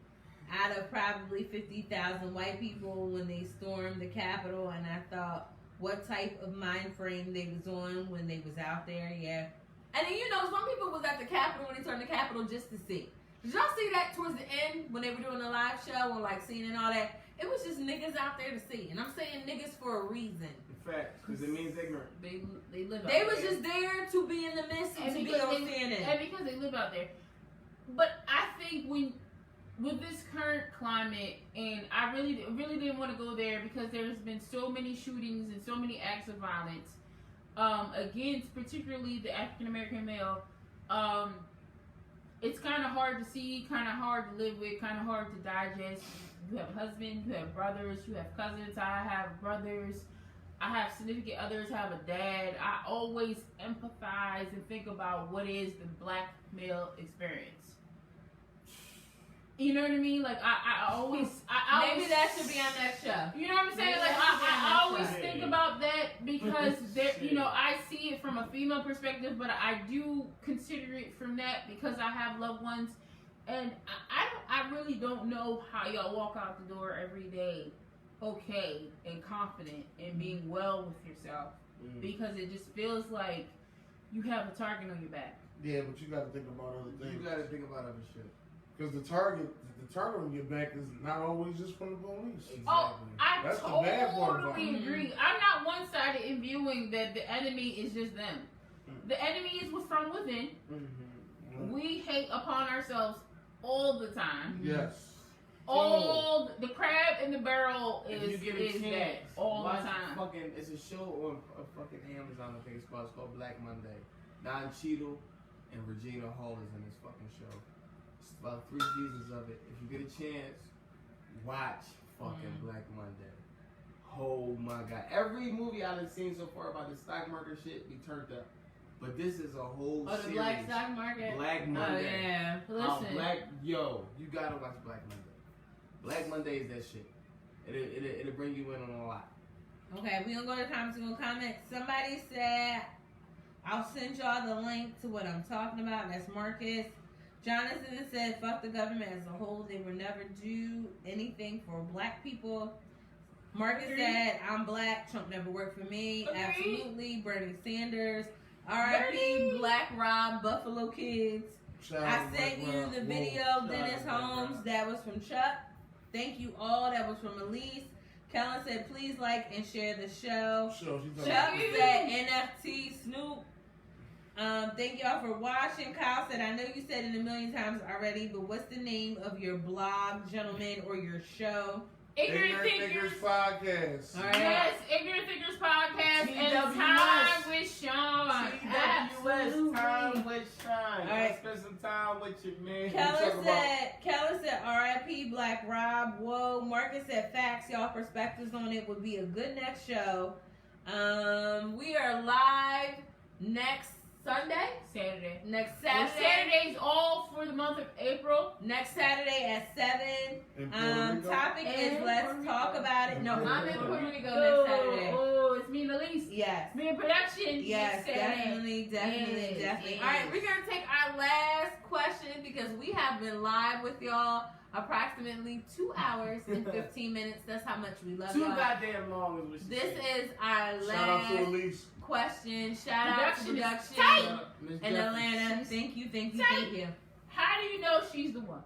out of probably 50,000 white people when they stormed the Capitol, and I thought what type of mind frame they was on when they was out there. Yeah. And then, you know, some people was at the Capitol when they turned the Capitol just to see. Did y'all see that towards the end when they were doing the live show and like seeing and all that? It was just niggas out there to see. And I'm saying niggas for a reason. In fact, because it means ignorant. They live out They there. was just there to be in the midst and to be on CNN. And because they live out there. But I think with this current climate, and I really didn't want to go there because there's been so many shootings and so many acts of violence against particularly the African American male. It's kind of hard to see, kind of hard to live with, kind of hard to digest. You have husbands, you have brothers, you have cousins. I have brothers. I have significant others. I have a dad. I always empathize and think about what is the black male experience. You know what I mean? Like I always Maybe that should be on that show. You know what I'm saying? Maybe Like that should be on I that always show. think about that because there, you know, I see it from a female perspective, but I do consider it from that because I have loved ones, and I really don't know how y'all walk out the door every day, okay and confident and being well with yourself, because it just feels like you have a target on your back. Yeah, but you got to think about other things. You gotta think about other shit. Because the target on your back is not always just from the police. Exactly. Oh, I That's the bad part about totally it. agree. I'm not one-sided in viewing that the enemy is just them. The enemy is from within. We hate upon ourselves all the time. Yes. All the crab in the barrel If is you get a chance, that all the watch time. Fucking, it's a show on fucking Amazon. I think it's called Black Monday. Don Cheadle and Regina Hall is in this fucking show. It's about 3 seasons of it. If you get a chance, watch fucking Black Monday. Oh my god! Every movie I've seen so far about the stock market shit be turned up, but this is a whole Oh, the series. black stock market? Black Oh, Monday. yeah. Listen, You gotta watch Black Monday. Black Monday is that shit. It'll bring you in on a lot. Okay, we gonna go to comments. We gonna comment. Somebody said, "I'll send y'all the link to what I'm talking about." That's Marcus. Jonathan said, "Fuck the government as a whole. They will never do anything for black people." Marcus said, "I'm black. Trump never worked for me." Agreed. Absolutely. Bernie Sanders. R.I.P. Black Rob. Buffalo Kids. Shout I out to sent Black you Rob. the Whoa. video, Shout Dennis out to Black Holmes. Rob. That was from Chuck. Thank you all. That was from Elise. Kellen said, "Please like and share the show." Sure, she's Chuck talking about- said, "NFT Snoop." Thank y'all for watching. Kyle said, "I know you said it a million times already, but what's the name of your blog, gentlemen, or your show?" Ignorant Thinkers. Podcast. All right. Yes, Ignorant Thinkers podcast and TWS. Time with Sean. TWS, time with Sean. All right. Spend some time with your man. Kellen said, "R.I.P. Black Rob." Whoa. Marcus said, "Facts. Y'all perspectives on it would be a good next show." We are live next Sunday? Saturday. Next Well, Saturday? Saturday's all for the month of April. Next Saturday at 7. In Puerto Rico? Topic is And let's Puerto talk Rico. about it. No, I'm in Puerto Rico next Saturday. Oh, it's me and Elise. Yes. Me and production. Yes, next Saturday. definitely. Yes. All right, we're going to take our last question because we have been live with y'all approximately 2 hours and 15 minutes. That's how much we love Too y'all. goddamn long is what she This said. is our Shout out to last Elise. question. Shout out to Production is production tight. Miss In Jeffries. Atlanta. Thank you. How do you know she's the one?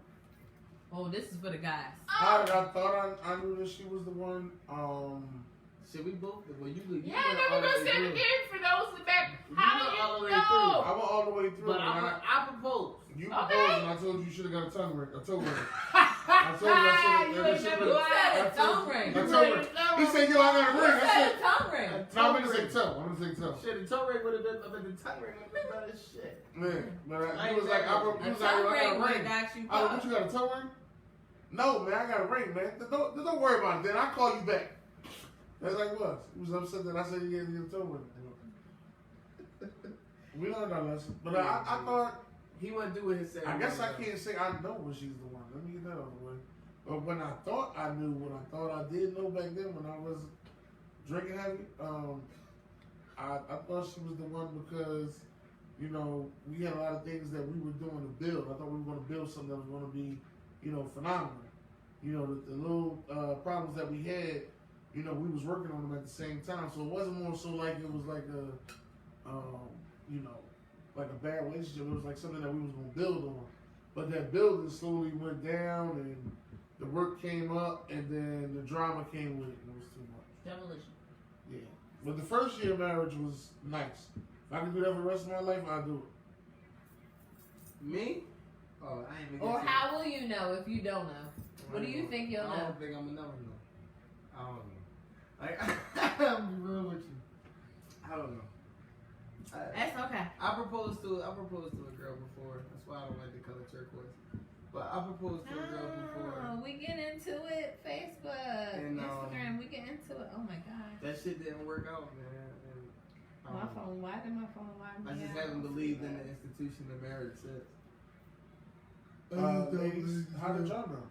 Oh, this is for the guys. I thought I knew that she was the one. Should we both? Well, you Yeah, went then all we're the going to way say it through. again for those in the back. You How went do all the way you I know? went all the way through. But and I propose. you Okay. proposed, and I told you you should have got a tongue ring. I told you. I told you I You should ain't have. never You lied. said a I told tongue ring. I You told ain't her. never He said, "Yo, I got a You ring." I said said, a tongue ring. "No, I'm gonna say toe. I'm gonna say toe." Shit, the toe ring would have been, the tongue ring would have been better as shit. Man, but I he was like, ain't "He A was like, tongue yo, I ring got a would ring." got you I was like, fucked. "What, you got a toe ring?" No, man, I got a ring, man. Don't worry about it. Then I'll call you back. That's like what? He was upset that I said he gave you a toe ring. We learned our lesson, but I thought. He wouldn't do what he said. I guess I can't say I know when she's the one. Let me get that out of the way. But when I thought I knew, what I thought I did know back then when I was drinking heavy, I thought she was the one because, you know, we had a lot of things that we were doing to build. I thought we were going to build something that was going to be, you know, phenomenal. you know, the little problems that we had, you know, we was working on them at the same time. So it wasn't more so like it was like a, you know, like a bad relationship. It was like something that we was gonna build on. But that building slowly went down, and the work came up, and then the drama came with it. And it was too much. Demolition. Yeah. But the first year of marriage was nice. If I could do that for the rest of my life, I'd do it. Me? Oh, I ain't even. Or get to how will you know if you don't know? it. What do you think you'll I know? don't think I'm gonna never know. I don't know. I'll be real with you. I don't know. That's okay. I proposed to a girl before. That's why I don't like the color turquoise. But I proposed to a girl before. Oh, we get into it. Facebook, And, Instagram. We get into it. Oh my god. That shit didn't work out, man. And, My phone. Why did my phone lie? I just haven't believed in the institution of marriage since. Ladies, how did y'all know?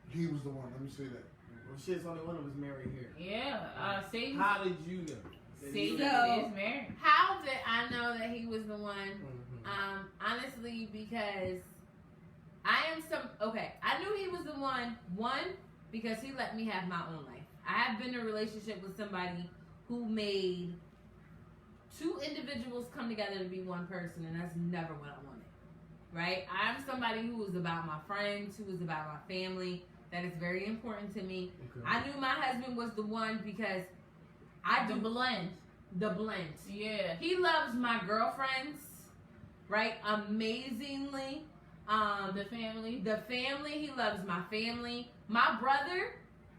He was the one. Let me say that. Well, shit's only one of us married here. Yeah. Sadie. How did you know? Sadie is So- married. How did I know that he was the one? Mhm. Honestly, because I knew he was the one. One, because he let me have my own life. I have been in a relationship with somebody who made two individuals come together to be one person, and that's never what I wanted. Right? I'm somebody who is about my friends, who is about my family. That is very important to me. Okay. I knew my husband was the one because I The do blend. the blend. Yeah. He loves my girlfriends, right? Amazingly. The family. The family, he loves my family. My brother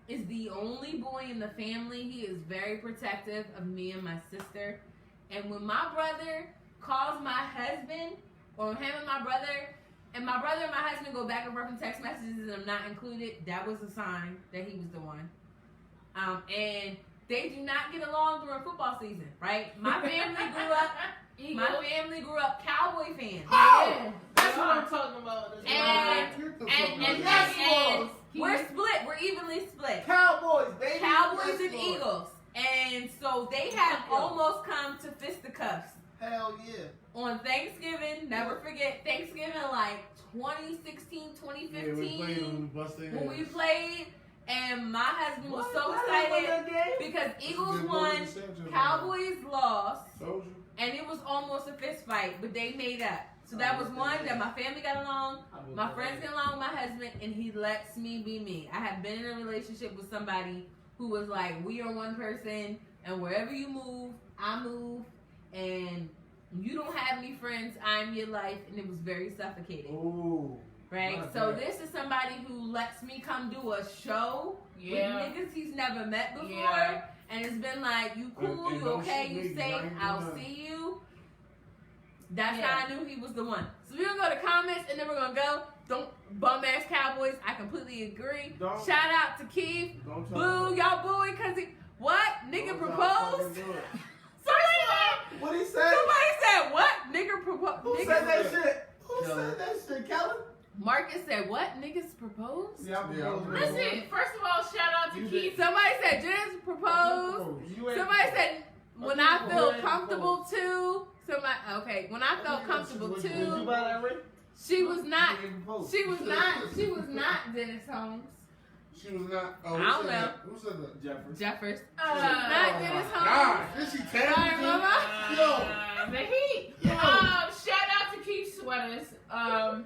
is the only boy in the family. He is very protective of me and my sister. And when my brother calls my husband, or him and my brother and my husband go back and forth in text messages and I'm not included, that was a sign that he was the one. And they do not get along during football season, right? My family grew up Cowboy fans. Yeah. That's what I'm talking about. That's what I'm And Yes, we're split. We're evenly split. Cowboys, baby. Cowboys Yes, and Lord. Eagles. And so they have almost come to fisticuffs. Hell yeah. On Thanksgiving, never forget Thanksgiving, like 2016, Yeah, we 2015, played when we busted when we ass. played, and my husband was so What excited happened that game? because Eagles Good won, boy, Sanchez. Cowboys lost, Told you. and it was almost a fist fight, but they made up. So that was one that my family got along, my friends get along with my husband, and he lets me be me. I have been in a relationship with somebody who was like, we are one person, and wherever you move, I move, and you don't have any friends, I'm your life, and it was very suffocating. Ooh. Right? Not So bad. this is somebody who lets me come do a show Yeah. with niggas he's never met before. Yeah. And it's been like, you cool, And you don't okay, shoot you me, safe, I ain't do I'll nothing. see you. That's Yeah. how I knew he was the one. So we're gonna go to comments and then we're gonna go. Don't bum ass Cowboys. I completely agree. Don't- Shout out to Keith. Don't Boo, y'all booing cause he what? Nigga proposed? What he said? Somebody said what? Nigga proposed. Who said that shit? Who said that shit, Kellen? Marcus said what? Niggas proposed? Yeah, I Yeah, proposed. Listen, first of all, shout out to You Keith. Somebody said Janice proposed. You ain't Somebody said when I You feel ain't comfortable too. Somebody when I felt comfortable Did you too. buy that ring? She was not. You ain't proposed. She was not Dennis Holmes. She was not. Oh, I who don't said know. that? Who said that? Jeffers. Jeffers. Uh, Not Dennis Holmes. God, did she tell Sorry, me? mama. The heat. Yo. Shout out to Keith Sweaters.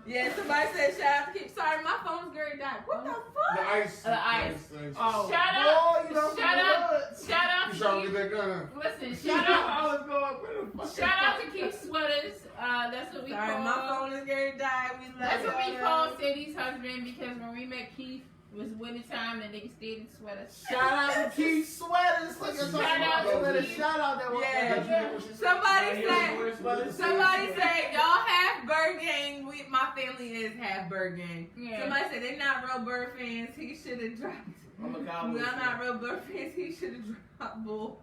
Yeah, somebody said shout out to Keith. Sorry, my phone's getting died. What the The fuck? ice. The ice. Oh, Shout out- boy, you don't shout know out- what? shout out You to trying to Keith. get that gun? Listen, shout out. I was going, where the fuck? Shout out to Keith Sweaters. That's what we Sorry, call. my phone is getting died. We love That's what we y'all. call Sadie's husband because when we met Keith, it was winter time and they stayed in sweaters. Shout out to Keith Sweaters. Look at Shout somebody out else. to Let a Keith. shout out that one. Yeah. Somebody said y'all half Bird gang. My family is half Bird gang. Yeah. Somebody said they're not real Bird fans. He should have dropped. I'm a We're Cowboys not real Bird fans. He should have dropped bull.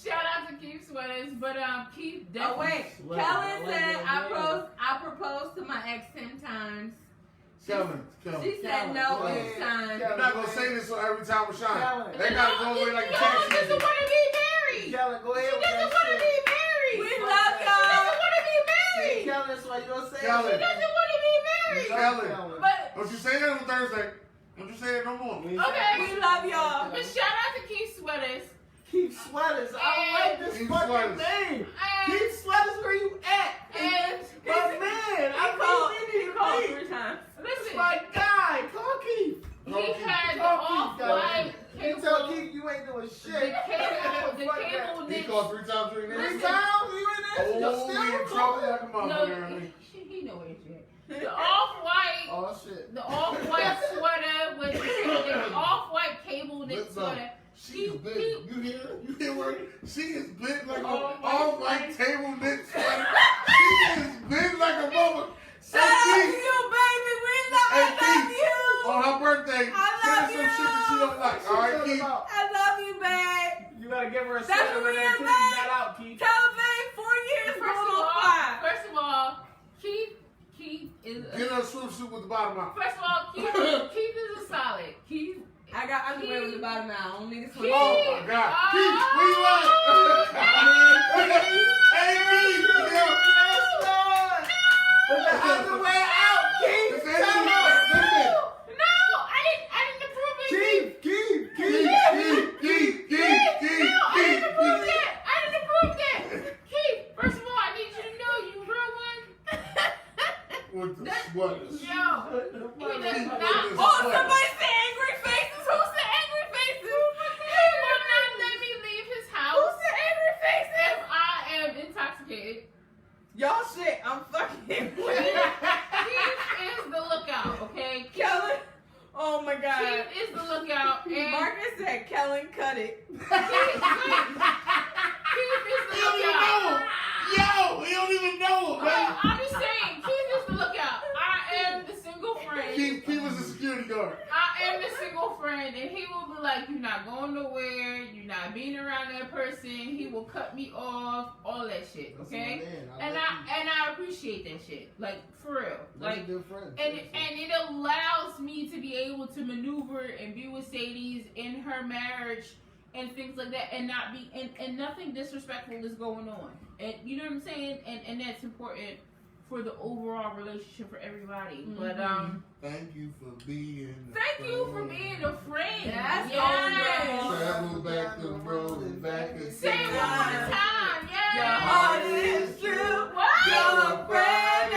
Shout out to Keith Sweaters, but Keith Oh definitely. wait, Sweater. Kellen I like said that, I proposed to my ex 10 times. Kellen. She said no Kellen. each time. You're not gonna say this so every time we shine. Kellen. They gotta go away like a She taxi. doesn't want to be married. Kellen, go ahead She with doesn't that want to shit. be married. We She love doesn't y'all. want to be See, married. Kellen, that's why you don't say Kellen. She doesn't want to be married. Kellen. But Don't you say that on Thursday. Don't you say it no more. Okay. We love y'all. But shout out to Keith Sweaters. Keep Sweaters. I like this Keep fucking Sweaters. name. And, Keep Sweaters, where you at? and My man, He called I 3 times. This listen, my guy. Call Keith. he had the Call Keith, off-white You tell cable. Keith you ain't doing The shit. cable He knit. called 3 times during Three that. times you in there? Oh, we in trouble like a No, motherfucker. he know where it's at. The off-white, Oh shit. the off-white sweater with the off-white cable knit Listen, sweater. She is big. You hear? You hear where she is big like Oh, a my all white table knit sweater. She is big like a mama. Shout out to you, baby. We love you. On her birthday, I send her love some shit that she don't like. All right, Keith. I love you, babe. You gotta give her a That's sweater what and we then are, Keith babe. that out, Keith. Tell her, babe, 4 years going on 5. First of all, Keith is. Get her a swimsuit with the bottom out. First of all, Keith is a solid. Keith. I got underwear with the bottom now. I don't need this one. Keith. Oh my God, Keith, where you at? Hey, Keith, yo. Yes, Lord. Put the underwear out, Keith. Listen, Tell her. listen. No, I didn't approve it. Keith, Keith, Keith. No, I didn't approve that. I didn't approve that. Keith, first of all, I need you to know you real one. With the sweaters. Yo, he does not. Oh, somebody say angry faces. Who said angry faces? He will not let me leave his Who house said angry faces? if I am intoxicated. Y'all shit. I'm fucking Keith is the lookout, okay? Kellen. Oh my God. Keith is the lookout, and Marcus said, Kellen, cut it. Keith is the You don't even lookout. know him. Yo, you don't even know him, man. I'm just saying, Keith is the lookout. I am the single friend. Keith was a security guard. I am the single friend, and he will be like, "You're not going nowhere. You're not being around that person." He will cut me off, all that shit. Okay, and I appreciate that shit, like for real, like. good friend. And it allows me to be able to maneuver and be with Sadie's in her marriage and things like that, and not be and nothing disrespectful is going on, and you know what I'm saying, and that's important for the overall relationship for everybody. But Thank you for being. thank you for being a friend. That's yes. all Travel back the road and back again. Say it one more time. Your Yes. heart is true. What? Your friend